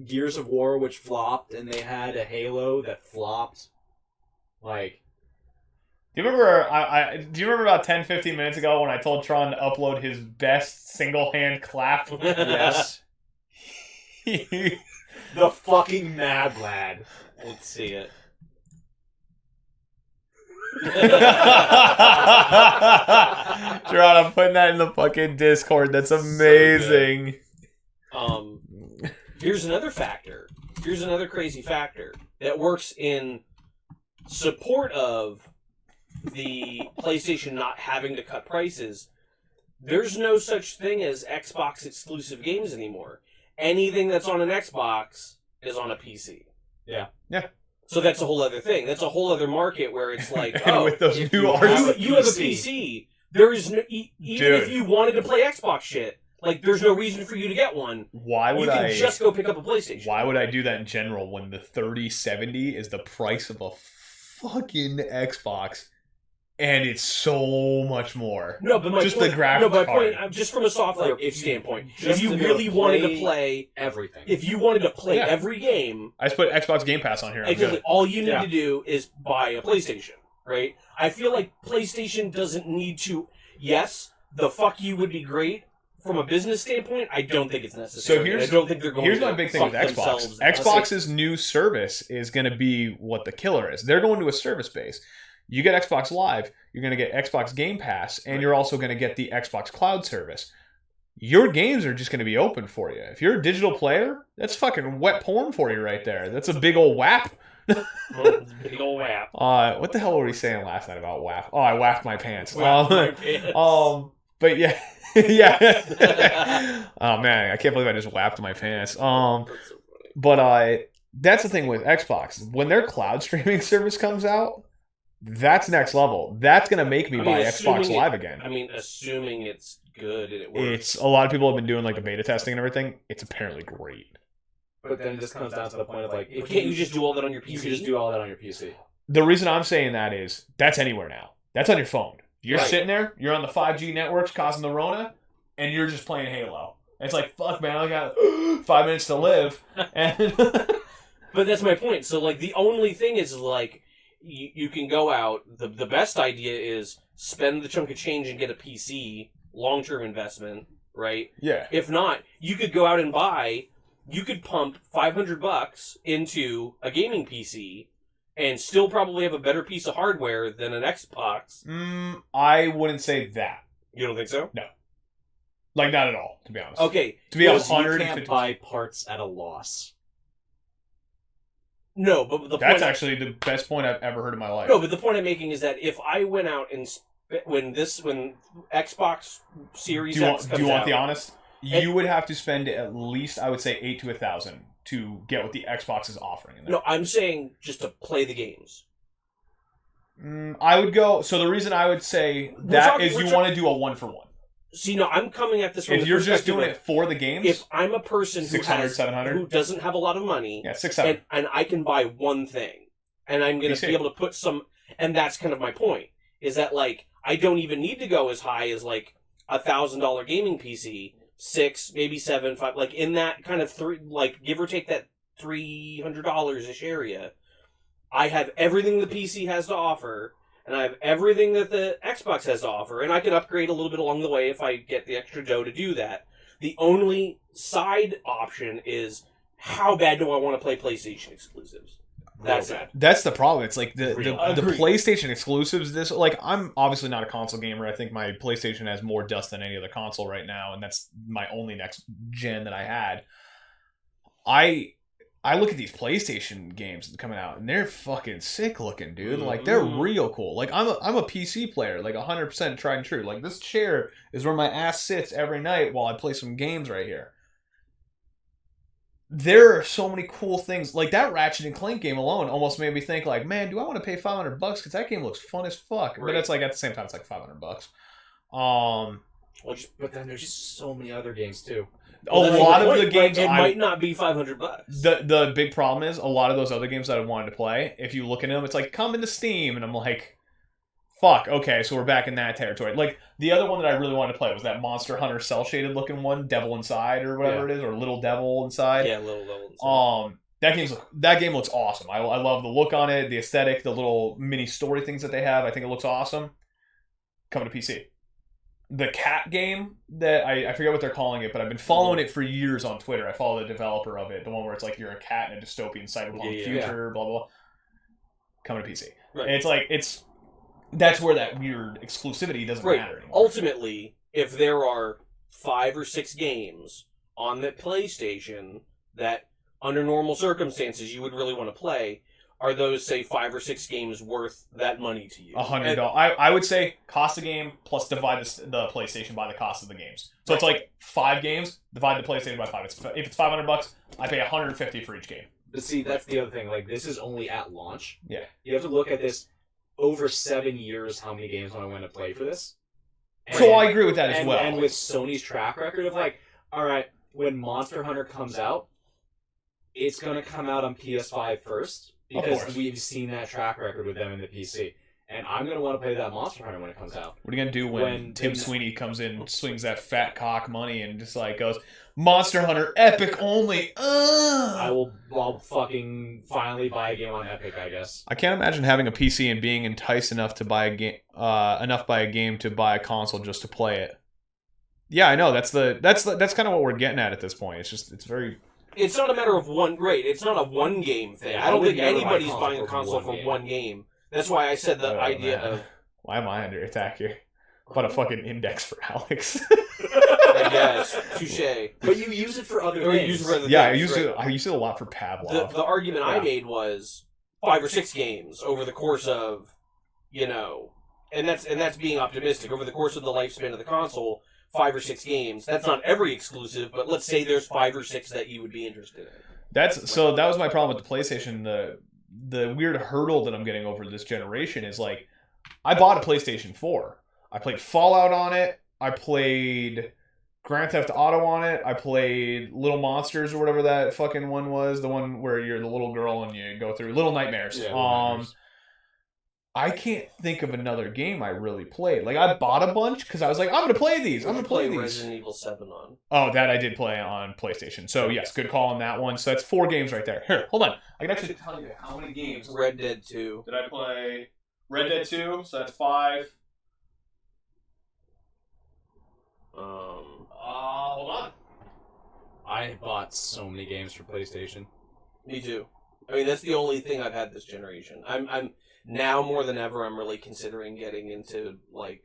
Gears of War which flopped, and they had a Halo that flopped. Like, Do you remember? Do you remember about 10, 15 minutes ago when I told Tron to upload his best single hand clap? yes, the fucking mad lad. Let's see it. Tron, I'm putting that in the fucking Discord. That's amazing. Here's another factor. Here's another crazy factor that works in support of the PlayStation not having to cut prices. There's no such thing as Xbox exclusive games anymore. Anything that's on an Xbox is on a PC. Yeah. Yeah. So that's a whole other thing. That's a whole other market where it's like, And with those new arts, you have a PC. There is no, even if you wanted to play Xbox shit, like there's no reason for you to get one. Why would you can I just go pick up a PlayStation? Why would I do that in general when the 3070 is the price of a fucking Xbox, and it's so much more? No, but my just point, the graphics no, my card. point, just from a software standpoint, if just you to really wanted to play everything, if you wanted to play every game, I just put Xbox Game Pass on here. exactly, all you need to do is buy a PlayStation, right? I feel like PlayStation doesn't need to. Yes, the fuck you would be great. From a business standpoint, I don't think it's necessary. So I don't think they're going here's to my big thing with themselves. Xbox. Xbox's new service is going to be what the killer is. They're going to a service base. You get Xbox Live, you're going to get Xbox Game Pass, and you're also going to get the Xbox Cloud service. Your games are just going to be open for you. If you're a digital player, that's fucking wet porn for you right there. That's a big old WAP. Big old WAP. What the hell were we saying last night about WAP? Oh, I whacked my pants. But yeah. Yeah. Oh man, I can't believe I just whapped my pants. But that's the thing with Xbox. When their cloud streaming service comes out, that's next level. That's gonna make me buy Xbox Live again. I mean, assuming it's good and it works. It's a lot of people have been doing like the beta testing and everything. It's apparently great. But then it just comes down to the point of like, if can't you just do all that on your PC? You can just do all that on your PC. The reason I'm saying that is that's anywhere now. That's on your phone. You're Right. sitting there, you're on the 5G networks causing the Rona, and you're just playing Halo. It's like, fuck, man, I got 5 minutes to live. And But that's my point. So, like, the only thing is, like, you can go out. The best idea is spend the chunk of change and get a PC, long-term investment, right? yeah. If not, you could go out and you could pump $500 into a gaming PC and still probably have a better piece of hardware than an Xbox. I wouldn't say that. You don't think so? No. Like, not at all, to be honest. Okay. To be You 150. can't buy parts at a loss. No, but the That's point actually the best point I've ever heard in my life. No, but the point I'm making is that if I went out and when Xbox Series X comes do you want out, the honest? You would have to spend at least, I would say, $8,000 to $1,000 to get what the Xbox is offering. In there. No, I'm saying just to play the games. I would go. So the reason I would say that is you want to do a 1-for-1. See, no, I'm coming at this from If the you're just perspective doing of, it for the games, if I'm a person who 600, 700? who doesn't have a lot of money, yeah, 600. and I can buy one thing, and I'm going to be able to put some, and that's kind of my point, is that, like, I don't even need to go as high as, like, $1,000 gaming PC, 6, maybe 7, 5, like, in that kind of give or take that $300-ish area. I have everything the PC has to offer, and I have everything that the Xbox has to offer, and I can upgrade a little bit along the way if I get the extra dough to do that. The only side option is, how bad do I want to play PlayStation exclusives? That's it. That's the problem. It's like the Agreed. PlayStation exclusives. I'm obviously not a console gamer. I think my PlayStation has more dust than any other console right now, and that's my only next gen that I had. I look at these PlayStation games coming out, and they're fucking sick looking, dude. Like, they're real cool. Like, I'm a PC player, like 100% tried and true. Like, this chair is where my ass sits every night while I play some games right here. There are so many cool things. Like, that Ratchet and Clank game alone almost made me think, like, man, do I want to pay $500? Because that game looks fun as fuck. Right. But it's like, at the same time, it's like $500. But then there's just so many other games too. A lot of the games it might not be $500. The big problem is a lot of those other games that I wanted to play, if you look at them, it's like, come into Steam, and I'm like, fuck, okay, so we're back in that territory. Like, the other one that I really wanted to play was that Monster Hunter cel-shaded looking one, Devil Inside or whatever it is, or Little Devil Inside. Yeah, Little Devil Inside. That game looks awesome. I love the look on it, the aesthetic, the little mini story things that they have. I think it looks awesome. Coming to PC. The cat game that I forget what they're calling it, but I've been following it for years on Twitter. I follow the developer of it, the one where it's like you're a cat in a dystopian cyberpunk future, blah blah blah. Coming to PC. Right. It's like that's where that weird exclusivity doesn't matter anymore. Ultimately, if there are 5 or 6 games on the PlayStation that, under normal circumstances, you would really want to play, are those, say, 5 or 6 games worth that money to you? $100. I would say cost a game plus divide the PlayStation by the cost of the games. So it's like 5 games, divide the PlayStation by 5. If it's $500, I pay $150 for each game. But see, that's the other thing. Like, this is only at launch. Yeah. You have to look at this over 7 years, how many games I want to play for this. So I agree with that as well. And with Sony's track record of like, all right, when Monster Hunter comes out, it's going to come out on PS5 first. Because we've seen that track record with them in the PC. And I'm going to want to play that Monster Hunter when it comes out. What are you going to do when Tim Sweeney comes in, swings that fat cock money, and just like goes, Monster Hunter Epic only? I'll fucking finally buy a game on Epic, I guess. I can't imagine having a PC and being enticed enough to buy a game, by a game to buy a console just to play it. Yeah, I know. That's kind of what we're getting at this point. It's very. It's not a matter of one. Right. It's not a one game thing. I don't think anybody's buying a console for one game. That's why I said the idea of. Why am I under attack here? What a fucking index for Alex. I guess. Touche. But you use it for other things. Use it for other yeah, things, I used it a lot for Pavlov. The argument I made was 5 or 6 games over the course of, and that's being optimistic. Over the course of the lifespan of the console, 5 or 6 games. That's not every exclusive, but let's say there's 5 or 6 that you would be interested in. That was my problem with the PlayStation. The weird hurdle that I'm getting over this generation is like, I bought a PlayStation 4. I played Fallout on it. I played Grand Theft Auto on it. I played Little Monsters or whatever that fucking one was. The one where you're the little girl and you go through Little Nightmares. Yeah, Nightmares. I can't think of another game I really played. Like, I bought a bunch because I was like, I'm going to play these. I'm going to play these. Resident Evil 7 on. Oh, that I did play on PlayStation. So, yes, good call on that one. So, that's 4 games right there. Here, hold on. I can actually tell you how many games. Red Dead 2. Did I play Red Dead 2? So, that's 5. Hold on. I bought so many games for PlayStation. Me too. I mean, that's the only thing I've had this generation. I'm now more than ever, I'm really considering getting into, like,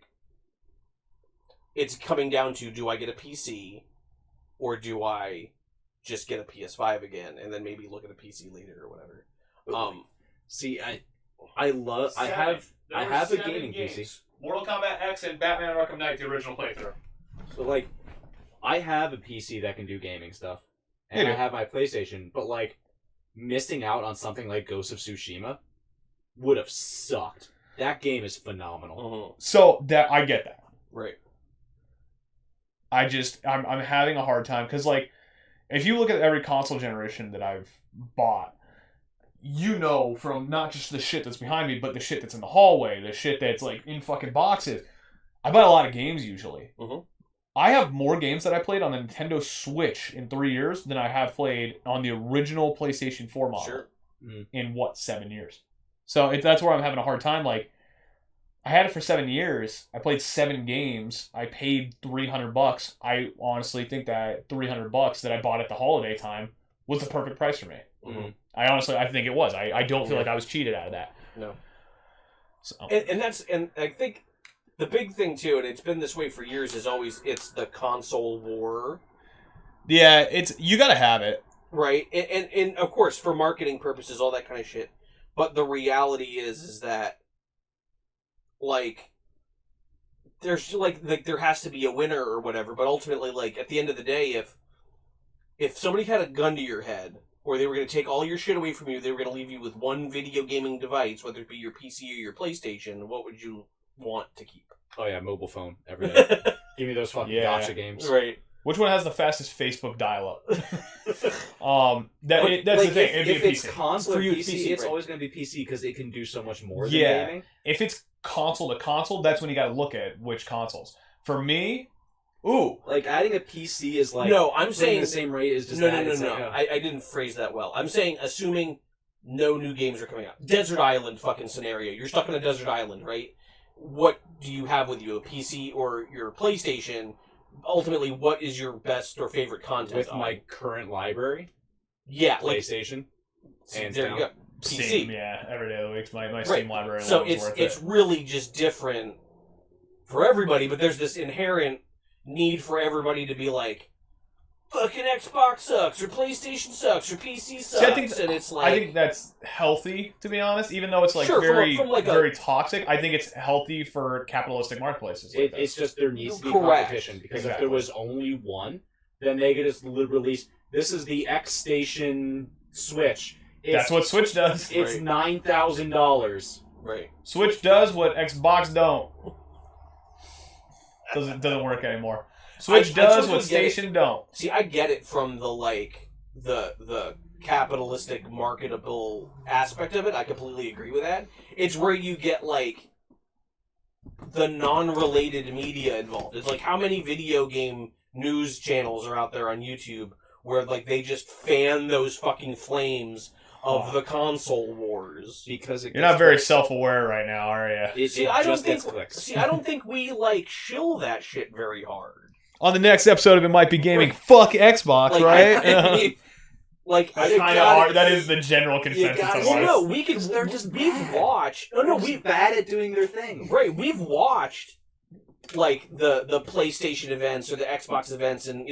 it's coming down to, do I get a PC or do I just get a PS5 again and then maybe look at a PC later or whatever. See, I have a gaming PC. Mortal Kombat X and Batman Arkham Knight, the original playthrough. So, like, I have a PC that can do gaming stuff. And I have my PlayStation, but, like, missing out on something like Ghost of Tsushima would have sucked. That game is phenomenal. Uh-huh. So, that I get that. Right. I'm having a hard time, because, like, if you look at every console generation that I've bought, from not just the shit that's behind me, but the shit that's in the hallway, the shit that's, like, in fucking boxes. I buy a lot of games, usually. Uh-huh. I have more games that I played on the Nintendo Switch in 3 years than I have played on the original PlayStation 4 model. Sure. In, 7 years? So, that's where I'm having a hard time. Like, I had it for 7 years. I played 7 games. I paid $300. I honestly think that $300 that I bought at the holiday time was the perfect price for me. Mm-hmm. I think it was. I don't feel like I was cheated out of that. No. So. And I think the big thing too, and it's been this way for years, is always it's the console war. Yeah, you gotta have it. Right. And of course, for marketing purposes, all that kind of shit. But the reality is that, like, there's like there has to be a winner or whatever. But ultimately, like, at the end of the day, if somebody had a gun to your head, or they were going to take all your shit away from you, they were going to leave you with one video gaming device, whether it be your PC or your PlayStation, what would you want to keep? Oh yeah, mobile phone every day. Give me those fucking gotcha games. Right. Which one has the fastest Facebook dial-up? That's the thing. If it's console For or you, PC, it's right? always going to be PC because it can do so much more than Yeah. gaming. If it's console to console, that's when you got to look at which consoles. For me, like adding a PC is like no. I'm saying the same rate as just no. like, I didn't phrase that well. I'm saying assuming no new games are coming out. Desert Island fucking scenario. You're stuck on a desert island, right? What do you have with you? A PC or your PlayStation? Ultimately, what is your best or favorite content? with my current library, yeah, like PlayStation. Hands there down. you go. PC. Steam, yeah, every day of the week. My Right. Steam library So alone is worth it's it. really just different for everybody, but there's this inherent need for everybody to be like, fucking Xbox sucks, or PlayStation sucks, or PC sucks, and it's like... I think that's healthy, to be honest, even though it's like Sure, very toxic. I think it's healthy for capitalistic marketplaces. Like It's just there needs to be Correct. competition because Exactly. if there was only one, then they could just release. This is the X Station Switch. That's what Switch does. It's Right. $9,000. Right. Switch does what Xbox don't. Doesn't work anymore. Switch I does totally what Station don't. See, I get it from the capitalistic marketable aspect of it. I completely agree with that. It's where you get like the non-related media involved. It's like how many video game news channels are out there on YouTube where like they just fan those fucking flames of the console wars. Because You're not very self-aware right now, are you? See, I don't think we like shill that shit very hard. On the next episode of It Might Be Gaming, fuck Xbox, Like, right? I mean, like That's kind of hard. That is the general consensus of well, ours. no, we could. They're just we've watched. No, we've bad at doing their thing. Right, we've watched like the PlayStation events or the Xbox events, and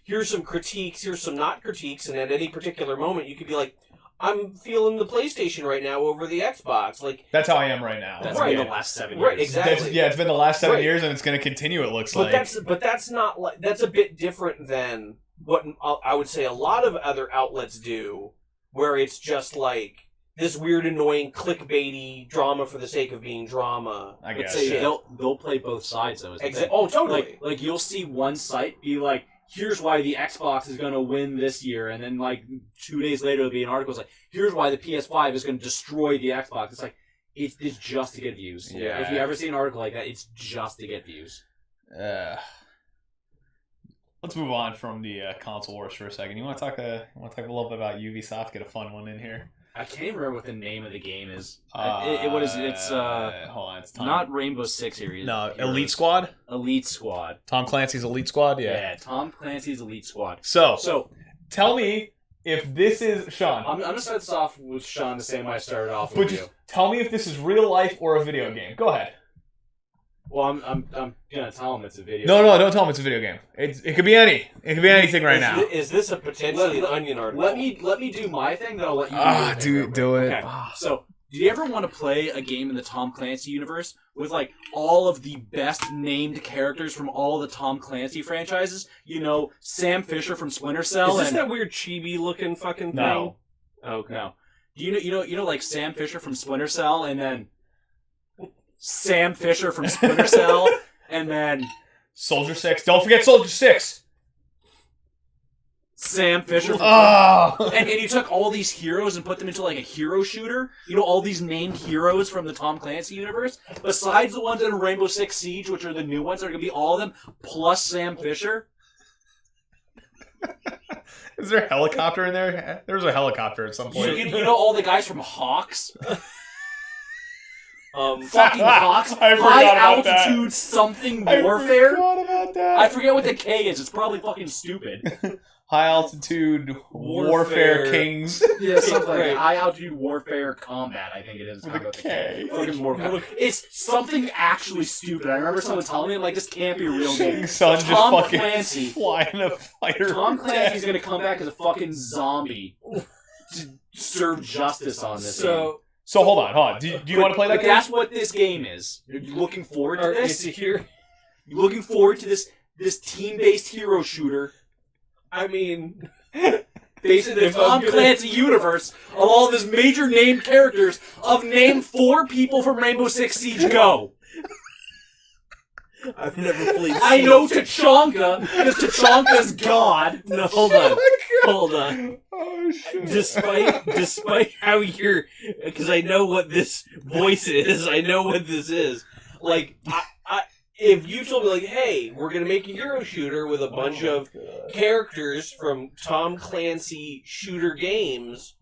here's some critiques, here's some not critiques, and at any particular moment you could be like, I'm feeling the PlayStation right now over the Xbox. Like That's how I am right now. That's Right. been the last 7 years. Right, exactly. It's been the last 7 Right. years, and it's going to continue. It looks But like. that's not like that's a bit different than what I would say a lot of other outlets do, where it's just like this weird, annoying, clickbaity drama for the sake of being drama. I But guess. say Yeah. they'll play both sides though. Oh, totally. Like you'll see one site be like, here's why the Xbox is going to win this year, and then like 2 days later there'll be an article that's like, here's why the PS5 is going to destroy the Xbox. It's like it's just to get views. Yeah. If you ever see an article like that, it's just to get views. Let's move on from the console wars for a second. You want to talk a little bit about Ubisoft? Get a fun one in here. I can't even remember what the name of the game is. What is it? It's hold on. It's Tom. not Rainbow Six Series. No, Elite Squad. Elite Squad. Tom Clancy's Elite Squad. Yeah. Tom Clancy's Elite Squad. So tell me if this is Sean. I'm gonna start this off with Sean the same way I started off But with just you. tell me if this is real life or a video game. Go ahead. Well, I'm gonna tell him it's a video. No, don't tell him it's a video game. It could be any. It could be anything right now. Is this a potentially an Onion article? Let me do my thing, then I'll let you do your thing real quick. do it. Okay. So, do you ever want to play a game in the Tom Clancy universe with like all of the best named characters from all the Tom Clancy franchises? You know, Sam Fisher from Splinter Cell. Is this and that weird chibi looking fucking thing? No. Okay. No. Do you know like Sam Fisher from Splinter Cell, and then Sam Fisher from Splinter Cell, and then Soldier 6. Don't forget Soldier 6. Sam Fisher from Oh. and you took all these heroes and put them into like a hero shooter. You know, all these named heroes from the Tom Clancy universe, besides the ones in Rainbow Six Siege, which are the new ones, are going to be all of them, plus Sam Fisher. Is there a helicopter in there? There was a helicopter at some point. You know all the guys from Hawks? Um, Fucking Hawks? I forgot High about that. altitude something warfare? I forgot about that. I forget what the K is. It's probably fucking stupid. High altitude warfare kings. Yeah, something like Right. that. High altitude warfare combat, I think it is. With Kind a of the K. Fucking more. It's something actually stupid. I remember someone telling me, I'm like, this can't be a real game. Son just Tom fucking Clancy. flying a fighter. Tom Clancy's gonna come back as a fucking zombie to serve justice on this game. So hold on. Do you want to play that But game? that's what this game is. You're looking forward to this? here. You're looking forward to this team-based hero shooter I mean, based in the If I'm Tom gonna- Clancy universe of all of his major named characters of name 4 people from Rainbow Six Siege Go. I've never played. I know Tachanka, because Tachanka's God. No, hold on. Oh shit. Despite how you're, because I know what this voice is. I know what this is. Like, if you told me, like, hey, we're gonna make a hero shooter with a bunch of characters from Tom Clancy shooter games,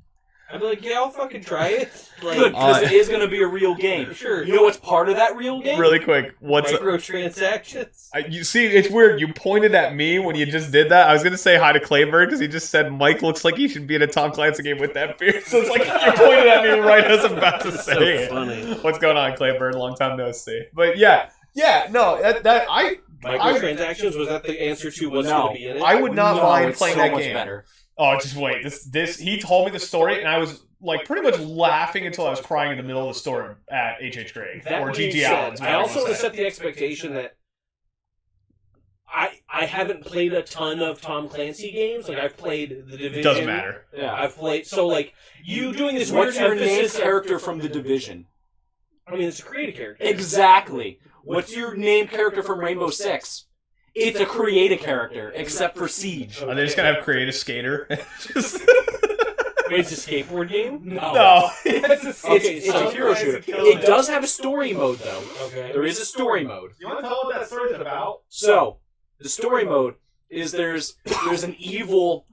I'd be like, yeah, I'll fucking try it. Like, Good, because it is going to be a real game. Sure. You know what's part of that real game? Really quick, what's microtransactions. you see? It's weird. You pointed at me when you just did that. I was gonna say hi to Clayburg because he just said Mike looks like he should be in a Tom Clancy game with that beard. So it's like you pointed at me right as I'm about to say So it. funny. What's going on, Clayburg? Long time no see. But yeah, no, Microtransactions, was that the answer to what's No. going to be in it? I would not No, mind it's playing so that much game. better. Oh, just wait. This he told me the story, and I was like pretty much laughing until I was crying in the middle of the story at H.H. Gregg That or being GG said, Allen. I also want to set the expectation that I haven't played a ton of Tom Clancy games. Like, I've played The Division. Doesn't matter. Yeah. I've played... So, like, you doing this weird What's your name emphasis... character from The Division? I mean, it's a creative character. Exactly. What's your name character from Rainbow Six? It's a creative character, except for Siege. Are they just gonna have create a skater? Just... Wait, it's a skateboard game? No. It's a hero shooter. It does have a story mode, though. Okay. There is a story mode. You want to tell what that story's about? So, the story mode is there's an evil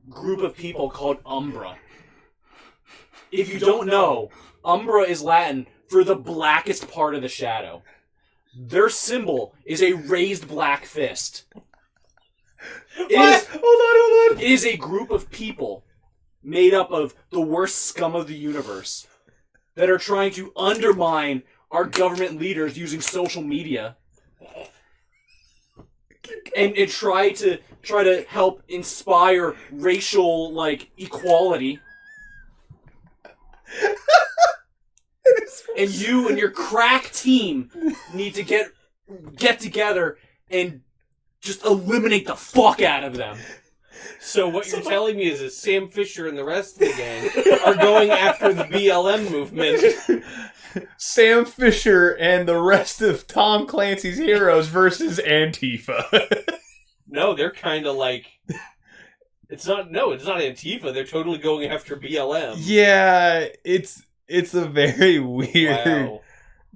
group of people called Umbra. If you don't know, Umbra is Latin for the blackest part of the shadow. Their symbol is a raised black fist. Hold on. It is a group of people made up of the worst scum of the universe that are trying to undermine our government leaders using social media and try to help inspire racial equality. And you and your crack team need to get together and just eliminate the fuck out of them. So what you're telling me is that Sam Fisher and the rest of the gang are going after the BLM movement. Sam Fisher and the rest of Tom Clancy's heroes versus Antifa. No, they're kind of like... It's not Antifa. They're totally going after BLM. Yeah, it's a very weird... Wow.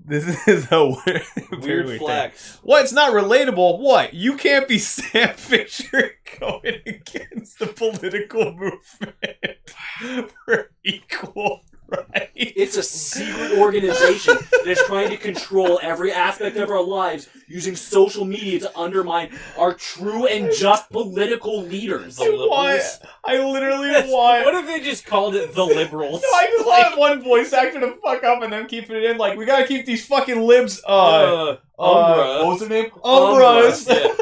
This is a very Weird flex. thing. What? It's not relatable. What? You can't be Sam Fisher going against the political movement for equal rights. It's a secret organization that's trying to control every aspect of our lives using social media to undermine our true and just political leaders. I literally want... What if they just called it the Liberals? No, I just want one voice actor to fuck up and then keep it in. Like, we gotta keep these fucking libs... Umbra. What was their name? Umbras. Yeah.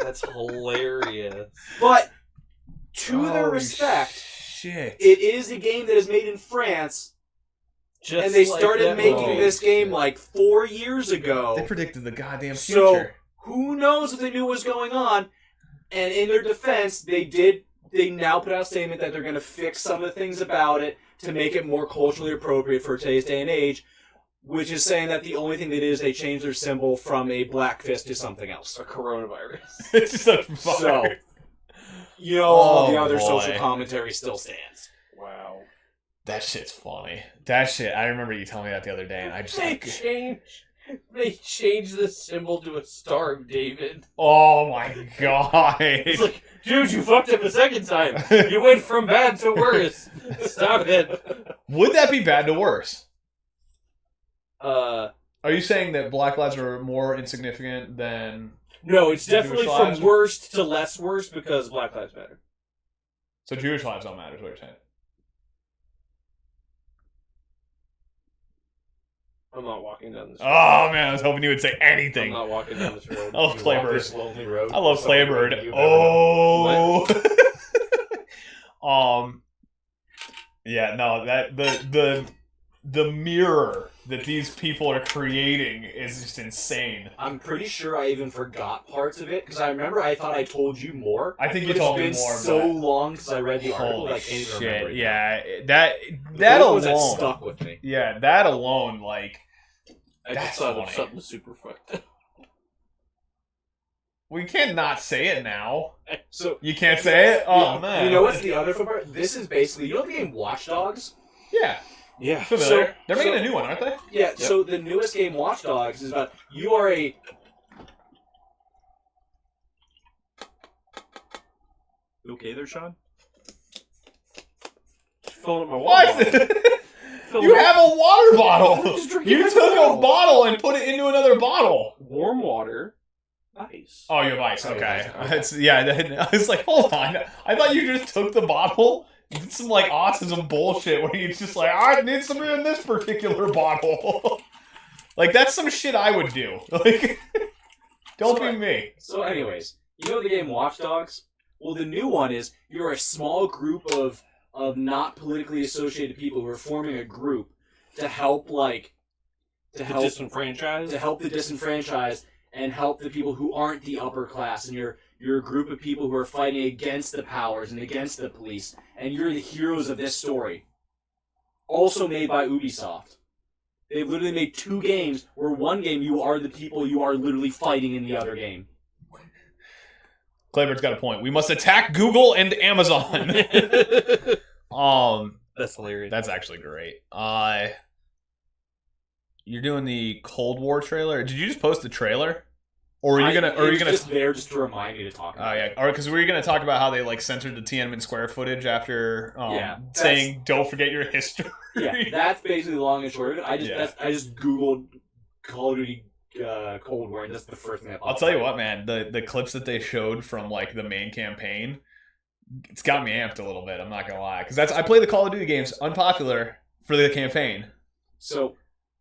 That's hilarious. But, to their Holy respect, shit. it is a game that is made in France, Just and they like started that making movie. this game 4 years ago. They predicted the goddamn So, future. who knows if they knew what was going on? And in their defense, they now put out a statement that they're going to fix some of the things about it to make it more culturally appropriate for today's day and age, which is saying that the only thing they did is they changed their symbol from a black fist to something else. A coronavirus. It's such fun. So, all the other boy. social commentary still stands. Wow. That shit's funny. That shit, I remember you telling me that the other day, and I just They changed the symbol to a Star of David. oh my god. It's like, dude, you fucked up a second time. You went from bad to worse. Stop it. Would that be bad to worse? Uh, Are you saying that Black Lives are more insignificant than... no, it's definitely Jewish from lives? worst to less worse because Black Lives Matter. So Jewish lives don't matter is what you're saying? I'm not walking down this road. Oh man, I was hoping you would say I'm anything. not walking down this road. I love You walk Claybird. this lonely road. I love Something Claybird. you've never Oh. Yeah, no, that the mirror that these people are creating is just insane. I'm pretty sure I even forgot parts of it, because I remember I thought I told you more. I think you but told me it's more. been so but long since I read the article holy that I can't even remember shit! it. Yeah, that Those ones that alone. stuck with me. Yeah, that alone, like I that's just thought of funny. something super fucked up. We can't not say it now. So You can't say it. Oh yeah, man, you know what's the other fun part? This is basically, you know the game Watch Dogs? Yeah, Yeah. familiar. So- They're making so- a new one, aren't they? Yeah. So the newest game Watch Dogs is about you are a. You okay there, Sean? Filling up my What? water. You have a water bottle. Just drink You it took a out. bottle and put it into another bottle. Warm water. Ice. Oh, you have ice. Oh, you Okay. have ice, okay. It's, yeah, I was like, hold on. I thought you just took the bottle, did some like autism bullshit where you just like, I need some in this particular bottle. Like that's some shit I would do. Like, don't So, be me. So, anyways, you know the game Watch Dogs? Well, the new one is you're a small group of not politically associated people who are forming a group to help Disenfranchised. the disenfranchised and help the people who aren't the upper class, and you're a group of people who are fighting against the powers and against the police, and you're the heroes of this story. Also made by Ubisoft. They literally made 2 games where one game you are the people you are literally fighting in the other game. Claybird's got a point. We must attack Google and Amazon. That's hilarious. That's actually great. You're doing the Cold War trailer. Did you just post the trailer, or are you gonna? Or are you gonna? Just there just to remind me to talk about. Oh yeah, or because we were gonna talk about how they like censored the Tiananmen Square footage after saying "Don't forget your history." Yeah, that's basically the long and short of it. I just googled Call of Duty Cold War, and that's the first thing that popped I'll tell you up. what, man. The clips that they showed from like the main campaign, it's got me amped a little bit. I'm not gonna lie, because I play the Call of Duty games unpopular for the campaign. So,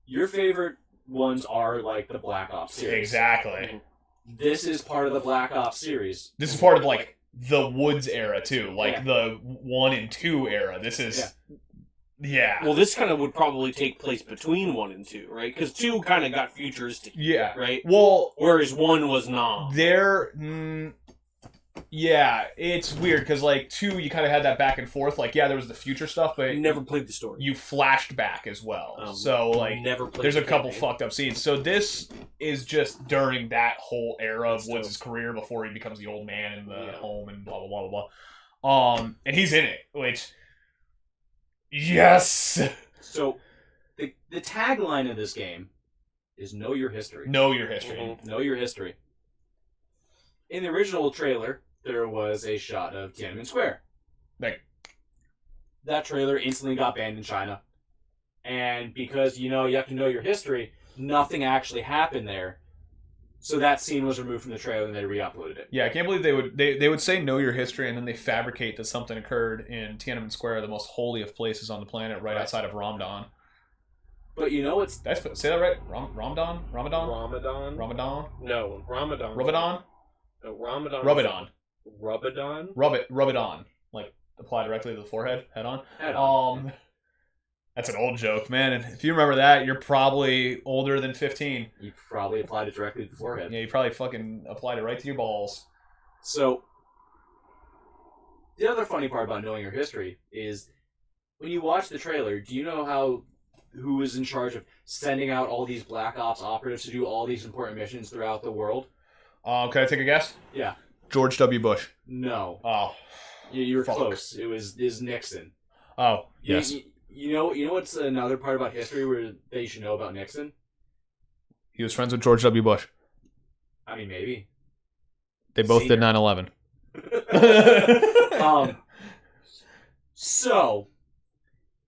your favorite ones are like the Black Ops series. Exactly. This is part of the Black Ops series. This is part of like the Woods era too, like the 1 and 2 era. This is, yeah. Well, this kind of would probably take place between 1 and 2, right? Because 2 kind of got futuristic, right? Well, whereas 1 was not. Yeah, it's weird because like 2, you kind of had that back and forth. Like, yeah, there was the future stuff, but you never played the story. You flashed back as well, so like never played. There's a couple fucked up scenes. So this is just during that whole era of Woods' career before he becomes the old man in the home and blah blah blah blah blah. And he's in it, which yes. So the tagline of this game is "Know Your History." Know your history. Mm-hmm. Know your history. In the original trailer, there was a shot of Tiananmen Square. That trailer instantly got banned in China. And because, you have to know your history, nothing actually happened there. So that scene was removed from the trailer and they re-uploaded it. Yeah, I can't believe they would say know your history and then they fabricate that something occurred in Tiananmen Square, the most holy of places on the planet, right outside of Ramadan. But it's... Did I say that right? Ramadan? Ramadan? Ramadan? No, Ramadan. Ramadan? No, Ramadan. Ramadan. Ramadan? Rub it on. Like, apply directly to the forehead, head on. Head on. That's an old joke, man. And if you remember that, you're probably older than 15. You probably applied it directly to the forehead. Yeah, you probably fucking applied it right to your balls. So, the other funny part about knowing your history is when you watch the trailer, do you know who is in charge of sending out all these Black Ops operatives to do all these important missions throughout the world? Can I take a guess? Yeah. George W. Bush. No. Oh. You were close. It was Nixon. Oh, yes. You know what's another part about history where they should know about Nixon? He was friends with George W. Bush. I mean, maybe. They both did 9/11. So,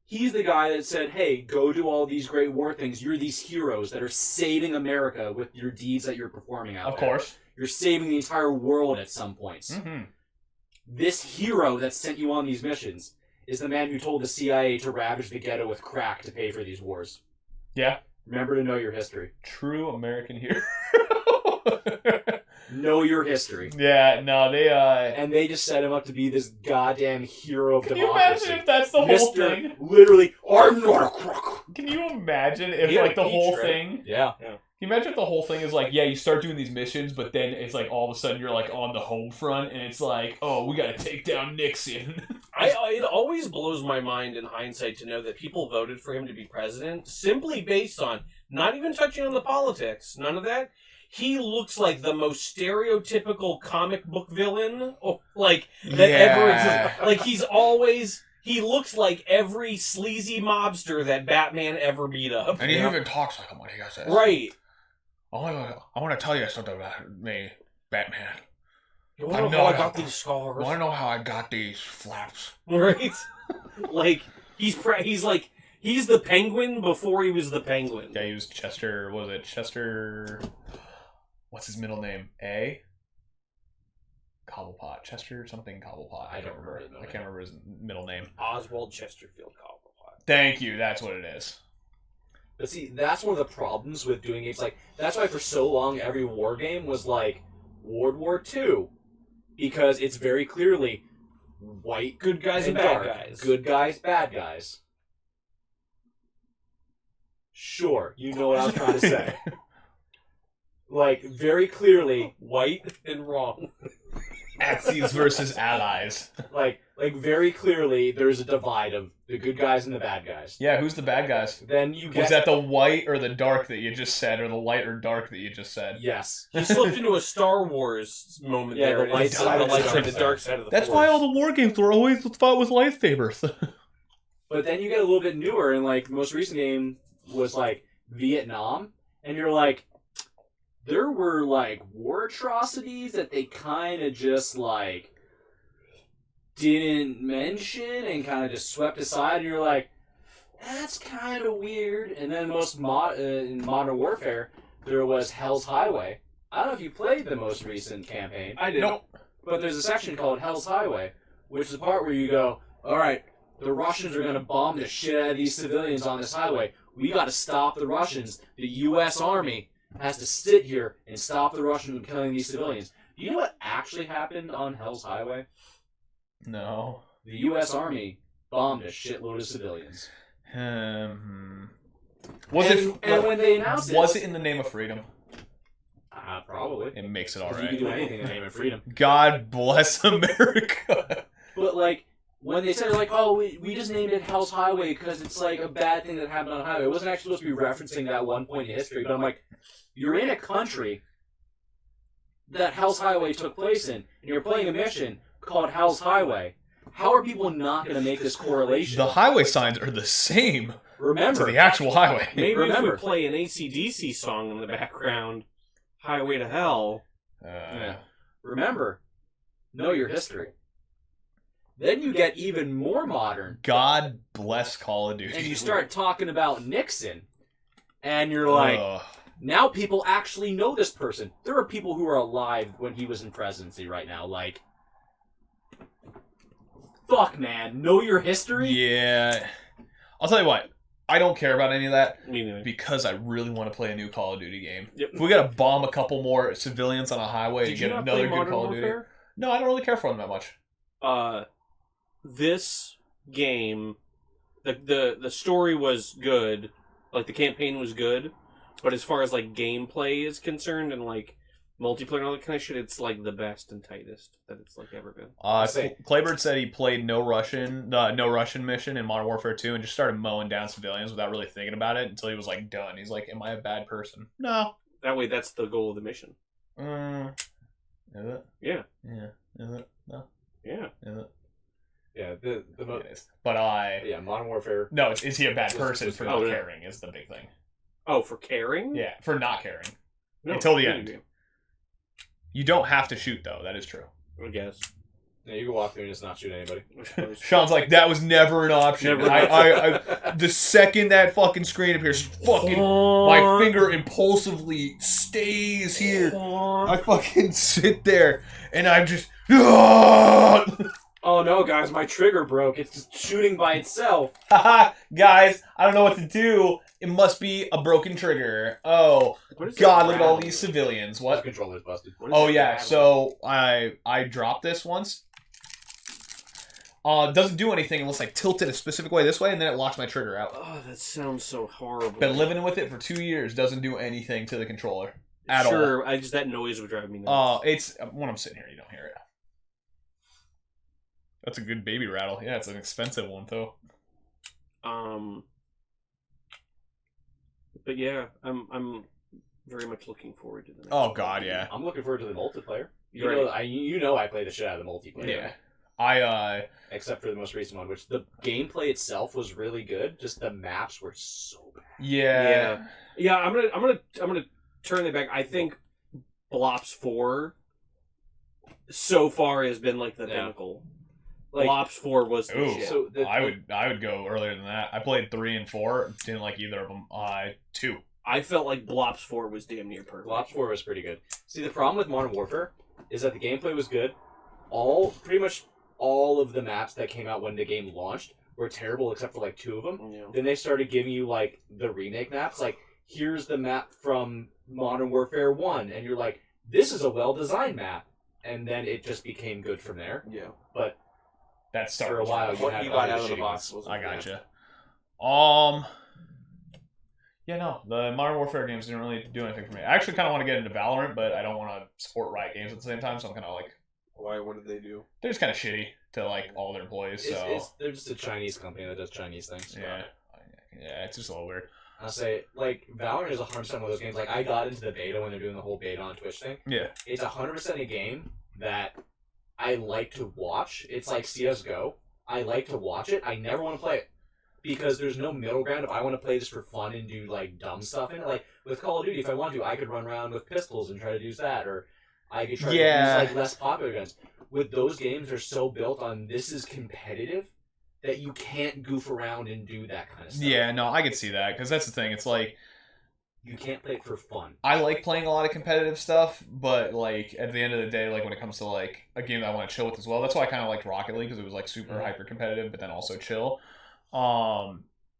he's the guy that said, hey, go do all these great war things. You're these heroes that are saving America with your deeds that you're performing out there. Of course. You're saving the entire world at some points. Mm-hmm. This hero that sent you on these missions is the man who told the CIA to ravage the ghetto with crack to pay for these wars. Yeah. Remember to know your history. True American hero. Know your history. Yeah, no, they and they just set him up to be this goddamn hero of democracy. Can you imagine if that's the whole thing? Literally, I'm not a crook. Can you imagine if like the whole thing? Yeah. Can you imagine if the whole thing is like, yeah, you start doing these missions, but then it's like all of a sudden you're like on the home front, and it's like, oh, we gotta take down Nixon. It always blows my mind in hindsight to know that people voted for him to be president simply based on not even touching on the politics, none of that. He looks like the most stereotypical comic book villain, ever exists. Like he looks like every sleazy mobster that Batman ever beat up. And he even talks like him when he does that. Right. I want to tell you something about me, Batman. You want to know how I got these scars? Want to know how I got these flaps? Right. He's the Penguin before he was the Penguin. Yeah, he was Chester. Was it Chester? What's his middle name? A? Cobblepot. Chester something Cobblepot. I can't remember his middle name. Oswald Chesterfield Cobblepot. Thank you. That's what it is. But see, that's one of the problems with doing games. Like, that's why for so long every war game was like World War II. Because it's very clearly white good guys and dark. bad guys. Good guys, bad guys. Sure, you know what I was trying to say. Like, very clearly, White and wrong. Axes versus allies. like very clearly, there's a divide of the good guys and the bad guys. Yeah, who's the bad guys? Then you get... Was that the white or the dark that you just said, or the light or dark that you just said? Yes. He slipped into a Star Wars moment Yeah, there. the light side the and light the side, dark the dark side of the That's Force. why all the war games were always fought with lightsabers. But then you get a little bit newer, and like the most recent game was like Vietnam, and you're like, there were like war atrocities that they kind of just like didn't mention and kind of just swept aside, and you're like, that's kind of weird. And then in Modern Warfare, there was Hell's Highway. I don't know if you played the most recent campaign. I didn't. Nope. But there's a section called Hell's Highway, which is the part where you go, all right, the Russians are going to bomb the shit out of these civilians on this highway. We got to stop the Russians. The U.S. Army has to sit here and stop the Russians from killing these civilians. Do you know what actually happened on Hell's Highway? No. The U.S. Army bombed a shitload of civilians. Was And when they announced it... Was it in the name of freedom? Probably. It makes it Because alright. you can do anything in the name of freedom. God bless America. But, like, when they said, like, oh, we just named it Hell's Highway because it's, like, a bad thing that happened on a highway. It wasn't actually supposed to be referencing that one point in history. But I'm like, you're in a country that Hell's Highway took place in, and you're playing a mission called Hell's Highway. How are people not going to make this correlation? The highway signs are the same Remember. to the actual highway. Maybe Remember. if we play an AC/DC song in the background, Highway to Hell. Yeah. Remember, know your history. Then you get even more modern. God bless Call of Duty. And you start talking about Nixon. And you're like, now people actually know this person. There are people who are alive when he was in presidency right now. Like, fuck, man. Know your history? Yeah. I'll tell you what. I don't care about any of that Me neither. because I really want to play a new Call of Duty game. Yep. If we gotta bomb a couple more civilians on a highway Did to you get not another play good Modern Call of Duty. Warfare? No, I don't really care for them that much. This game, the story was good, like the campaign was good, but as far as like gameplay is concerned and like multiplayer and all that kind of shit, it's like the best and tightest that it's like ever been. Claybird said he played no Russian mission in Modern Warfare 2 and just started mowing down civilians without really thinking about it until he was like done. He's like, "Am I a bad person?" No. That way, that's the goal of the mission. Is it? Yeah. Yeah. Is it? No. Yeah. Is it? Yeah, It is. But yeah, Modern Warfare. No, is he a bad person was for good. not caring? Is the big thing. Oh, for caring? Yeah, for not caring No, until the video end. game, You don't have to shoot though. That is true. I guess. Yeah, you can walk through and just not shoot anybody. Sean's like, that was never an option. Never. I the second that fucking screen appears, fucking my finger impulsively stays here. I fucking sit there and I'm just. Oh no, guys, my trigger broke. It's just shooting by itself. Haha, guys, I don't know what to do. It must be a broken trigger. Oh, God, look at all these civilians. The What? controller's busted. Oh, yeah, so I dropped this once. It doesn't do anything unless I tilt it a specific way this way, and then it locks my trigger out. Oh, that sounds so horrible. Been living with it for 2 years. Doesn't do anything to the controller at all. Sure, I just that noise would drive me nuts. It's when I'm sitting here, you don't hear it. That's a good baby rattle. Yeah, it's an expensive one though. But yeah, I'm very much looking forward to the next Oh one. God, yeah. I'm looking forward to the multiplayer. Right. You know I play the shit out of the multiplayer. Yeah. I Except for the most recent one, which the gameplay itself was really good. Just the maps were so bad. yeah. Yeah, I'm gonna turn it back. I think Blops 4 so far has been like the pinnacle. Like, Blops 4 was the Ooh, shit. So I would go earlier than that. I played 3 and 4. Didn't like either of them. 2. I felt like Blops 4 was damn near perfect. Blops 4 was pretty good. See, the problem with Modern Warfare is that the gameplay was good. Pretty much all of the maps that came out when the game launched were terrible except for like 2 of them. Yeah. Then they started giving you like the remake maps. Like, here's the map from Modern Warfare 1. And you're like, this is a well-designed map. And then it just became good from there. Yeah. But That started for a while, What you you had got all out of the shitty box ones. was I gotcha. Yeah, no, the Modern Warfare games didn't really do anything for me. I actually kind of want to get into Valorant, but I don't want to support Riot Games at the same time, so I'm kind of like... Why? What did they do? They're just kind of shitty to, like, all their employees, so... They're just a Chinese company that does Chinese things. Yeah. Yeah, it's just a little weird. I'll say, like, Valorant is 100% one of those games. Like, I got into the beta when they're doing the whole beta on Twitch thing. Yeah. It's 100% a game that I like to watch. It's like CSGO. I like to watch it. I never want to play it. Because there's no middle ground. If I want to play just for fun and do, like, dumb stuff in it, like, with Call of Duty, if I want to, I could run around with pistols and try to do that, or I could try to use, like, less popular guns. With those games, they're so built on this is competitive that you can't goof around and do that kind of stuff. Yeah, no, I could see that, because that's the thing. It's like... You can't play it for fun. I like playing a lot of competitive stuff, but, like, at the end of the day, like, when it comes to, like, a game that I want to chill with as well, that's why I kind of liked Rocket League, because it was, like, super hyper-competitive, but then also chill.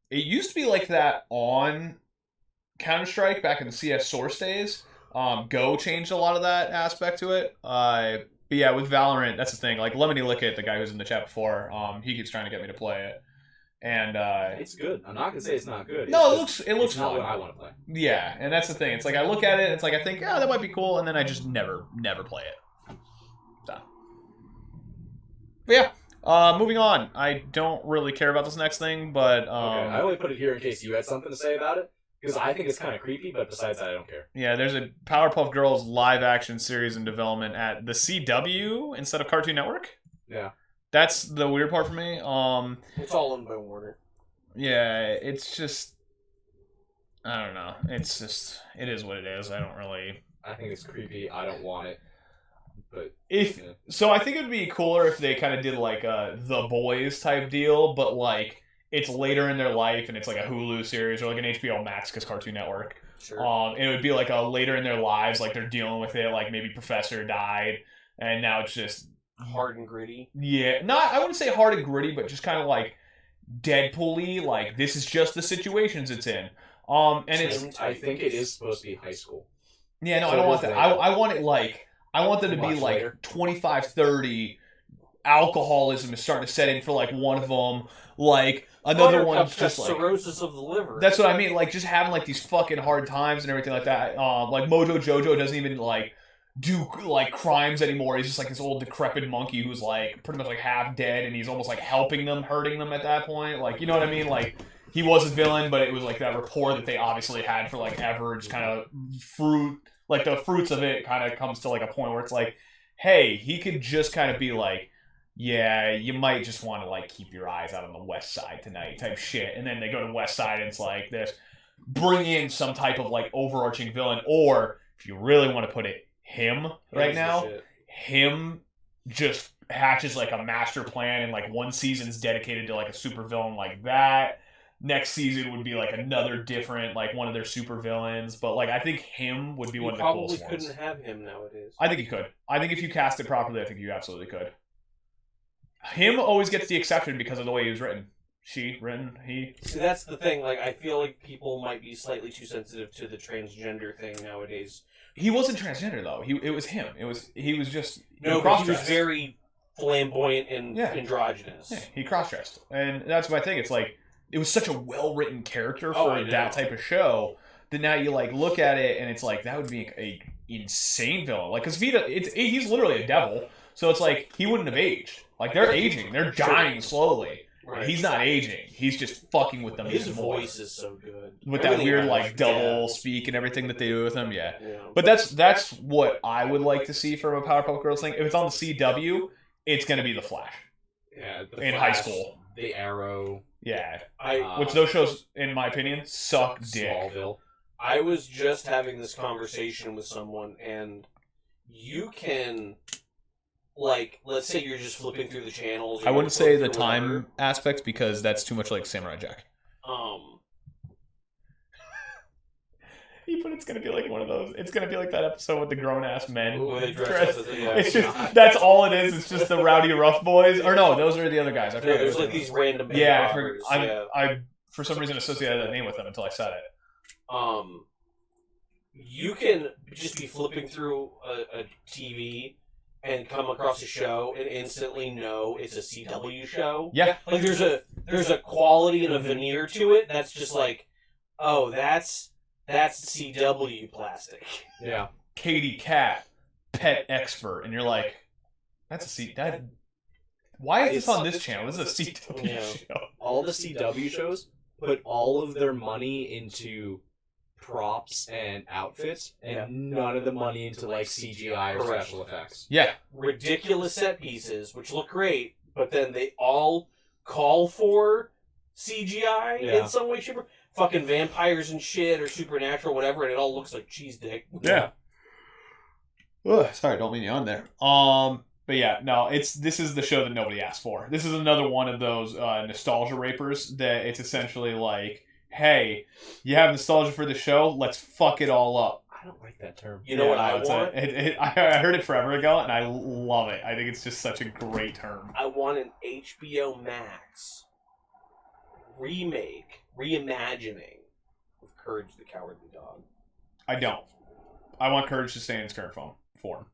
It used to be like that on Counter-Strike back in the CS Source days. Go changed a lot of that aspect to it. But yeah, with Valorant, that's the thing. Like Lemony Lickett, the guy who's in the chat before, he keeps trying to get me to play it. And it's good. I'm not gonna say it's not good. No, it looks it's not fun. what I want to play. Yeah, and that's the thing. It's like I look at it, and it's like I think, oh, that might be cool, and then I just never play it. So, but yeah. Moving on. I don't really care about this next thing, but Okay, I only put it here in case you had something to say about it, because I think it's kind of creepy. But besides that, I don't care. Yeah, there's a Powerpuff Girls live action series in development at the CW instead of Cartoon Network. Yeah. That's the weird part for me. It's all owned by Warner. Yeah, it's just, I don't know. It's just, it is what it is. I don't really. I think it's creepy. I don't want it. But so I think it would be cooler if they kind of did like a The Boys type deal, but like it's later in their life and it's like a Hulu series or like an HBO Max because Cartoon Network. Sure. And it would be like a later in their lives, like they're dealing with it, like maybe Professor died, and now it's just hard and gritty. Yeah, I wouldn't say hard and gritty, but just kind of like Deadpool-y, like this is just the situations it's in. And it's I think it is supposed to be high school. Yeah, no, I don't want that. I want it like I want them to be like later. 25, 30. Alcoholism is starting to set in for like one of them. Like another one's just like cirrhosis of the liver. That's what I mean. Like just having like these fucking hard times and everything like that. Like Mojo Jojo doesn't even like do like crimes anymore. He's just like this old decrepit monkey who's like pretty much like half dead, and he's almost like helping them, hurting them at that point. Like you know what I mean? Like he was a villain, but it was like that rapport that they obviously had for like ever. Just kind of like the fruits of it kind of comes to like a point where it's like, hey, he could just kind of be like, yeah, you might just want to like keep your eyes out on the West Side tonight type shit. And then they go to West Side and it's like this, bring in some type of like overarching villain. Or if you really want to put it, him right now, him just hatches like a master plan and like one season's dedicated to like a super villain like that. Next season would be like another different, like one of their super villains. But like I think him would be one of the coolest ones. Probably couldn't have him nowadays. I think you could. I think if you cast it properly, I think you absolutely could. Him always gets the exception because of the way he was written. She, written, he. See, that's the thing. Like, I feel like people might be slightly too sensitive to the transgender thing nowadays. He wasn't transgender though. It was him. He was just but he was very flamboyant and androgynous. Yeah, he cross-dressed, and that's my thing. It's like it was such a well-written character for that type of show that now you like look at it and it's like that would be a insane villain. Like, cause Vita, he's literally a devil, so it's like he wouldn't have aged. Like they're aging, they're dying slowly. Right. He's not aging. He's just fucking with them. His voice is so good. With that weird like double speak and everything that they do with him, yeah. But that's what I would like to see from a Powerpuff Girls thing. If it's on the CW, it's gonna be the Flash. Yeah, in high school. The Arrow. Yeah, which those shows, in my opinion, suck dick. Smallville. I was just having this conversation with someone, and you can. Like, let's say you're just flipping through the channels. I wouldn't say the time aspect because that's too much like Samurai Jack. But it's gonna be like one of those. It's gonna be like that episode with the grown ass men. Ooh, they dress up it's just that's all it is. It's just the rowdy rough boys. Or no, those are the other guys. I forget. There's like these random. I for some reason associated that name with them until I said it. You can just be flipping through a TV. And come across a show and instantly know it's a CW show. Yeah. Like there's a quality and a veneer to it that's just like, Oh, that's CW plastic. Yeah. Katie Cat, pet expert, and you're like, that's a C. That. Why is this on this channel? This is a CW Yeah. show. All the CW shows put all of their money into props and outfits, and none of the money into like CGI or Correct. special effects. Yeah. Ridiculous set pieces, which look great, but then they all call for CGI in some way, shape, or fucking vampires and shit, or supernatural, whatever, and it all looks like cheese dick. Yeah. Ugh, sorry, don't mean you on there. But yeah, no, this is the show that nobody asked for. This is another one of those nostalgia rapers that it's essentially like, hey, you have nostalgia for the show, let's fuck it all up. I don't like that term. You know what I it's want? I heard it forever ago, and I love it. I think it's just such a great term. I want an HBO Max reimagining of Courage the Cowardly Dog. I don't. I want Courage to stay in its current form.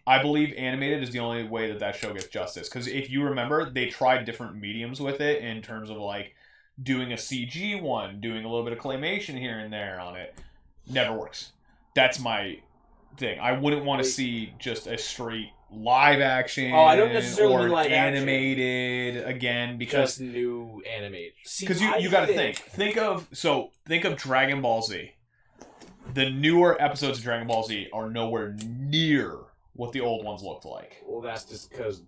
I believe animated is the only way that show gets justice. Because if you remember, they tried different mediums with it in terms of like doing a CG one, doing a little bit of claymation here and there on it. Never works. That's my thing. I wouldn't want to see just a straight live action I don't necessarily or mean live animated action. Again, because Just new animation. because you got to think of Dragon Ball Z. The newer episodes of Dragon Ball Z are nowhere near what the old ones looked like. Well, that's just because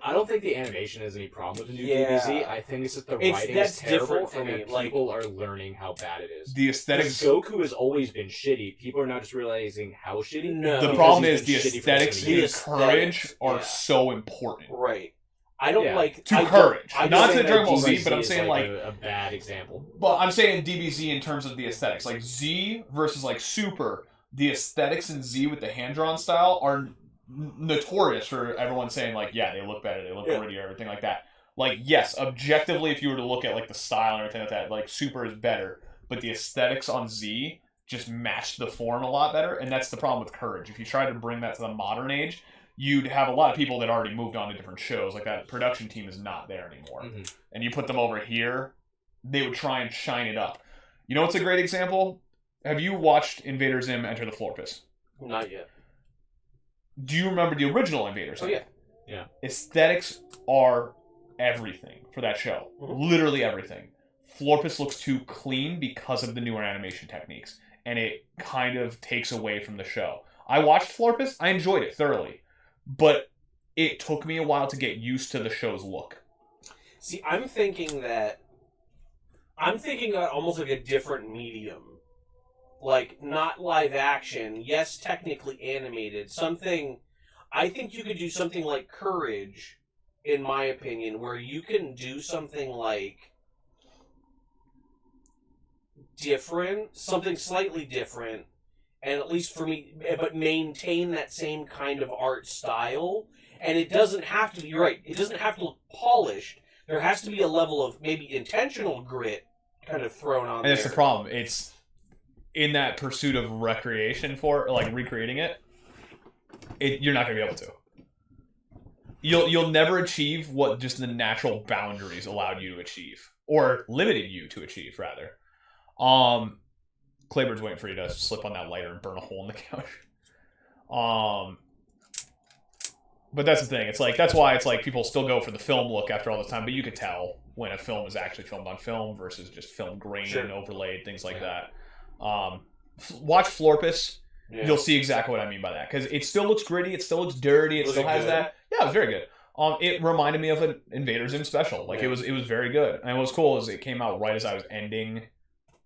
I don't think the animation has any problem with the new Yeah. DBZ. I think it's just the It's- writing that's is terrible, different for and me, that like- people are learning how bad it is. The 'Cause aesthetics. Goku has always been shitty. People are now just realizing how shitty. No. The because problem he's is the been shitty for aesthetics so many and years. courage are yeah. so important. Right. I don't Yeah. like... To I don't- Courage. I Not don't to think Dragon Ball that Z, DBZ but I'm is saying like a bad example. But I'm saying DBZ in terms of the aesthetics. Like Z versus like Super, the aesthetics in Z with the hand-drawn style are notorious for everyone saying like, yeah, they look better, they look grittier, everything like that. Like, yes, objectively, if you were to look at like the style and everything like that, like Super is better, but the aesthetics on Z just match the form a lot better, and that's the problem with Courage. If you try to bring that to the modern age, you'd have a lot of people that already moved on to different shows. Like that production team is not there anymore. Mm-hmm. And you put them over here, they would try and shine it up. You know what's a great example? Have you watched Invader Zim Enter the Florpus? Not yet. Do you remember the original Invader Zim? Oh, yeah. Yeah. Aesthetics are everything for that show. Mm-hmm. Literally everything. Florpus looks too clean because of the newer animation techniques, and it kind of takes away from the show. I watched Florpus, I enjoyed it thoroughly, but it took me a while to get used to the show's look. See, I'm thinking almost like a different medium. Like, not live action. Yes, technically animated. I think you could do something like Courage, in my opinion, where you can do something like different, something slightly different, and at least for me, but maintain that same kind of art style. And it doesn't have to be, you're right, it doesn't have to look polished. There has to be a level of maybe intentional grit kind of thrown on And there. it's the problem. It's in that pursuit of recreation for, like, recreating it, you're not going to be able to. You'll never achieve what just the natural boundaries allowed you to achieve. Or limited you to achieve, rather. Claybird's waiting for you to slip on that lighter and burn a hole in the couch. But that's the thing. It's like, that's why it's like people still go for the film look after all this time, but you could tell when a film is actually filmed on film versus just film grain and overlaid, things like that. Watch Florpus. Yeah. You'll see exactly what I mean by that, because it still looks gritty, it still looks dirty, it Was still it has good? that. Yeah, it was very good. It reminded me of an Invader Zim special. Like, it was very good. And what was cool is it came out right as I was ending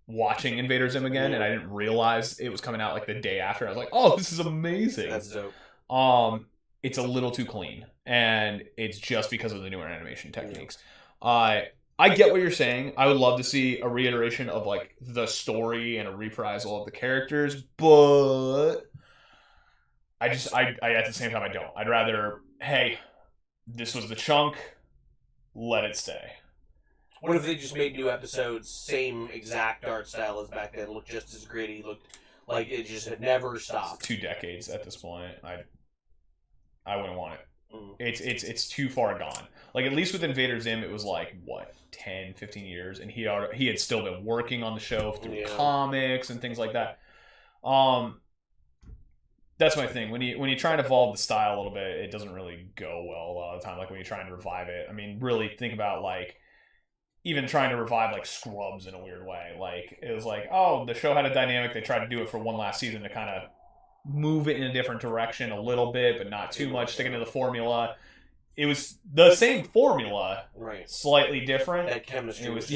watching Invader Zim again, and I didn't realize it was coming out like the day after. I was like, oh, this is amazing. That's dope. It's a little too clean, and it's just because of the newer animation techniques. I get what you're saying. I would love to see a reiteration of like the story and a reprisal of the characters, but I at the same time I don't. I'd rather, hey, this was the chunk, let it stay. What if they just made new episodes, same exact art style as back then, looked just as gritty, looked like it just had never stopped? 2 decades at this point. I wouldn't want it. Mm. It's too far gone. Like, at least with Invader Zim, it was like, what, 10, 15 years, and he had still been working on the show through comics and things like that. That's my thing. When you try and evolve the style a little bit, it doesn't really go well a lot of the time. Like, when you're trying to revive it. I mean, really think about, like, even trying to revive, like, Scrubs in a weird way. Like, it was like, oh, the show had a dynamic. They tried to do it for one last season to kind of move it in a different direction a little bit, but not too much, sticking to the formula. It was the same formula, right? Slightly different. That chemistry. That's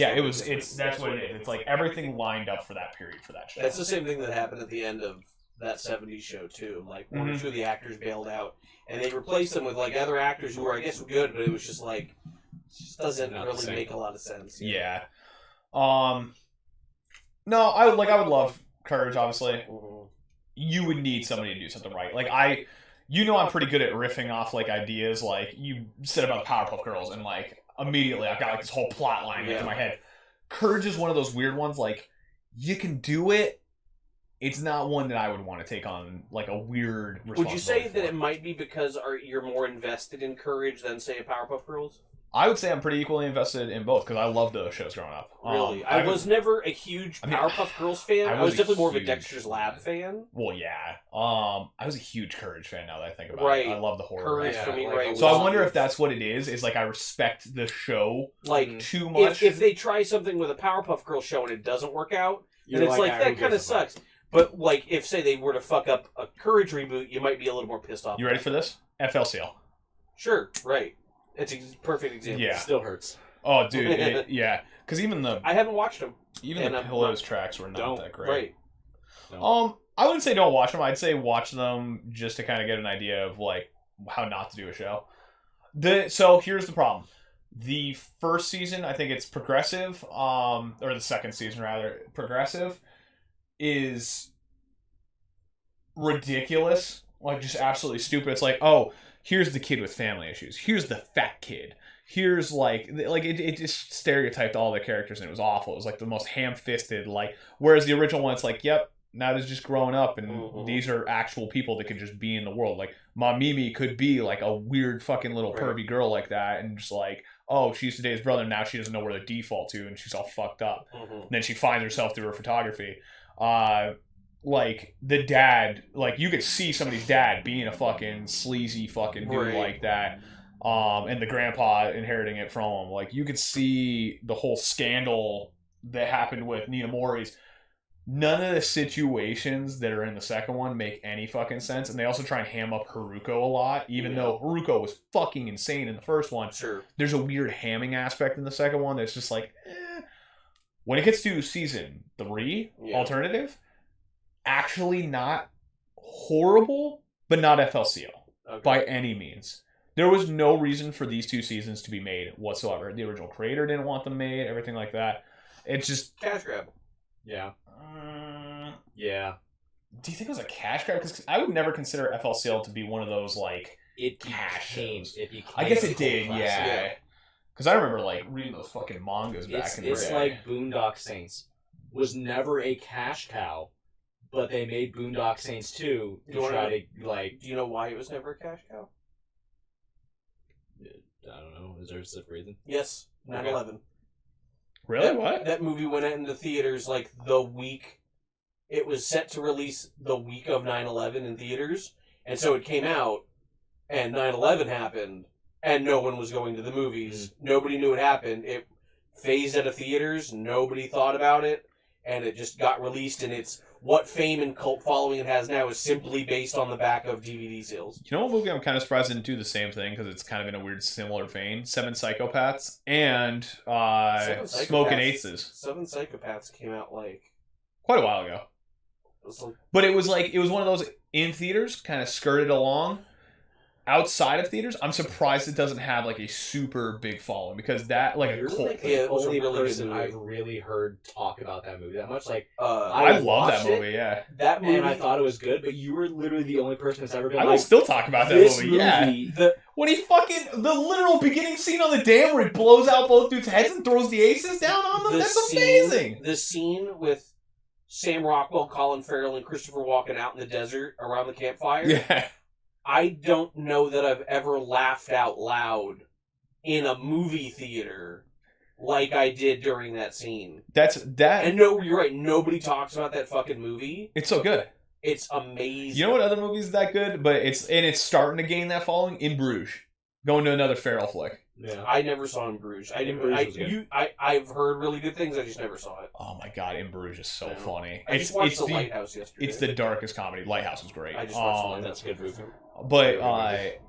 what it is. It's like everything lined up for that period for that show. That's the same thing that happened at the end of that 70s show too. Like one or two of the actors bailed out, and they replaced them with like other actors who were, I guess, good, but it was just like, it just doesn't really make a lot of sense. Yeah. No, I would love Courage. Obviously, you would need somebody to do something right. Like I'm pretty good at riffing off like ideas. Like you said about Powerpuff Girls, and like immediately I've got like this whole plot line into my head. Courage is one of those weird ones. Like you can do it. It's not one that I would want to take on like a weird responsibility. Would you say that it might be because you're more invested in Courage than say Powerpuff Girls? I would say I'm pretty equally invested in both because I loved those shows growing up. Really? I was never a huge Powerpuff Girls fan. I was definitely more of a Dexter's Lab fan. Well, yeah. I was a huge Courage fan now that I think about it. I love the horror. Courage for me, right. So I wonder if that's what it is like I respect the show like too much. If they try something with a Powerpuff Girls show and it doesn't work out, then it's like that kind of sucks. But like if, say, they were to fuck up a Courage reboot, you might be a little more pissed off. You ready for this? FLCL. Sure, right. It's a perfect example. Yeah. It still hurts. Oh, dude, yeah. Because even I haven't watched them. Even the Pillows tracks were not that great. Right. I wouldn't say don't watch them. I'd say watch them just to kind of get an idea of like how not to do a show. So here's the problem. The first season, I think it's Progressive, or the second season rather, Progressive is ridiculous. Like just absolutely stupid. It's like, oh, here's the kid with family issues. Here's the fat kid. Here's like it just stereotyped all the characters and it was awful. It was like the most ham-fisted, like, whereas the original one, it's like, yep, now there's just growing up and these are actual people that could just be in the world. Like Ma Mimi could be like a weird fucking little pervy girl like that and just like, oh, she used to date his brother and now she doesn't know where to default to and she's all fucked up. And then she finds herself through her photography. Like the dad, like you could see somebody's dad being a fucking sleazy fucking dude like that, and the grandpa inheriting it from him. Like you could see the whole scandal that happened with Nina Mori's. None of the situations that are in the second one make any fucking sense, and they also try and ham up Haruko a lot, even though Haruko was fucking insane in the first one. Sure, there's a weird hamming aspect in the second one that's just like, when it gets to season 3, alternative. Actually not horrible, but not FLCL by any means. There was no reason for these 2 seasons to be made whatsoever. The original creator didn't want them made, everything like that. It's just... cash grab. Yeah. Yeah. Do you think it was a cash grab? Because I would never consider FLCL to be one of those, like, cash shows. I guess it did, yeah. Because I remember, like, reading those fucking mangas back in the day. It's like Boondock Saints. Was never a cash cow. But they made Boondock Saints 2 to try to, like... Do you know why it was never a cash cow? I don't know. Is there a specific reason? Yes. 9/11. Really? What? That movie went into theaters, like, the week... It was set to release the week of 9/11 in theaters. And so it came out, and 9/11 happened, and no one was going to the movies. Nobody knew it happened. It phased out of theaters. Nobody thought about it. And it just got released, and it's... What fame and cult following it has now is simply based on the back of DVD sales. You know what movie I'm kind of surprised didn't do the same thing because it's kind of in a weird similar vein? 7 Psychopaths and Smoking Aces. 7 Psychopaths came out like quite a while ago. But it was one of those in theaters, kind of skirted along. Outside of theaters, I'm surprised it doesn't have like a super big following because that like You're a cult. Like the only person I've really heard talk about that movie that much. Like I love that movie. Yeah, that movie, and I thought it was good. But you were literally the only person that's ever been. I will still talk about that movie. Yeah, when he fucking the literal beginning scene on the dam where he blows out both dudes' heads and throws the aces down on them. That's amazing. The scene with Sam Rockwell, Colin Farrell, and Christopher Walken out in the desert around the campfire. Yeah. I don't know that I've ever laughed out loud in a movie theater like I did during that scene. That. And no, you're right. Nobody talks about that fucking movie. It's so good. It's amazing. You know what other movie is that good? But it's starting to gain that following? In Bruges. Going to another Farrell flick. Yeah. I never saw In Bruges. I've heard really good things. I just never saw it. Oh my god, In Bruges is so Yeah. funny. I just watched The Lighthouse yesterday. It's the darkest comedy. Lighthouse was great. I just watched The Lighthouse. That's a good movie. But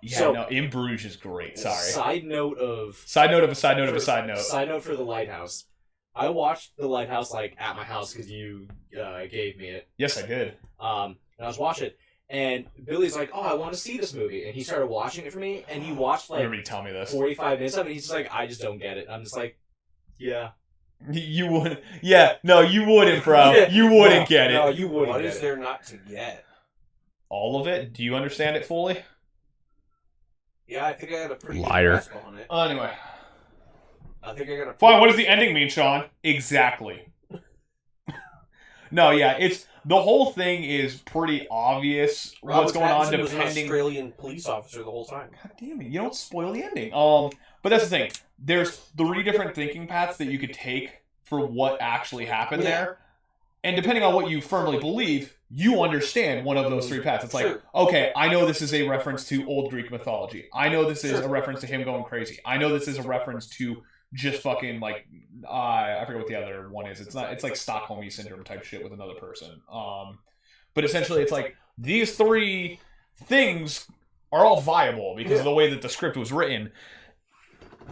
So- In Bruges is great. Sorry. Side note of Side note of a side note of a side note. Side note for The Lighthouse. I watched The Lighthouse like at my house because you gave me it. Yes, I did. And I was watching it, and Billy's like, "Oh, I want to see this movie," and he started watching it for me, and he watched I like remember you telling me this. 45 minutes of it. And he's just like, "I just don't get it." I'm just like, "Yeah, You wouldn't. Yeah, no, you wouldn't, bro. You wouldn't get it. No, you wouldn't. What get is it. there not to get? All of it? Do you understand it fully? Yeah, I think I got a pretty Liar. good grasp on it. Anyway. I think I got a Fine, what does the ending mean, Sean? Exactly. No, yeah, it's the whole thing is pretty obvious what's going on Pattinson was an depending. Australian police officer the whole time. God damn it, you don't spoil the ending. But that's the thing. There's 3 different thinking paths that you could take for what actually happened there. And depending on what you firmly believe, you understand one of those 3 paths. It's like, Sure. okay, I know this is a reference to old Greek mythology. I know this is a reference to him going crazy. I know this is a reference to just fucking like I forget what the other one is. It's like Stockholm syndrome type shit with another person. But essentially it's like these 3 things are all viable because of the way that the script was written.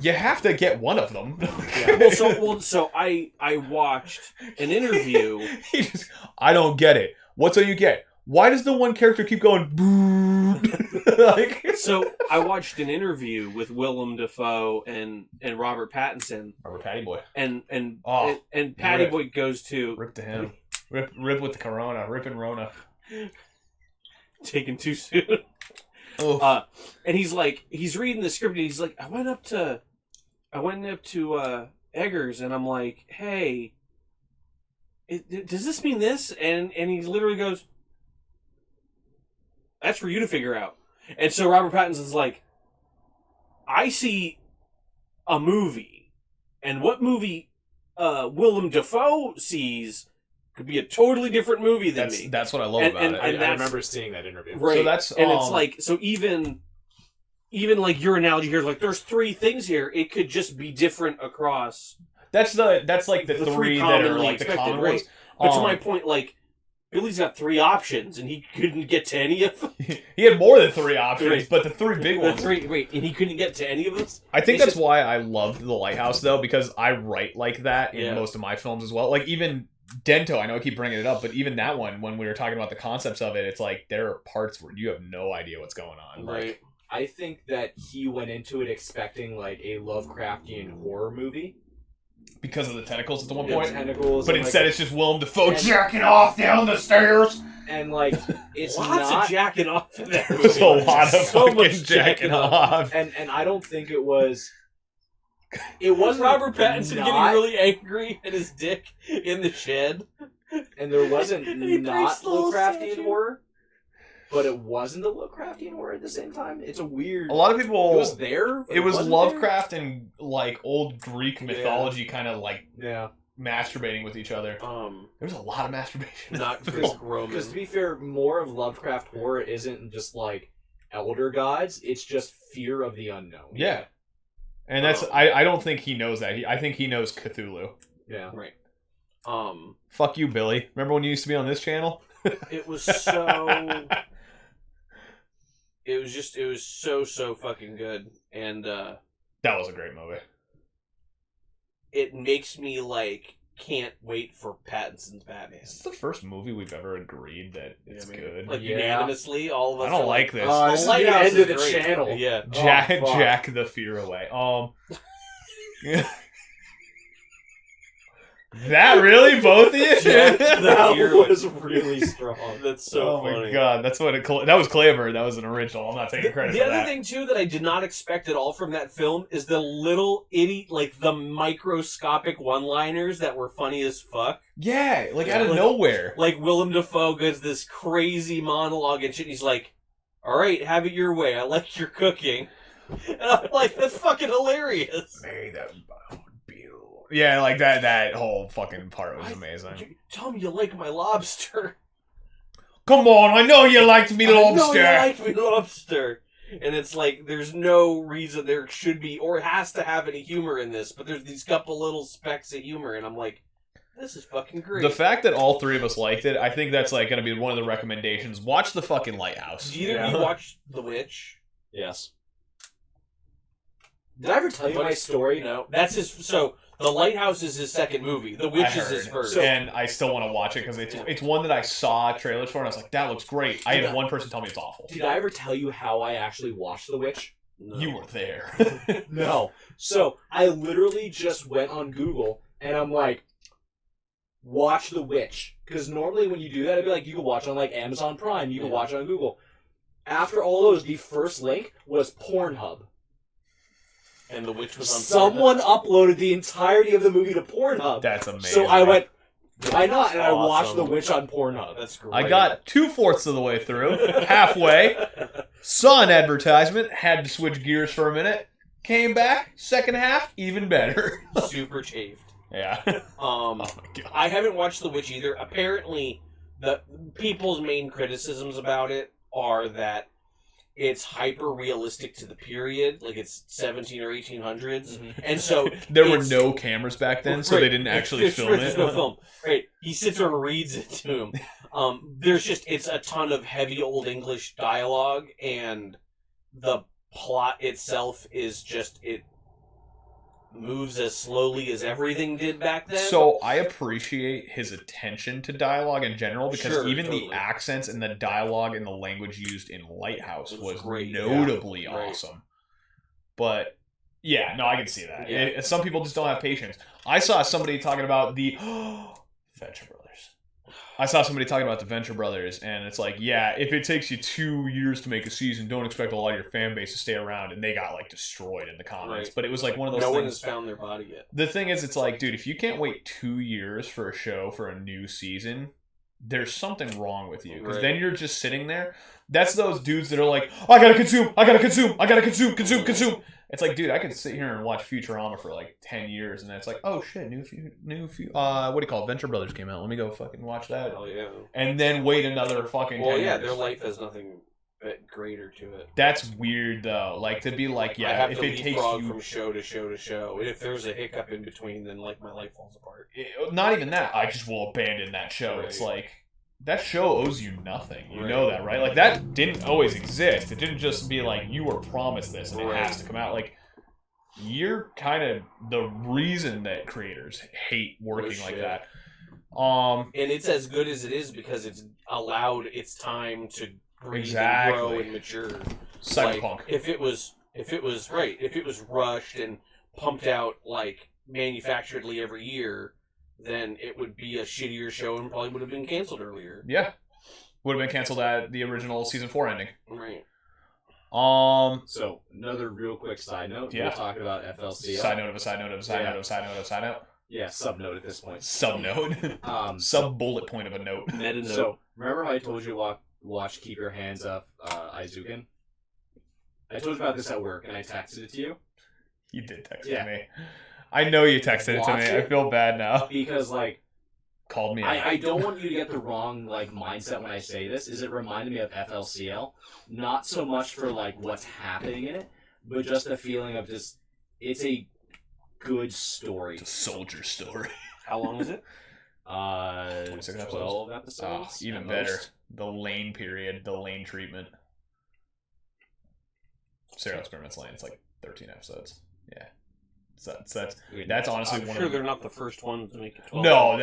You have to get one of them. So I watched an interview. I don't get it. What's all you get? Why does the one character keep going boo? Like, so I watched an interview with Willem Dafoe and Robert Pattinson. Robert Patty Boy. And Patty Boy goes to rip to him. Rip with the Corona. Rip and Rona. Taken too soon. Oh. And he's reading the script and he's like, I went up to Eggers and I'm like, hey, does this mean this? And he literally goes, that's for you to figure out. And so Robert Pattinson's like, I see a movie, and what movie Willem Dafoe sees could be a totally different movie than me. That's what I love about it. I remember seeing that interview. Right. So that's it's like, so even like your analogy here, like there's 3 things here. It could just be different across. That's like the 3 that are like the common ones. But to my point, like Billy's got 3 options, and he couldn't get to any of them. He had more than 3 options, but the 3 big ones. And he couldn't get to any of them. I think that's why I loved The Lighthouse, though, because I write like that in most of my films as well. Like, even Dento, I know I keep bringing it up, but even that one, when we were talking about the concepts of it, it's like, there are parts where you have no idea what's going on. Right. Like, I think that he went into it expecting, like, a Lovecraftian horror movie. Because of the tentacles at the one point. Tentacles, but instead it's just Willem Dafoe jacking off down the stairs. And, like, it's lots not... of jacking off in there. There's a lot of so fucking much jacking off. And I don't think it was... It wasn't Robert Pattinson not, getting really angry at his dick in the shed. And there wasn't he not little Lovecraftian statue. horror. But it wasn't a Lovecraftian horror at the same time. It's a weird... A lot of people... It was there. But it was wasn't Lovecraft and, like, old Greek mythology kind of, like... Yeah. Masturbating with each other. There was a lot of masturbation. Not Chris Roman. Because to be fair, more of Lovecraft horror isn't just like elder gods; it's just fear of the unknown. Yeah, and that's I don't think he knows that. I think he knows Cthulhu. Yeah, right. Fuck you, Billy. Remember when you used to be on this channel? It was so. It was so fucking good, and that was a great movie. It makes me like can't wait for Pattinson's Batman. This is the first movie we've ever agreed that it's good. Like unanimously, all of us. I don't like this. This is the end of the channel. Yeah, Jack the fear away. That really both of you? That was really strong. That's so funny. Oh my god, that's what that was clever. That was an original. I'm not taking credit The for other that. thing too that I did not expect at all from that film is the little itty, like the microscopic one-liners that were funny as fuck. Yeah, like out of nowhere. Like Willem Dafoe gives this crazy monologue and shit. And he's like, "All right, have it your way. I like your cooking." And I'm like, that's fucking hilarious. May the bone be. Yeah, like that whole fucking part was amazing. Tell me you like my lobster. Come on, I know you liked me I know lobster. you like me lobster. And it's like, there's no reason there should be, or has to have any humor in this, but there's these couple little specks of humor, and I'm like, this is fucking great. The fact that all three of us liked it, I think that's like going to be one of the recommendations. Watch the fucking Lighthouse. Did either of you watch The Witch? Yes. Did I ever tell you my story? No. That's his. So, The Lighthouse is his second movie. The Witch is his first. And I still want to watch it because it's one that I saw trailers for and I was like, that looks great. I had one person tell me it's awful. Did I ever tell you how I actually watched The Witch? No. You were there. No. So, I literally just went on Google and I'm like, watch The Witch. Because normally when you do that, it'd be like, you can watch on like Amazon Prime, you can watch on Google. After all those, the first link was Pornhub. And The Witch was on Someone uploaded the entirety of the movie to Pornhub. That's amazing. So I went, why not? And I Awesome. watched The Witch on Pornhub. That's great. I got 2/4 of the way through, halfway, saw an advertisement, had to switch gears for a minute, came back, second half, even better. super chafed. Yeah. Oh my God. I haven't watched The Witch either. Apparently, the people's main criticisms about it are that it's hyper realistic to the period, like it's 17 or 1800s, and so There were no cameras back then, so they didn't actually film it. There's no film. Right? He sits there and reads it to him. It's a ton of heavy Old English dialogue, and the plot itself is just it moves as slowly as everything did back then. So I appreciate his attention to dialogue in general because Sure, even totally. the accents and the dialogue and the language used in Lighthouse It was was great, notably yeah. Right. awesome. But yeah, no, I can see that. Yeah. Some people just don't have patience. I saw somebody talking about the Venture Brothers. I saw somebody talking about the Venture Brothers, and it's like, yeah, if it takes you 2 years to make a season, don't expect a lot of your fan base to stay around, and they got like destroyed in the comments. Right. But it was like one of those no things. one has found their body yet. The thing is, it's like, dude, if you can't wait 2 years for a show for a new season, there's something wrong with you. Because Right. then you're just sitting there. That's those dudes that are like, I gotta consume, I gotta consume, I gotta consume, consume. It's like, dude, I could sit here and watch Futurama for like 10 years, and then it's like, oh shit, what do you call it? Venture Brothers came out. Let me go fucking watch that. Oh yeah. And then wait another fucking 10 Well, yeah, years. their life has nothing but greater to it. That's weird, though. Like, to be like, I yeah, have if to it takes leapfrog you... from show to show to show. If there's a hiccup in between, then like my life falls apart. Not even that. I just will abandon that show. Right. It's like, that show owes you nothing. You Right. know that, right? Like, that didn't always exist. It didn't just be like, you were promised this and it Right. has to come out. Like, you're kind of the reason that creators hate working like shit. that. And it's as good as it is because it's allowed its time to breathe and grow Exactly. and mature. Cyberpunk. Like, if it was rushed and pumped out like manufacturedly every year, then it would be a shittier show and probably would have been canceled earlier. Yeah. Would have been canceled at the original season 4 ending. Right. So, another real quick side note. Yeah. We're talking about FLC. Side note of a side note of a side Yeah. note of a side note of a side note. Yeah, sub note at this point. Sub note. Sub bullet point of a note. Meta note. So, remember how I told you to watch Keep Your Hands Up, Aizuken? I told you about this at work, and I texted it to you. You did text Yeah. me. I know you texted it to Watch me. it. I feel bad now. Because, like, Called me out. I don't want you to get the wrong, like, mindset when I say this. Is it reminded me of FLCL? Not so much for, like, what's happening in it, but just the feeling of just, it's a good story. It's a soldier story. How long is it? 26 episodes. 12 episodes. Even at better. most. The lane period, the lane treatment. Serial Experiments Lane. It's like 13 episodes. Yeah. So that's honestly I'm one sure of the... they're not the first ones to make it 12. No,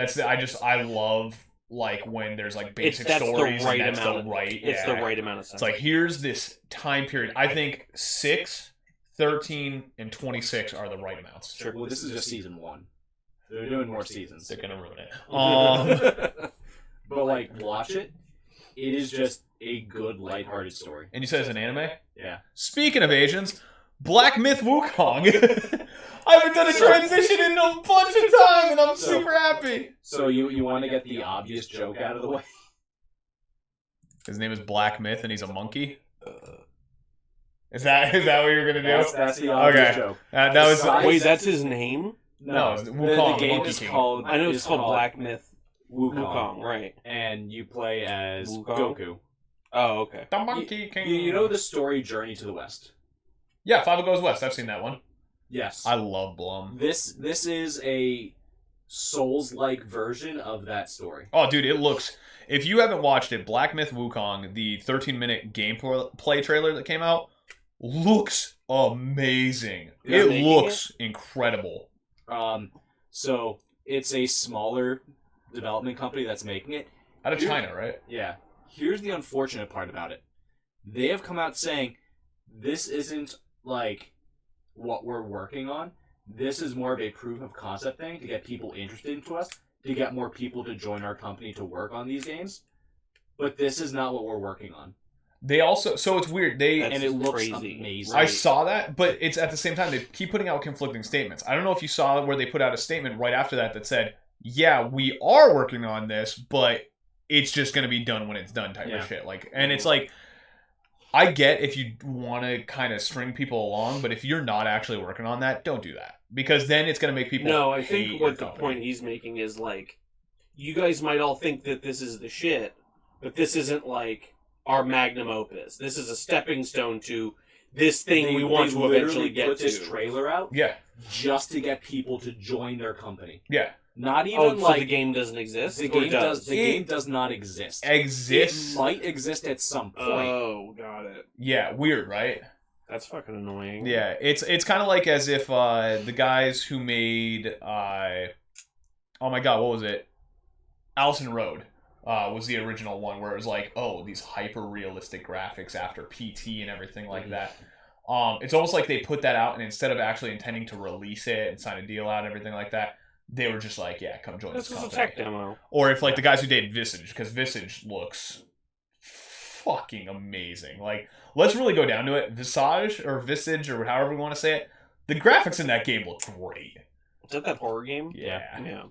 I love like when there's like basic That's the stories right and that's amount the of- right. It's the right amount of It's stuff. like here's this time period. I think 6, 13, and 26 are the right amounts. Sure. Well, this is just season 1. They're doing more seasons. They're gonna ruin it. But, like, watch it. It is just a good, lighthearted story. And you said it's an anime? Yeah. Speaking of Asians, Black Myth Wukong. I haven't done a transition in a bunch of time, and I'm super happy. So you want to get the obvious joke out of the way? His name is Black Myth, and he's a monkey. Is that what you're gonna do? That's the obvious Okay. joke. That was Besides- Wait, that's his name? No, the Wukong, game Monkey is King. called. I know it's is called Black Myth Wukong, right? and you play as Wukong? Goku. Oh, okay. The Monkey King. You know the story Journey to the West? Yeah, Five Goes West. I've seen that one. Yes. I love Blum. This is a Souls-like version of that story. Oh, dude, it looks. If you haven't watched it, Black Myth Wukong, the 13-minute gameplay trailer that came out, looks amazing. They're It making looks incredible. So it's a smaller development company that's making it. Out of China, right? Yeah. Here's the unfortunate part about it. They have come out saying this isn't like what we're working on. This is more of a proof of concept thing to get people interested into us, to get more people to join our company to work on these games. But this is not what we're working on. They also, so it's weird. And it looks crazy. amazing. I saw that, but it's at the same time, they keep putting out conflicting statements. I don't know if you saw where they put out a statement right after that said, yeah, we are working on this, but it's just going to be done when it's done type of shit. Like, and it's like, I get if you want to kind of string people along, but if you're not actually working on that, don't do that. Because then it's going to make people No, I hate think your what the company. point he's making is like, you guys might all think that this is the shit, but this isn't like our magnum opus. This is a stepping stone to this thing we want to literally eventually get put to. this trailer out Yeah. just to get people to join their company. Yeah. Not even Oh, so like the game doesn't exist? the Or game does? The game does not exist. Exists. It might exist at some point. Oh, got it. Yeah, weird, right? That's fucking annoying. Yeah, it's kind of like as if the guys who made oh my god, what was it? Allison Road was the original one where it was like, oh, these hyper realistic graphics after PT and everything like that. It's almost like they put that out, and instead of actually intending to release it and sign a deal out and everything like that, they were just like, yeah, come join This this is a company. tech demo. Or if like the guys who did Visage, because Visage looks fucking amazing. Like, let's really go down to it. Visage or however we want to say it. The graphics in that game look great. Is that horror game? Yeah.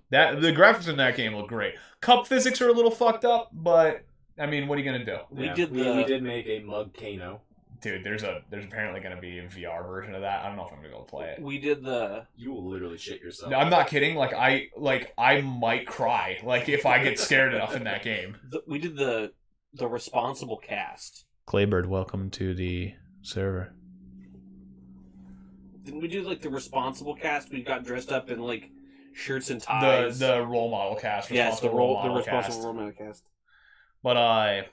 Yeah. The graphics in that game look great. Cup physics are a little fucked up, but I mean, what are you gonna do? We Yeah, did we the... did make a Mug Kano. Dude, there's apparently gonna be a VR version of that. I don't know if I'm gonna be able to play it. We did the... You will literally shit yourself. No, I'm not kidding. I might cry. Like if I get scared enough in that game. We did the responsible cast. Claybird, welcome to the server. Didn't we do like the responsible cast? We got dressed up in like shirts and ties. The role model cast. Yes, the responsible cast. role model cast. But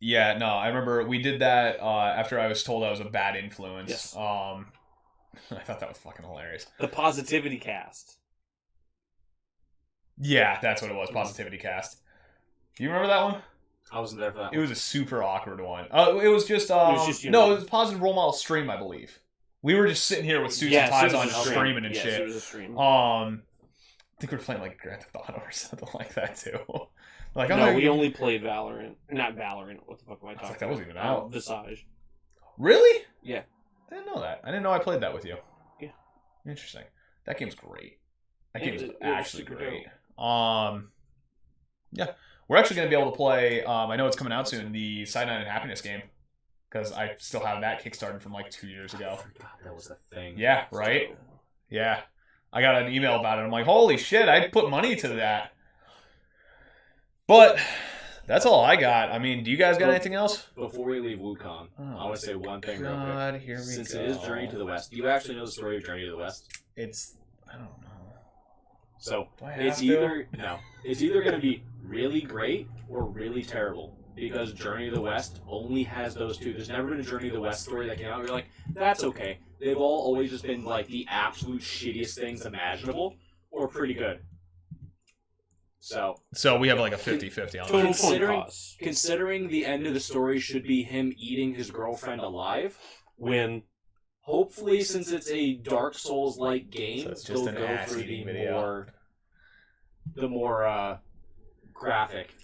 yeah, no, I remember we did that after I was told I was a bad influence. Yes. I thought that was fucking hilarious. The positivity cast. Yeah, that's what it was. Positivity cast. Do you remember that one? I wasn't there for that It one. was a super awkward one. It was just you no, know. it was positive role model stream, I believe. We were just sitting here with suits and ties on, streaming and yes, shit. It was a stream. I think we were playing like Grand Theft Auto or something like that too. Like, No, we only played Valorant. Not Valorant. What the fuck am I talking like, that about? wasn't even out. Visage. Really? Yeah. I didn't know that. I didn't know I played that with you. Yeah. Interesting. That game's great. That It game's was actually super great. Yeah. We're actually going to be able to play, I know it's coming out soon, the Cyanide and Happiness game. Because I still have that kickstarted from like 2 years ago. I forgot that was a thing. Yeah, right? Yeah. I got an email about it. I'm like, holy shit, I put money to that. But that's all I got. I mean, do you guys got anything else? Before we leave Wukong, Oh, I want to say one thing real God, quick. here we Since go. it is Journey to the West, do you actually know the story of Journey to the West? I don't know. So Do I have it's to? either going to be really great or really terrible. Because Journey to the West only has those two. There's never been a Journey to the West story that came out where you're like, that's okay. They've all always just been like the absolute shittiest things imaginable or pretty good. So we have like a 50-50 on Total that. considering the end of the story should be him eating his girlfriend alive, When hopefully since it's a Dark Souls-like game, So it's just they'll an go ass for eating the video. more graphic.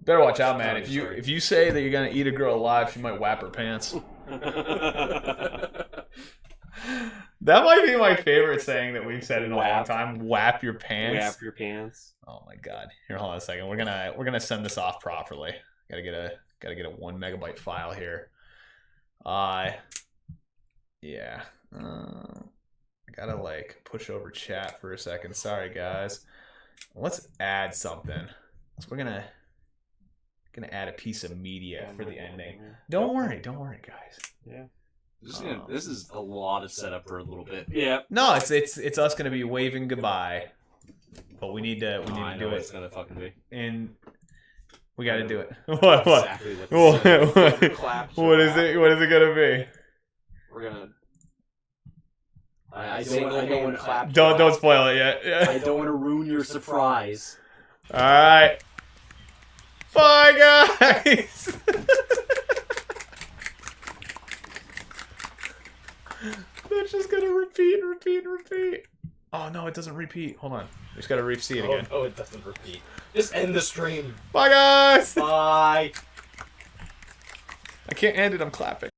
Better watch out, man. Sorry, sorry. If you say that you're gonna eat a girl alive, she might whap her pants. That might be my favorite saying that we've said in a long time. Whap your pants. wrap your pants. Oh my god. Here, hold on a second. We're gonna send this off properly. Gotta get a 1 megabyte file here. Yeah. I gotta like push over chat for a second. Sorry, guys. Let's add something. So we're gonna add a piece of media for the ending. Don't worry, guys. Yeah. This is a lot of setup for a little bit. Yeah. No, it's us gonna be waving goodbye, but we need to do it. It's gonna fucking be. And we gotta do it. What? Exactly What is it? What is it gonna be? We're gonna. I don't want to clap. Don't spoil it yet. Yeah. I don't want to ruin your surprise. All right. Bye, guys. That's just gonna repeat. Oh no, it doesn't repeat. Hold on. We just gotta see it again. Oh, it doesn't repeat. Just end the stream. Bye, guys. Bye. I can't end it. I'm clapping.